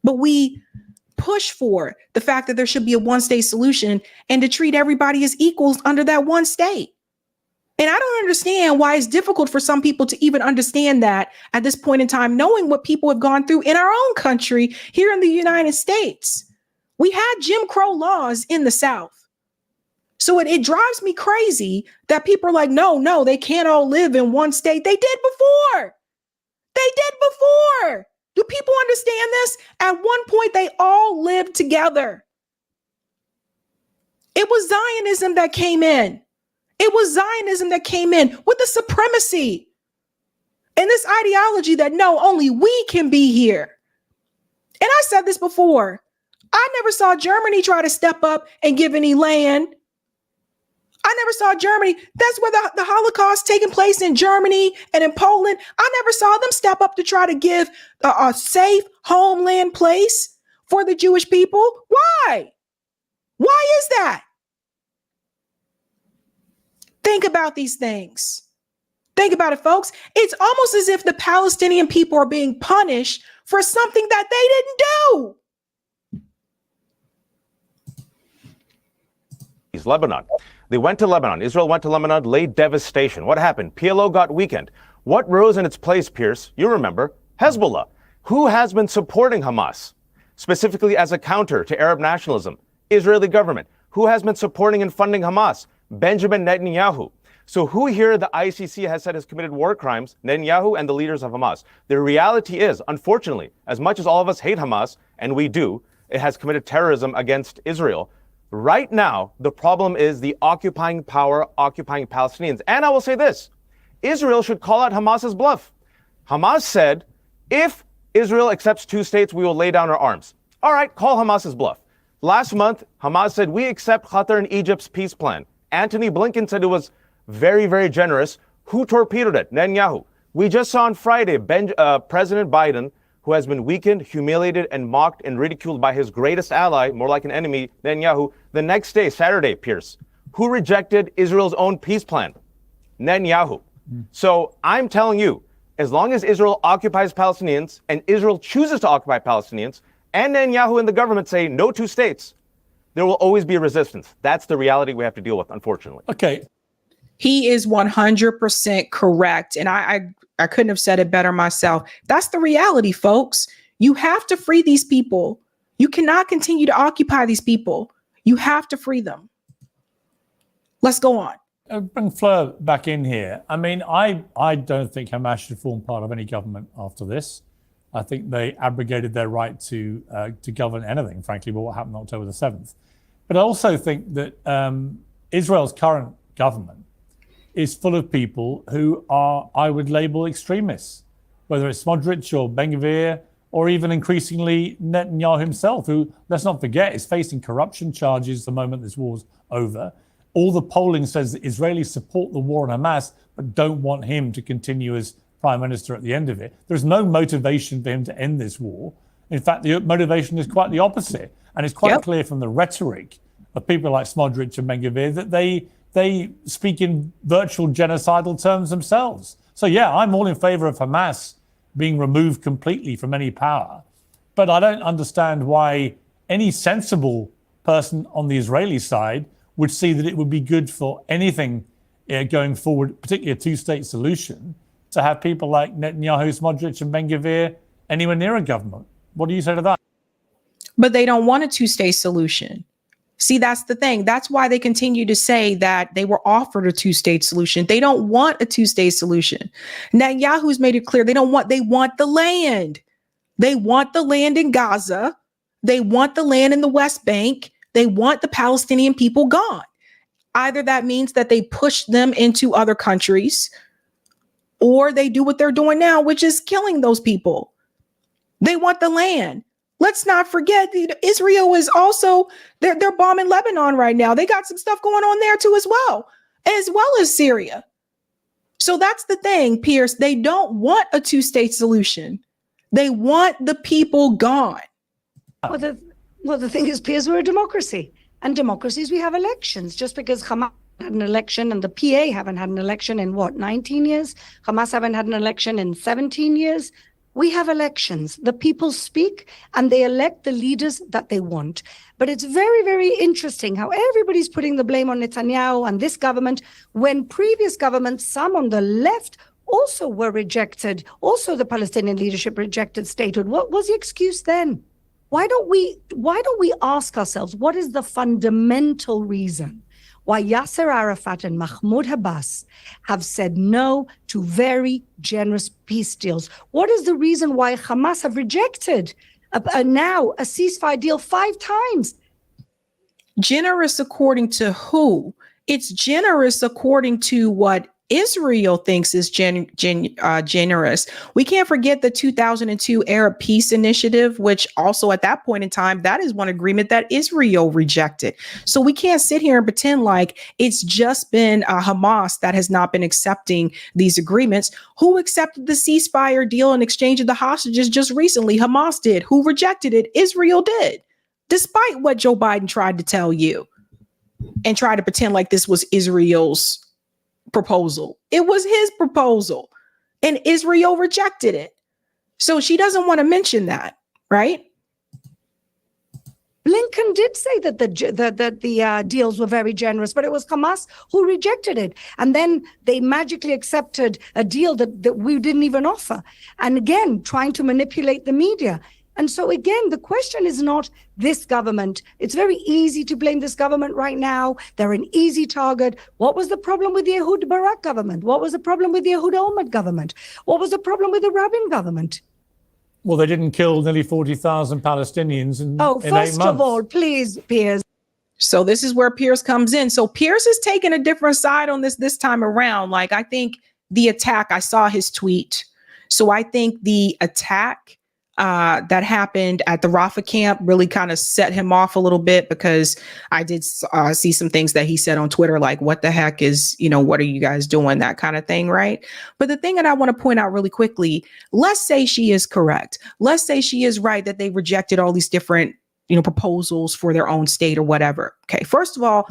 B: But we push for the fact that there should be a one-state solution and to treat everybody as equals under that one state. And I don't understand why it's difficult for some people to even understand that at this point in time, knowing what people have gone through in our own country here in the United States. We had Jim Crow laws in the South. So it drives me crazy that people are like, no, they can't all live in one state. They did before. Do people understand this? At one point, they all lived together. It was Zionism that came in. With the supremacy. And this ideology that no, only we can be here. And I said this before. I never saw Germany try to step up and give any land. I never saw Germany. That's where the Holocaust taking place in Germany and in Poland. I never saw them step up to try to give a safe homeland place for the Jewish people. Why? Why is that? Think about these things. Think about it, folks. It's almost as if the Palestinian people are being punished for something that they didn't do.
P: Lebanon. They went to Lebanon. Israel went to Lebanon, laid devastation. What happened? PLO got weakened. What rose in its place, Piers? You remember, Hezbollah. Who has been supporting Hamas, specifically as a counter to Arab nationalism? Israeli government. Who has been supporting and funding Hamas? Benjamin Netanyahu. So who here the ICC has said has committed war crimes? Netanyahu and the leaders of Hamas. The reality is, unfortunately, as much as all of us hate Hamas, and we do, it has committed terrorism against Israel. Right now, the problem is the occupying power, occupying Palestinians. And I will say this, Israel should call out Hamas's bluff. Hamas said, if Israel accepts two states, we will lay down our arms. All right, call Hamas's bluff. Last month, Hamas said, we accept Qatar and Egypt's peace plan. Antony Blinken said it was very, very generous. Who torpedoed it? Netanyahu. We just saw on Friday, President Biden, who has been weakened, humiliated, and mocked and ridiculed by his greatest ally, more like an enemy, Netanyahu. The next day, Saturday, Piers, who rejected Israel's own peace plan? Netanyahu. So I'm telling you, as long as Israel occupies Palestinians and Israel chooses to occupy Palestinians, and Netanyahu and the government say no two states, there will always be a resistance. That's the reality we have to deal with, unfortunately.
O: Okay.
B: He is 100% correct. And I couldn't have said it better myself. That's the reality, folks. You have to free these people. You cannot continue to occupy these people. You have to free them. Let's go on.
O: Bring Fleur back in here. I mean, I don't think Hamas should form part of any government after this. I think they abrogated their right to govern anything, frankly, but what happened on October the 7th. But I also think that Israel's current government is full of people who are, I would label, extremists, whether it's Smotrich or Ben-Gvir, or even increasingly Netanyahu himself, who, let's not forget, is facing corruption charges the moment this war's over. All the polling says that Israelis support the war on Hamas, but don't want him to continue as prime minister at the end of it. There's no motivation for him to end this war. In fact, the motivation is quite the opposite. And it's quite clear from the rhetoric of people like Smotrich and Ben-Gvir that they speak in virtual genocidal terms themselves. So yeah, I'm all in favor of Hamas being removed completely from any power. But I don't understand why any sensible person on the Israeli side would see that it would be good for anything going forward, particularly a two-state solution, to have people like Netanyahu, Smotrich, and Ben-Gvir anywhere near a government. What do you say to that?
B: But they don't want a two-state solution. See, that's the thing. That's why they continue to say that they were offered a two-state solution. They don't want a two-state solution. Netanyahu's made it clear they want the land. They want the land in Gaza. They want the land in the West Bank. They want the Palestinian people gone. Either that means that they push them into other countries, or they do what they're doing now, which is killing those people. They want the land. Let's not forget Israel is also, they're bombing Lebanon right now. They got some stuff going on there too as well as Syria. So that's the thing, Piers. They don't want a two-state solution. They want the people gone.
N: Well, the thing is, Piers, we're a democracy. And democracies, we have elections. Just because Hamas had an election and the PA haven't had an election in 19 years? Hamas haven't had an election in 17 years? We have elections. The people speak and they elect the leaders that they want. But it's very, very interesting how everybody's putting the blame on Netanyahu and this government when previous governments, some on the left, also were rejected. Also, the Palestinian leadership rejected statehood. What was the excuse then? Why don't we ask ourselves, what is the fundamental reason why Yasser Arafat and Mahmoud Abbas have said no to very generous peace deals? What is the reason why Hamas have rejected now a ceasefire deal 5 times?
B: Generous according to who? It's generous according to what Israel thinks is generous. We can't forget the 2002 Arab Peace Initiative, which also at that point in time, that is one agreement that Israel rejected. So we can't sit here and pretend like it's just been Hamas that has not been accepting these agreements. Who accepted the ceasefire deal in exchange of the hostages just recently? Hamas did. Who rejected it? Israel did, despite what Joe Biden tried to tell you and try to pretend like this was Israel's proposal. It was his proposal, and Israel rejected it. So she doesn't want to mention that, right?
N: Blinken did say that the deals were very generous, but it was Hamas who rejected it. And then they magically accepted a deal that we didn't even offer. And again, trying to manipulate the media. And so again, the question is not this government. It's very easy to blame this government right now. They're an easy target. What was the problem with the Ehud Barak government? What was the problem with the Ehud Olmert government? What was the problem with the Rabin government?
O: Well, they didn't kill nearly 40,000 Palestinians in 8 months.
N: First of all, please, Piers.
B: So this is where Piers comes in. So Piers is taking a different side on this time around. Like, I think the attack, I saw his tweet. So I think the attack that happened at the Rafah camp really kind of set him off a little bit, because I did see some things that he said on Twitter, like, what the heck is, what are you guys doing? That kind of thing, right? But the thing that I want to point out really quickly, let's say she is correct. Let's say she is right that they rejected all these different, proposals for their own state or whatever. Okay, first of all,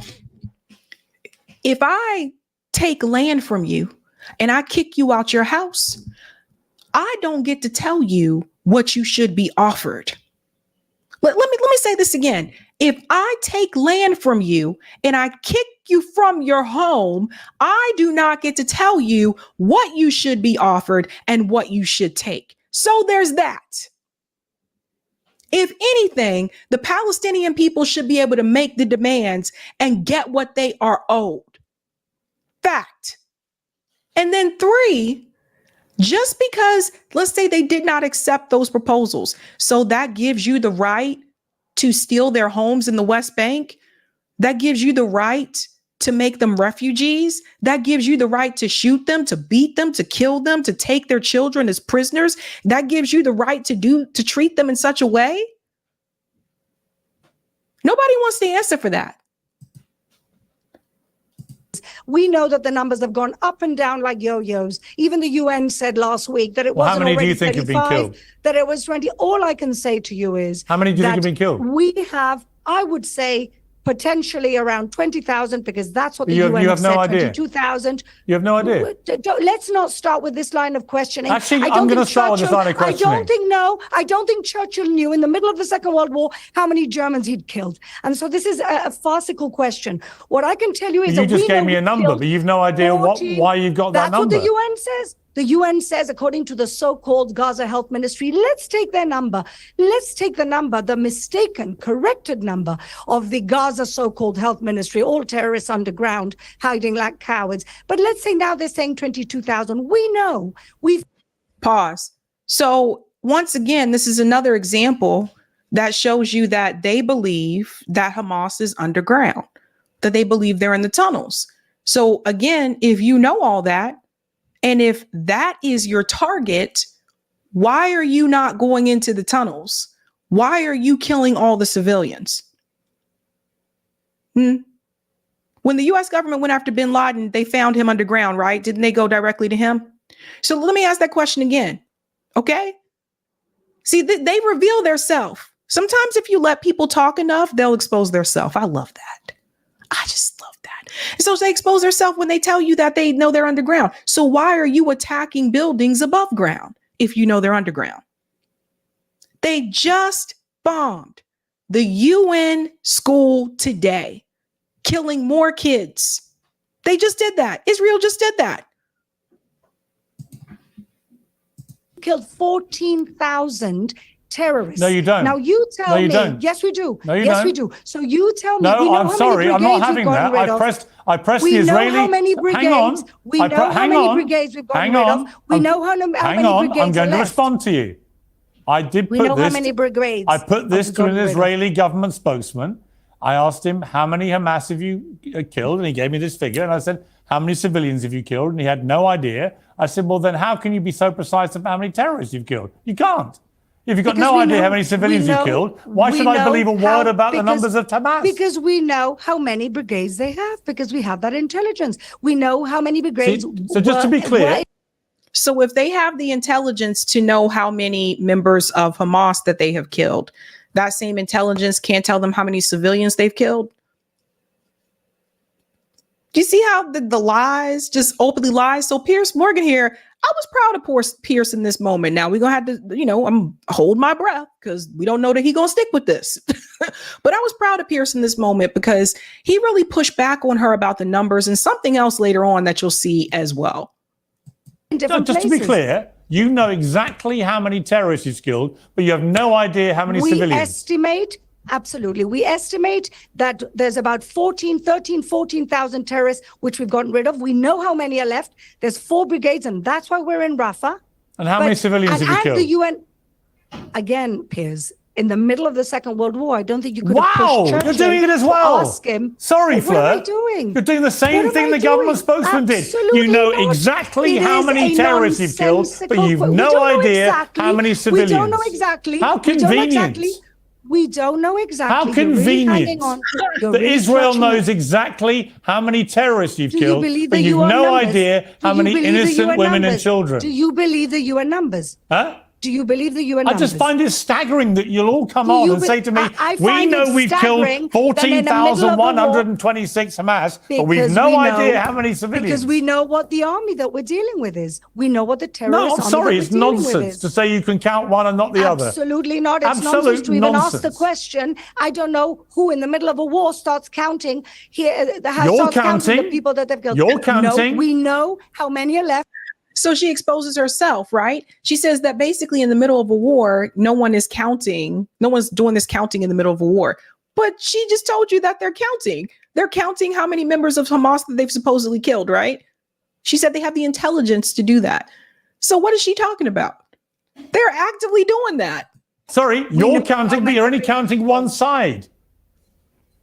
B: if I take land from you and I kick you out your house, I don't get to tell you what you should be offered. Let me say this again. If I take land from you and I kick you from your home, I do not get to tell you what you should be offered and what you should take. So there's that. If anything, the Palestinian people should be able to make the demands and get what they are owed. Fact. And then 3, just because, let's say they did not accept those proposals, so that gives you the right to steal their homes in the West Bank. That gives you the right to make them refugees. That gives you the right to shoot them, to beat them, to kill them, to take their children as prisoners. That gives you the right to treat them in such a way. Nobody wants to answer for that.
N: We know that the numbers have gone up and down like yo-yos. Even the UN said last week that it wasn't
O: how many do
N: already
O: you think have been
N: 35,
O: killed?
N: that it was 20. All I can say to you is,
O: how many do you think have been killed?
N: We have, I would say, potentially around 20,000, because that's what the UN
O: you have
N: said,
O: no idea.
N: 22,000.
O: You have no idea.
N: Let's not start with this line of questioning.
O: Actually, I'm going to start with this line of questioning.
N: I don't think Churchill knew in the middle of the Second World War how many Germans he'd killed. And so this is a farcical question. What I can tell you is
O: you just gave me a number, but you've no idea why you've got that number.
N: That's what the UN says. The UN says, according to the so-called Gaza Health Ministry, let's take their number. Let's take the number, the mistaken, corrected number of the Gaza so-called Health Ministry, all terrorists underground, hiding like cowards. But let's say now they're saying 22,000. We know.
B: Pause. So once again, this is another example that shows you that they believe that Hamas is underground, that they believe they're in the tunnels. So again, if you know all that, and if that is your target, why are you not going into the tunnels? Why are you killing all the civilians? When the US government went after bin Laden, they found him underground, right? Didn't they go directly to him? So let me ask that question again. Okay. See, they reveal their self. Sometimes if you let people talk enough, they'll expose their self. I love that. I just love that. So they expose themselves when they tell you that they know they're underground. So why are you attacking buildings above ground if you know they're underground? They just bombed the UN school today, killing more kids. They just did that. Israel just did that.
N: Killed 14,000 terrorists.
O: No, you don't.
N: Now you tell me.
O: Don't.
N: Yes, we do.
O: No, you
N: yes,
O: don't.
N: we do. So you tell me.
O: No, I'm sorry. I'm not having that. I pressed the Israeli.
N: We know how many brigades.
O: Hang on.
N: We know how many brigades we've gotten rid of. We know how many brigades
O: Hang on. I'm going to respond to you. I did put this.
N: We know how many brigades.
O: I put this to an Israeli government spokesman. I asked him, how many Hamas have you killed? And he gave me this figure. And I said, how many civilians have you killed? And he had no idea. I said, well, then how can you be so precise about how many terrorists you've killed? You can't. If you've got no idea how many civilians you've killed, why should I believe a word about the numbers of Hamas?
N: Because we know how many brigades they have, because we have that intelligence. We know how many brigades.
O: So just to be clear.
B: So if they have the intelligence to know how many members of Hamas that they have killed, that same intelligence can't tell them how many civilians they've killed? Do you see how the lies, just openly lies? So Piers Morgan here, I was proud of Piers in this moment. Now we're going to have to, I'm hold my breath because we don't know that he's going to stick with this. But I was proud of Piers in this moment because he really pushed back on her about the numbers and something else later on that you'll see as well.
O: Just to be clear, you know exactly how many terrorists you've killed, but you have no idea how many civilians.
N: We estimate, absolutely. We estimate that there's about 14,000 terrorists, which we've gotten rid of. We know how many are left. There's 4 brigades, and that's why we're in Rafah.
O: And how many civilians have you killed?
N: The UN, again, Piers, in the middle of the Second World War, I don't think you could have pushed Churchill.
O: You're doing it as well.
N: Ask him.
O: Sorry,
N: What
O: Fleur.
N: am I doing?
O: You're doing the same thing the government spokesman did. You know exactly how many terrorists you've killed, but you've no idea how many civilians.
N: We don't know exactly.
O: How convenient.
N: We don't know exactly.
O: How convenient that Israel knows exactly how many terrorists you've killed, but you've no idea how many innocent women and children.
N: Do you believe the UN numbers?
O: Huh?
N: Do you believe the UN numbers?
O: I just find it staggering that you'll all come on and say to me, we know we've killed 14,126 Hamas, but we've no idea how many civilians.
N: Because we know what the army that we're dealing with is. We know what the terrorist
O: army sorry, it's nonsense to say you can count one and not the other.
N: Absolutely not. It's nonsense to even ask the question. I don't know who in the middle of a war starts counting here. Counting the people that they've killed.
O: You're counting.
N: No, we know how many are left.
B: So she exposes herself, right? She says that basically in the middle of a war, no one is counting. No one's doing this counting in the middle of a war. But she just told you that they're counting. They're counting how many members of Hamas that they've supposedly killed, right? She said they have the intelligence to do that. So what is she talking about? They're actively doing that.
O: Sorry, you're counting, but you're only counting one side.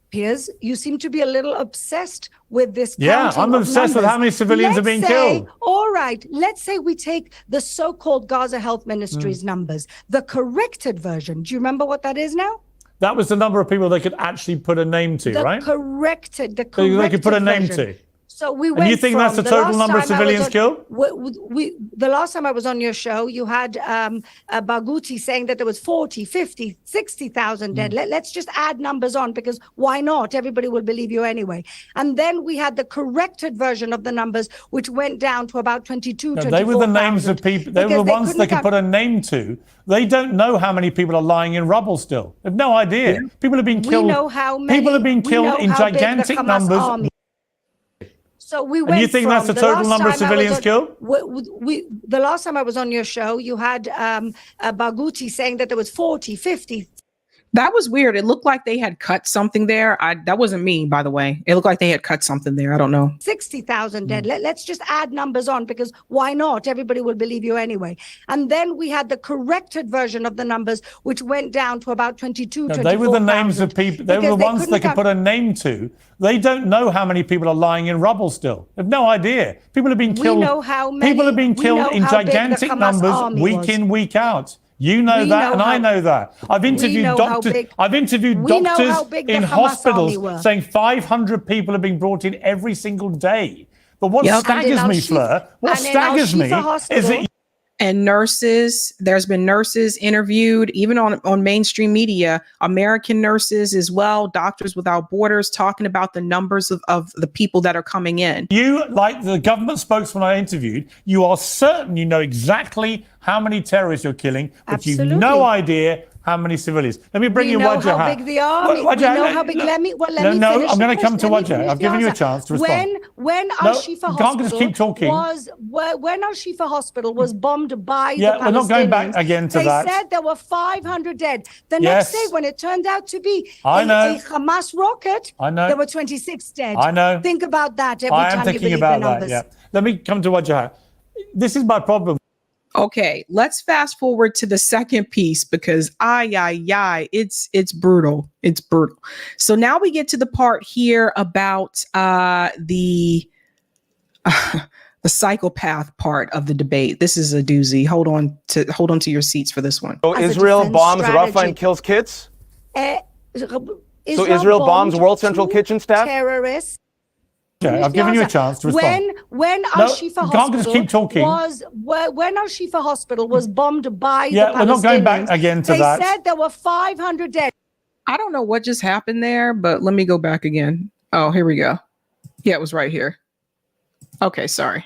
N: Piers, you seem to be a little obsessed with this.
O: Yeah, I'm obsessed with how many civilians are being killed.
N: All right, let's say we take the so-called Gaza Health Ministry's numbers, the corrected version. Do you remember what that is now?
O: That was the number of people they could actually put a name to, right?
N: The corrected
O: they could put a name to.
N: So we went.
O: And you think that's the total number of civilians killed?
N: The last time I was on your show, you had Barghouti saying that there was 40, 50, 60,000 dead. Let's just add numbers on because why not? Everybody will believe you anyway. And then we had the corrected version of the numbers, which went down to about 22, 24,000.
O: They were the names of people. They were the ones they could put a name to. They don't know how many people are lying in rubble still. They have no idea. Yeah. People have been killed.
N: We know how many.
O: People have been killed in gigantic numbers.
N: So we went.
O: And you think that's the total number of civilians killed?
N: The last time I was on your show, you had Barghouti saying that there was 40, 50.
B: That was weird. It looked like they had cut something there. That wasn't me, by the way. It looked like they had cut something there. I don't know.
N: 60,000 dead. Let's just add numbers on because why not? Everybody will believe you anyway. And then we had the corrected version of the numbers, which went down to about 22, 24,000.
O: They were the names of people. They were the ones they could put a name to. They don't know how many people are lying in rubble still. They have no idea. People have been killed.
N: We know how many.
O: People have been killed in gigantic numbers week in, week out. You know that, and I know that. I've interviewed doctors. I've interviewed doctors in hospitals saying 500 people are being brought in every single day. But what staggers me, Fleur, what staggers me is that.
B: And nurses, there's been nurses interviewed, even on mainstream media, American nurses as well, Doctors Without Borders, talking about the numbers of the people that are coming in.
O: You, like the government spokesman I interviewed, you are certain you know exactly how many terrorists you're killing, but you've no idea how many civilians. Let me bring you Wajah.
N: We know how big the army. We know how big. Let me finish.
O: No, I'm going to come to Wajah. I've given you a chance to respond.
N: When Al-Shifa Hospital
O: can't just keep talking.
N: When Al-Shifa Hospital was bombed by the Palestinians,
O: we're not going back again to that.
N: They said there were 500 dead. The next day, when it turned out to be a Hamas rocket, there were 26 dead.
O: I know.
N: Think about that every time you believe the numbers.
O: Yeah. Let me come to Wajah. This is my problem.
B: Okay, let's fast forward to the second piece because it's brutal. It's brutal. So now we get to the part here about the the psychopath part of the debate. This is a doozy. Hold on to your seats for this one.
P: So Israel bombs Rafah and kills kids? So Israel bombs World Central Kitchen staff?
Q: Terrorists.
O: Okay, I've given you a chance to respond.
Q: When Al-Shifa Hospital was bombed by the Palestinians,
O: we're not going back again to that.
Q: They said there were 500 dead.
B: I don't know what just happened there, but let me go back again. Oh, here we go. Yeah, it was right here. Okay, sorry.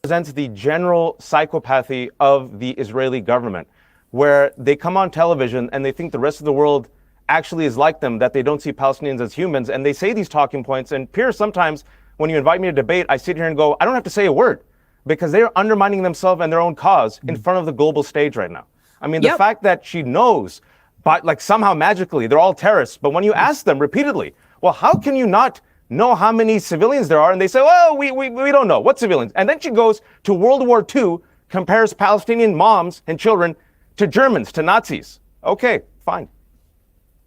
P: Presents the general psychopathy of the Israeli government, where they come on television and they think the rest of the world actually is like them, that they don't see Palestinians as humans, and they say these talking points. And Piers, sometimes when you invite me to debate, I sit here and go, I don't have to say a word, because they're undermining themselves and their own cause in front of the global stage right now. I mean, the fact that she knows, but like somehow magically, they're all terrorists, but when you ask them repeatedly, well, how can you not know how many civilians there are? And they say, well, we don't know. What civilians? And then she goes to World War II, compares Palestinian moms and children to Germans, to Nazis. Okay, fine.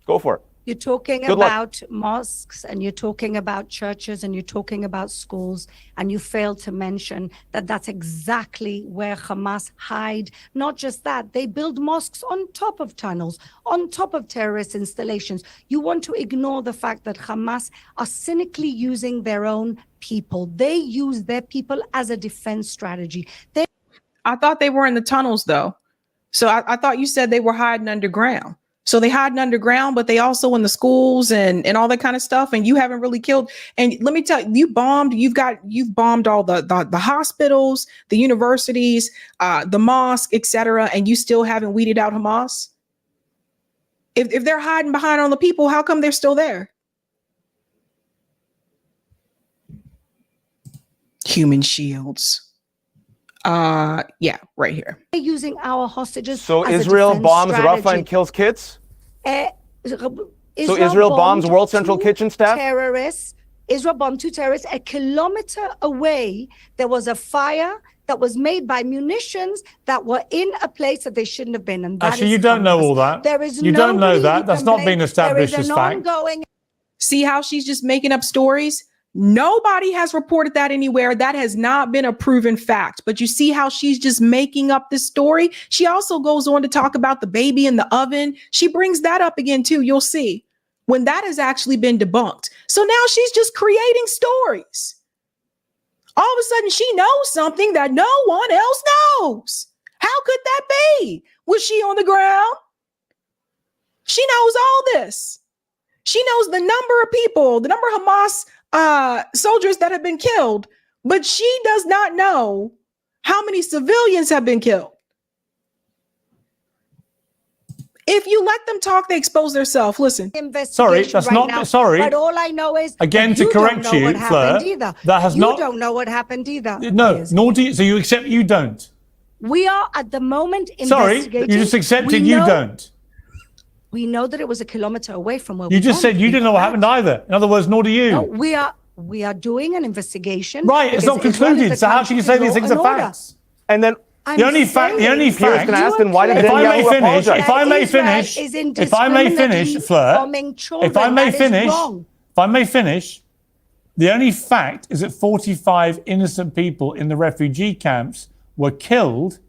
P: Go for it.
Q: You're talking about mosques, and you're talking about churches, and you're talking about schools, and you fail to mention that that's exactly where Hamas hide. Not just that, they build mosques on top of tunnels, on top of terrorist installations. You want to ignore the fact that Hamas are cynically using their own people. They use their people as a defense strategy.
B: I thought they were in the tunnels, though. So I thought you said they were hiding underground. So they hiding underground, but they also in the schools and all that kind of stuff. And you haven't really killed. And let me tell you, you've bombed all the hospitals, the universities, the mosque, etc. And you still haven't weeded out Hamas. If they're hiding behind all the people, how come they're still there? Human shields. Yeah, right here.
Q: They're using our hostages.
P: So
Q: as
P: Israel
Q: a defense
P: bombs
Q: strategy.
P: Rafah and kills kids? Israel bombs World Central Kitchen staff?
Q: Terrorists. Israel bombed 2 terrorists. A kilometer away, there was a fire that was made by munitions that were in a place that they shouldn't have been. And that
O: Actually, you don't know all that.
Q: There is
O: you don't know that.
Q: you
O: That's
Q: can
O: not
Q: blame.
O: been established
Q: There
O: as
Q: is an
O: fact.
Q: ongoing.
B: See how she's just making up stories? Nobody has reported that anywhere. That has not been a proven fact. But you see how she's just making up this story? She also goes on to talk about the baby in the oven. She brings that up again, too. You'll see when that has actually been debunked. So now she's just creating stories. All of a sudden, she knows something that no one else knows. How could that be? Was she on the ground? She knows all this. She knows the number of people, the number of Hamas soldiers that have been killed, but she does not know how many civilians have been killed. If you let them talk, they expose themselves. Listen.
O: Sorry, that's
Q: right
O: not
Q: now,
O: sorry.
Q: But all I know is
O: again to correct you, Fleur. That has not.
Q: You don't know what happened either.
O: No, nor do you. So you accept you don't.
Q: We are at the moment
O: Sorry,
Q: investigating.
O: you just accepted you don't.
Q: We know that it was a kilometer away from where
O: you just said you didn't know what happened either. In other words, nor do you.
Q: No, we are doing an investigation.
O: Right, it's not concluded. So how can you say these things are facts?
P: And then
O: the only fact, if I may finish, the only fact is that 45 innocent people in the refugee camps were killed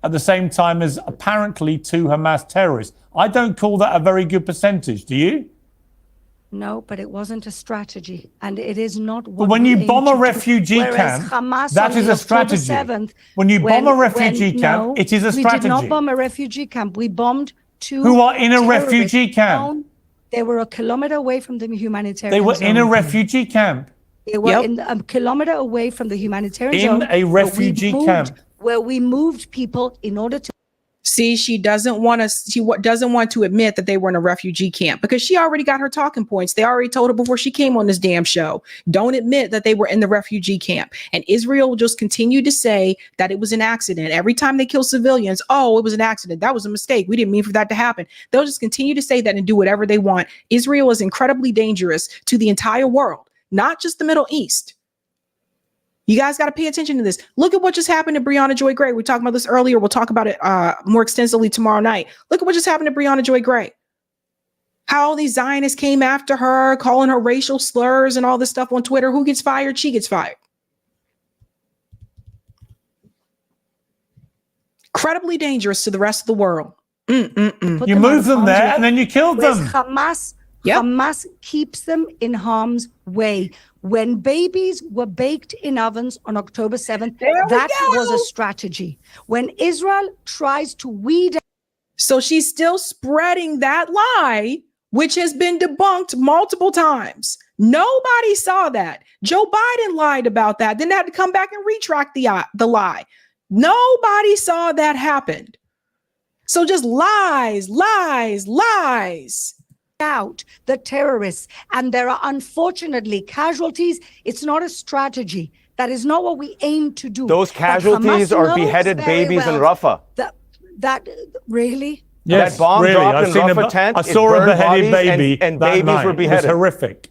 O: at the same time as apparently 2 Hamas terrorists. I don't call that a very good percentage. Do you?
Q: No, but it wasn't a strategy, and it is not.
O: But when you bomb a refugee camp, that is a strategy. When you bomb a refugee camp, it is a strategy.
Q: We did not bomb a refugee camp. We bombed 2
O: who are in a refugee camp.
Q: They were a kilometer away from the humanitarian
O: They were
Q: zone.
O: in a refugee camp.
Q: They were in a kilometer away from the humanitarian zone.
O: In a refugee camp.
Q: Where we moved people in order to.
B: See, she doesn't want to admit that they were in a refugee camp because she already got her talking points. They already told her before she came on this damn show. Don't admit that they were in the refugee camp. And Israel will just continue to say that it was an accident. Every time they kill civilians, oh, it was an accident. That was a mistake. We didn't mean for that to happen. They'll just continue to say that and do whatever they want. Israel is incredibly dangerous to the entire world, not just the Middle East. You guys got to pay attention to this. Look at what just happened to Breonna Joy Gray. We talked about this earlier. We'll talk about it more extensively tomorrow night. Look at what just happened to Breonna Joy Gray. How all these Zionists came after her, calling her racial slurs and all this stuff on Twitter. Who gets fired? She gets fired. Incredibly dangerous to the rest of the world.
O: You move them there and then you killed them.
Q: Hamas keeps them in harm's way. When babies were baked in ovens on October 7th, that was a strategy. When Israel tries to weed.
B: So she's still spreading that lie, which has been debunked multiple times. Nobody saw that. Joe Biden lied about that, then had to come back and retract the lie. Nobody saw that happen. So just lies, lies, lies.
Q: Out the terrorists, and there are unfortunately casualties. It's not a strategy. That is not what we aim to do.
P: Those casualties are beheaded babies in Rafah.
Q: That really?
O: Yes,
P: that bomb
O: really.
P: dropped in Rafah tent.
O: I saw a beheaded baby,
P: and babies were beheaded.
O: It was horrific.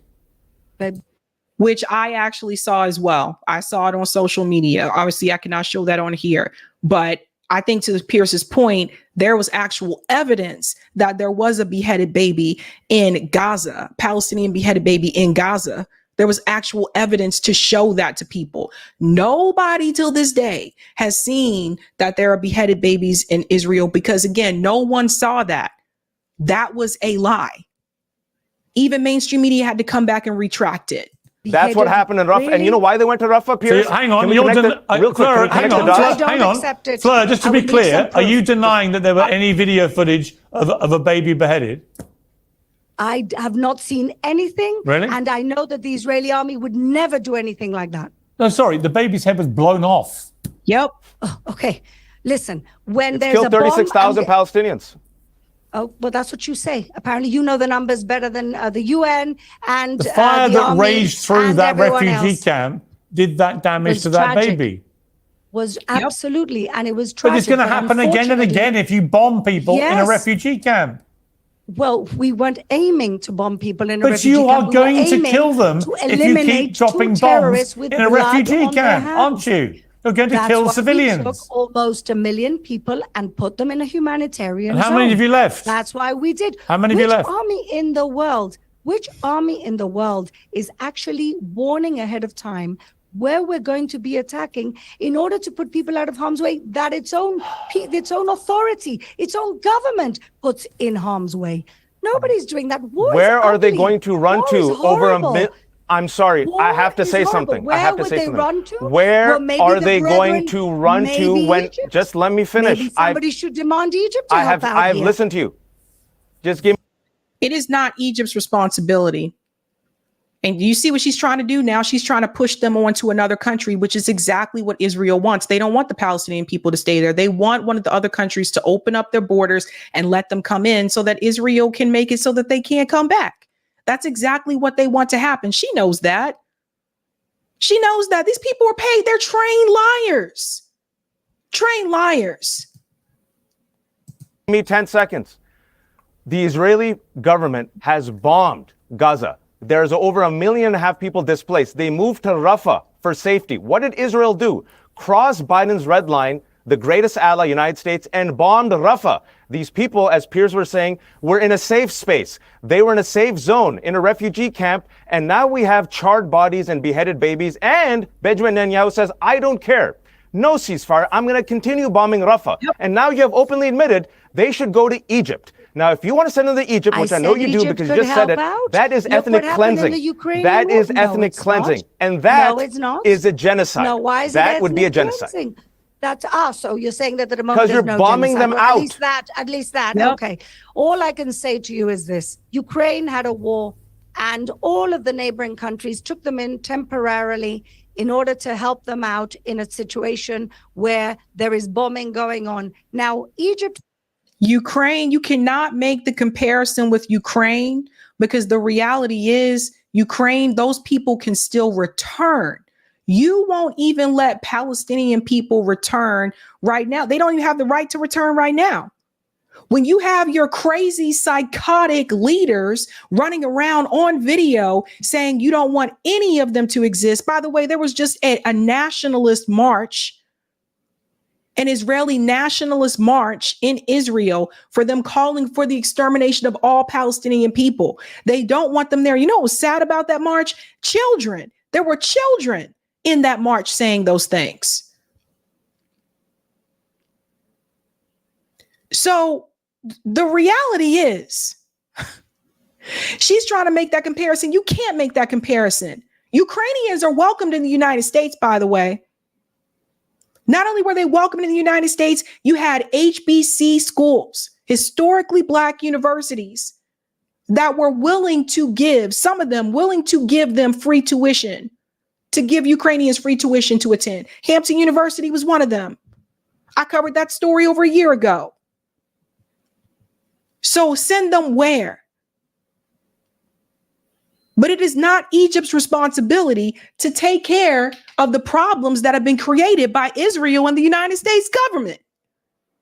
B: Which I actually saw as well. I saw it on social media. Obviously, I cannot show that on here, but I think to Pierce's point, there was actual evidence that there was a beheaded baby in Gaza, Palestinian beheaded baby in Gaza. There was actual evidence to show that to people. Nobody till this day has seen that there are beheaded babies in Israel because, again, no one saw that. That was a lie. Even mainstream media had to come back and retract it.
P: That's what happened in Rafah. Really? And you know why they went to Rafah, Piers?
O: So, hang on.
P: Fleur,
O: hang on. Fleur, just to be clear, are you denying that there were any video footage of a baby beheaded?
Q: I have not seen anything.
O: Really?
Q: And I know that the Israeli army would never do anything like that.
O: No, sorry. The baby's head was blown off.
B: Yep.
Q: Oh, okay. Listen, when
P: it's
Q: there's
P: killed
Q: a bomb...
P: 36,000 Palestinians.
Q: Oh, well, that's what you say. Apparently, you know the numbers better than the UN and
O: the fire
Q: the
O: that
Q: army
O: raged through that refugee
Q: else.
O: Camp did that damage to that baby.
Q: Was absolutely, and it was tragic.
O: But it's going to happen again and again if you bomb people in a refugee camp.
Q: Well, we weren't aiming to bomb people in a
O: refugee camp. But you are going to kill them if you keep dropping bombs in a refugee camp, aren't you? You're going to kill civilians.
Q: We took almost 1 million people and put them in a humanitarian
O: zone. And how many have you left?
Q: That's why we did.
O: How many have you left?
Q: Which army in the world is actually warning ahead of time where we're going to be attacking in order to put people out of harm's way that its own authority, its own government puts in harm's way? Nobody's doing that.
P: Where are they going to run to over a I'm sorry, I have to say something.
Q: Where would they run to?
P: Where are they going to run to when Egypt? Just let me finish.
Q: Maybe somebody should demand Egypt to help out.
P: I've listened to you. Just give me.
B: It is not Egypt's responsibility. And you see what she's trying to do now? She's trying to push them onto another country, which is exactly what Israel wants. They don't want the Palestinian people to stay there. They want one of the other countries to open up their borders and let them come in so that Israel can make it so that they can't come back. That's exactly what they want to happen. She knows that. She knows that. These people are paid. They're trained liars. Trained liars.
P: Give me 10 seconds. The Israeli government has bombed Gaza. There's over 1.5 million people displaced. They moved to Rafah for safety. What did Israel do? Cross Biden's red line, the greatest ally, United States, and bombed Rafah. These people, as Piers were saying, were in a safe space. They were in a safe zone, in a refugee camp, and now we have charred bodies and beheaded babies, and Benjamin Netanyahu says, I don't care. No ceasefire. I'm going to continue bombing Rafah. Yep. And now you have openly admitted they should go to Egypt. Now, if you want to send them to Egypt, which I know you do because you just said it, that is ethnic cleansing. That is ethnic cleansing. And that is a genocide.
Q: No, why is
P: that would be a genocide.
Q: Cleansing? That's us. So you're saying that at the moment
P: because you're bombing them out.
Q: At least that. Yep. Okay. All I can say to you is this: Ukraine had a war, and all of the neighboring countries took them in temporarily in order to help them out in a situation where there is bombing going on. Now, Egypt.
B: Ukraine, you cannot make the comparison with Ukraine because the reality is Ukraine, those people can still return. You won't even let Palestinian people return right now. They don't even have the right to return right now. When you have your crazy, psychotic leaders running around on video saying you don't want any of them to exist. By the way, there was just a nationalist march, an Israeli nationalist march in Israel for them calling for the extermination of all Palestinian people. They don't want them there. You know what was sad about that march? Children. There were children in that march saying those things. So the reality is, she's trying to make that comparison. You can't make that comparison. Ukrainians are welcomed in the United States, by the way. Not only were they welcomed in the United States, you had HBC schools, historically Black universities, that were willing to give, some of them willing to give them free tuition, to give Ukrainians free tuition to attend. Hampton University was one of them. I covered that story over a year ago. So send them where? But it is not Egypt's responsibility to take care of the problems that have been created by Israel and the United States government.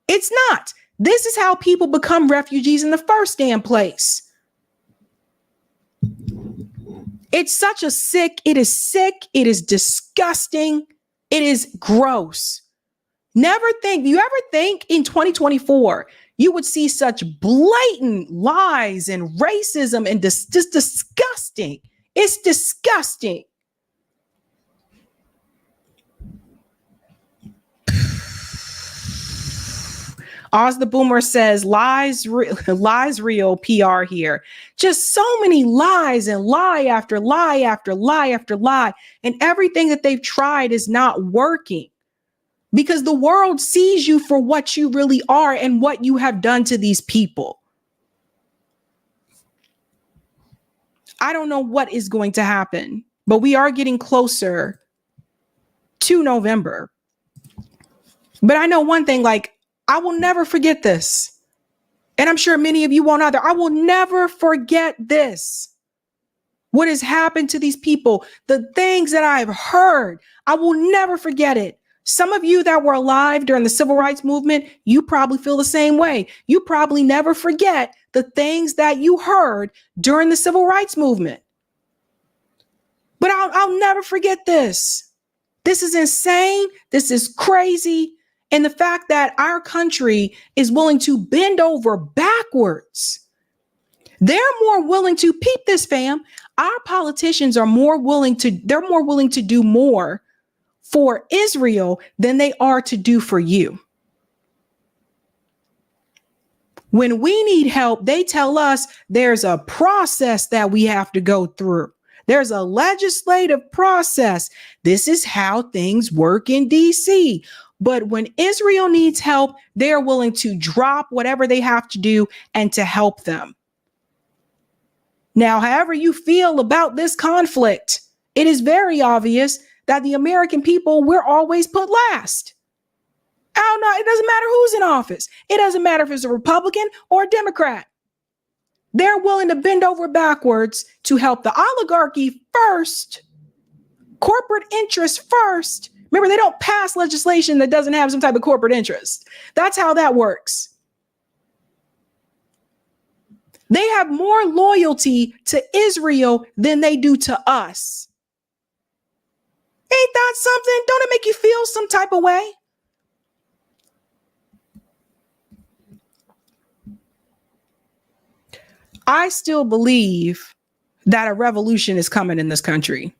B: It's not. This is how people become refugees in the first damn place. It's such a sick, it is disgusting, it is gross. You ever think in 2024, you would see such blatant lies and racism and just disgusting. It's disgusting. Oz the Boomer says, lies real PR here. Just so many lies and lie after lie after lie after lie. And everything that they've tried is not working because the world sees you for what you really are and what you have done to these people. I don't know what is going to happen, but we are getting closer to November. But I know one thing, I will never forget this. And I'm sure many of you won't either. I will never forget this. What has happened to these people, the things that I've heard, I will never forget it. Some of you that were alive during the civil rights movement, you probably feel the same way. You probably never forget the things that you heard during the civil rights movement. But I'll never forget this. This is insane. This is crazy. And the fact that our country is willing to bend over backwards. They're more willing to, peep this, fam. Our politicians are more willing to do more for Israel than they are to do for you. When we need help, they tell us there's a process that we have to go through. There's a legislative process. This is how things work in DC. But when Israel needs help, they're willing to drop whatever they have to do and to help them. Now, however you feel about this conflict, it is very obvious that the American people, we're always put last. Oh, no, it doesn't matter who's in office. It doesn't matter if it's a Republican or a Democrat. They're willing to bend over backwards to help the oligarchy first, corporate interest first. Remember, they don't pass legislation that doesn't have some type of corporate interest. That's how that works. They have more loyalty to Israel than they do to us. Ain't that something? Don't it make you feel some type of way? I still believe that a revolution is coming in this country.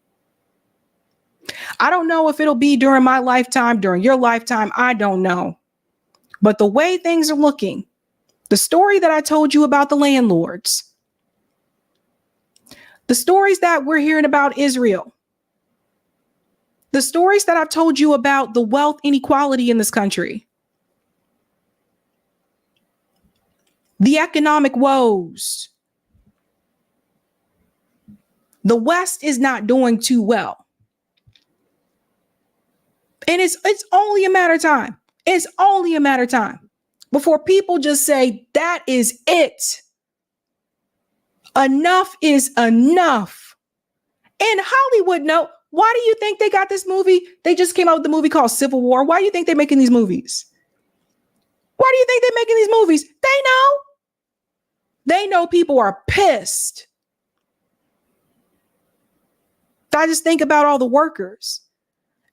B: I don't know if it'll be during my lifetime, during your lifetime. I don't know. But the way things are looking, the story that I told you about the landlords, the stories that we're hearing about Israel, the stories that I've told you about the wealth inequality in this country, the economic woes, the West is not doing too well. And it's only a matter of time. It's only a matter of time before people just say, that is it. Enough is enough. And Hollywood, no. Why do you think they got this movie? They just came out with the movie called Civil War. Why do you think they're making these movies? Why do you think they're making these movies? They know. They know people are pissed. I just think about all the workers.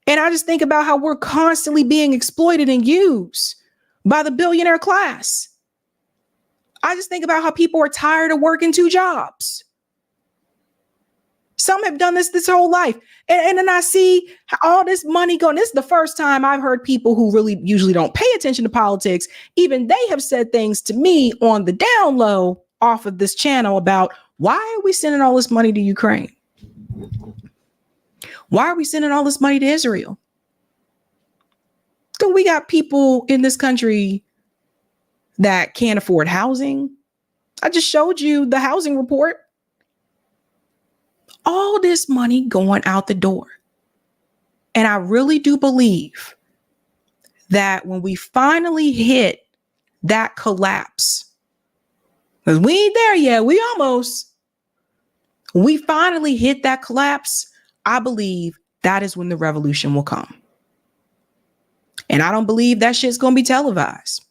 B: And I just think about how we're constantly being exploited and used by the billionaire class. I just think about how people are tired of working two jobs. Some have done this whole life. And then I see all this money going. This is the first time I've heard people who really usually don't pay attention to politics. Even they have said things to me on the down low off of this channel about why are we sending all this money to Ukraine? Why are we sending all this money to Israel? So we got people in this country that can't afford housing. I just showed you the housing report. All this money going out the door. And I really do believe that when we finally hit that collapse, because we ain't there yet, we almost, when we finally hit that collapse, I believe that is when the revolution will come. And I don't believe that shit's going to be televised.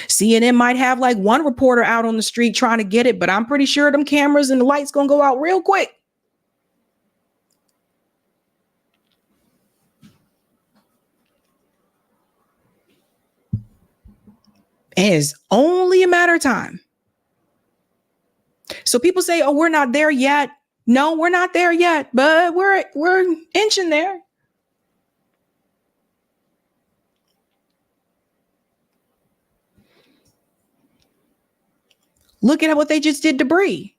B: CNN might have like one reporter out on the street trying to get it, but I'm pretty sure them cameras and the lights going to go out real quick. And it's only a matter of time. So people say, oh, we're not there yet. No, we're not there yet, but we're inching there. Look at what they just did to Bree.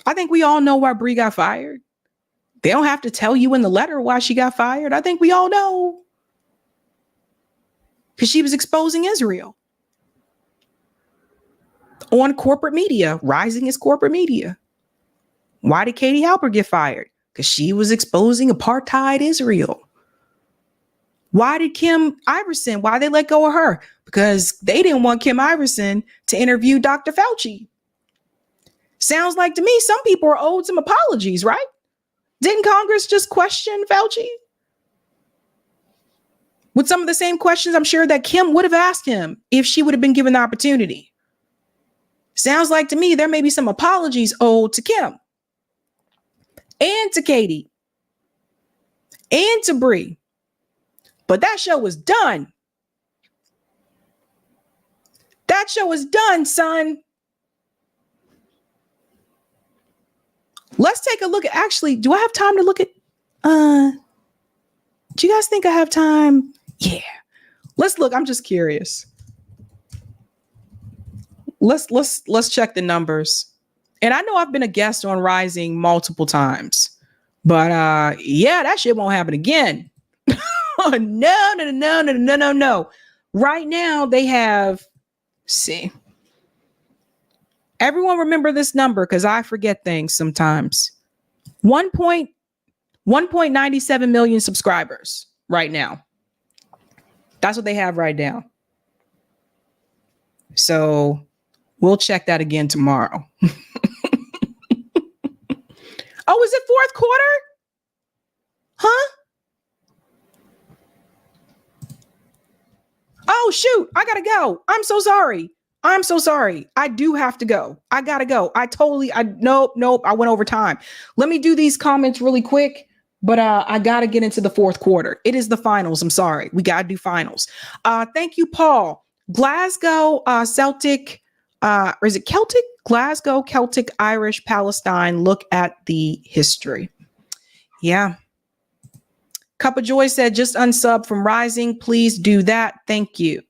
B: I think we all know why Bree got fired. They don't have to tell you in the letter why she got fired. I think we all know. Because she was exposing Israel on corporate media, rising as corporate media. Why did Katie Halper get fired? Because she was exposing apartheid Israel. Why did Kim Iverson, why they let go of her? Because they didn't want Kim Iverson to interview Dr. Fauci. Sounds like to me, some people are owed some apologies, right? Didn't Congress just question Fauci? With some of the same questions I'm sure that Kim would have asked him if she would have been given the opportunity. Sounds like to me there may be some apologies owed to Kim and to Katie and to Bree. But that show was done. That show is done, son. Let's take a look at, actually, do I have time to look at, do you guys think I have time? Yeah. Let's look. I'm just curious. Let's check the numbers. And I know I've been a guest on Rising multiple times, but yeah, that shit won't happen again. Oh, no. Right now they have, see, everyone remember this number because I forget things sometimes. 1.97 million subscribers right now. That's what they have right now. So we'll check that again tomorrow. Oh, is it fourth quarter? Huh? Oh, shoot. I gotta go. I'm so sorry. I do have to go. I gotta go. Nope. I went over time. Let me do these comments really quick, but I gotta get into the fourth quarter. It is the finals. I'm sorry. We gotta do finals. Thank you, Paul. Glasgow, Celtic, or is it Celtic? Glasgow, Celtic, Irish, Palestine. Look at the history. Yeah. Cup of Joy said, just unsub from Rising. Please do that. Thank you.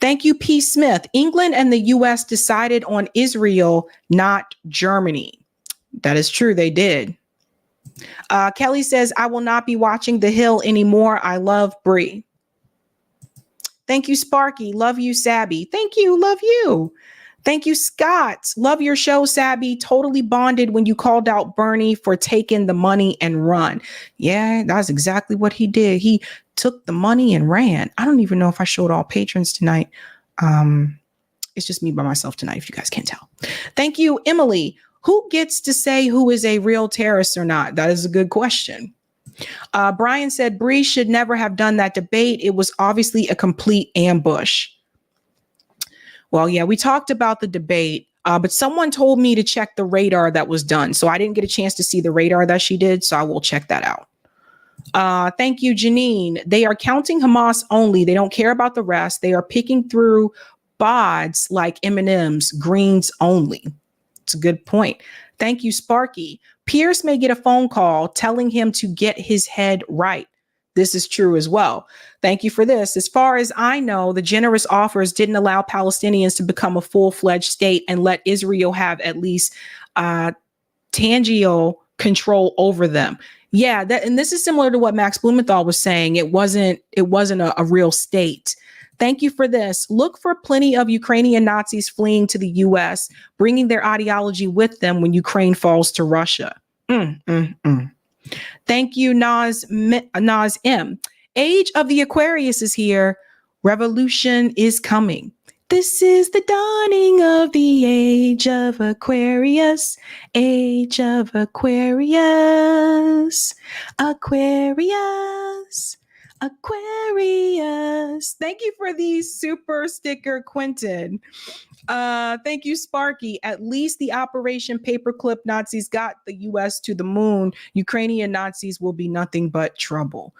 B: Thank you, P. Smith. England and the U.S. decided on Israel, not Germany. That is true. They did. Kelly says, I will not be watching The Hill anymore. I love Bree. Thank you, Sparky. Love you, Sabby. Thank you. Love you. Thank you, Scott. Love your show, Sabby. Totally bonded when you called out Bernie for taking the money and run. Yeah, that's exactly what he did. He took the money and ran. I don't even know if I showed all patrons tonight. It's just me by myself tonight, if you guys can't tell. Thank you, Emily. Who gets to say who is a real terrorist or not? That is a good question. Brian said, Bree should never have done that debate. It was obviously a complete ambush. Well, yeah, we talked about the debate, but someone told me to check the radar that was done. So I didn't get a chance to see the radar that she did. So I will check that out. Thank you, Janine. They are counting Hamas only. They don't care about the rest. They are picking through bods like M&Ms, greens only. It's a good point. Thank you, Sparky. Piers may get a phone call telling him to get his head right. This is true as well. Thank you for this. As far as I know, the generous offers didn't allow Palestinians to become a full-fledged state and let Israel have at least tangible control over them. Yeah, and this is similar to what Max Blumenthal was saying. It wasn't a real state. Thank you for this. Look for plenty of Ukrainian Nazis fleeing to the U.S., bringing their ideology with them when Ukraine falls to Russia. Thank you, Nas M. Age of the Aquarius is here. Revolution is coming. This is the dawning of the age of Aquarius. Age of Aquarius. Aquarius. Aquarius. Thank you for the super sticker, Quentin. Thank you, Sparky. At least the Operation Paperclip Nazis got the U.S. to the moon. Ukrainian Nazis will be nothing but trouble.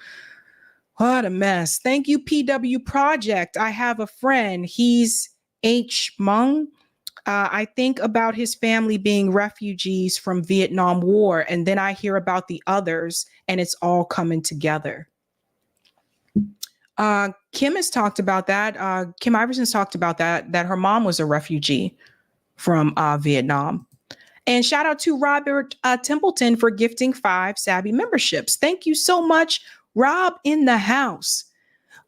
B: What a mess. Thank you, PW Project. I have a friend. He's H. Mung. I think about his family being refugees from Vietnam War, and then I hear about the others, and it's all coming together. Kim has talked about that. Kim Iverson's talked about that her mom was a refugee from Vietnam. And shout out to Robert Templeton for gifting 5 Sabby memberships. Thank you so much, Rob in the house.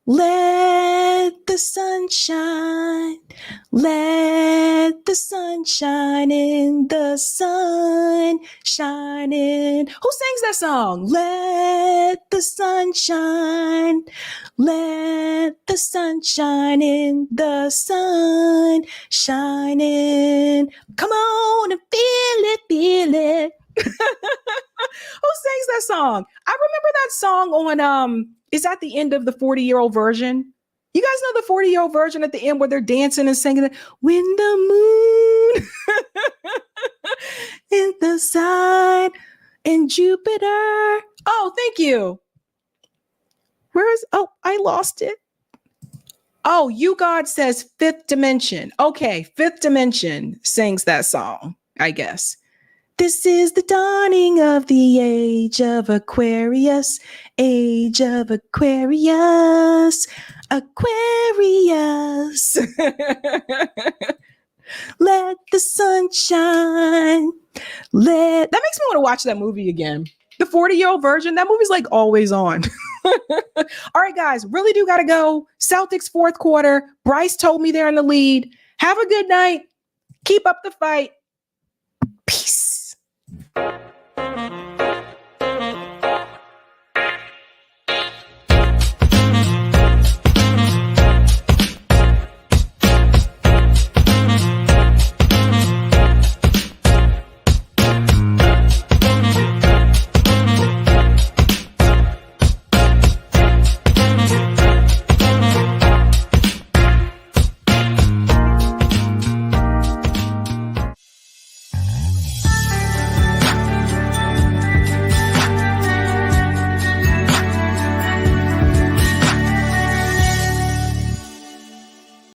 B: Let the sun shine. Let the sun shine in the sun shining. Who sings that song? Let the sun shine. Let the sun shine in the sun shining. Come on and feel it, feel it. Who sings that song? I remember that song on is that the end of the 40-year-old version? You guys know the 40-year-old version at the end where they're dancing and singing it, when the moon in the side and Jupiter. Oh, thank you. I lost it. Oh, You God says Fifth Dimension. Okay, Fifth Dimension sings that song, I guess. This is the dawning of the age of Aquarius, age of Aquarius, Aquarius. Let the sun shine. That makes me want to watch that movie again. The 40-year-old version, that movie's like always on. All right, guys, really do got to go. Celtics fourth quarter. Bryce told me they're in the lead. Have a good night. Keep up the fight. Peace.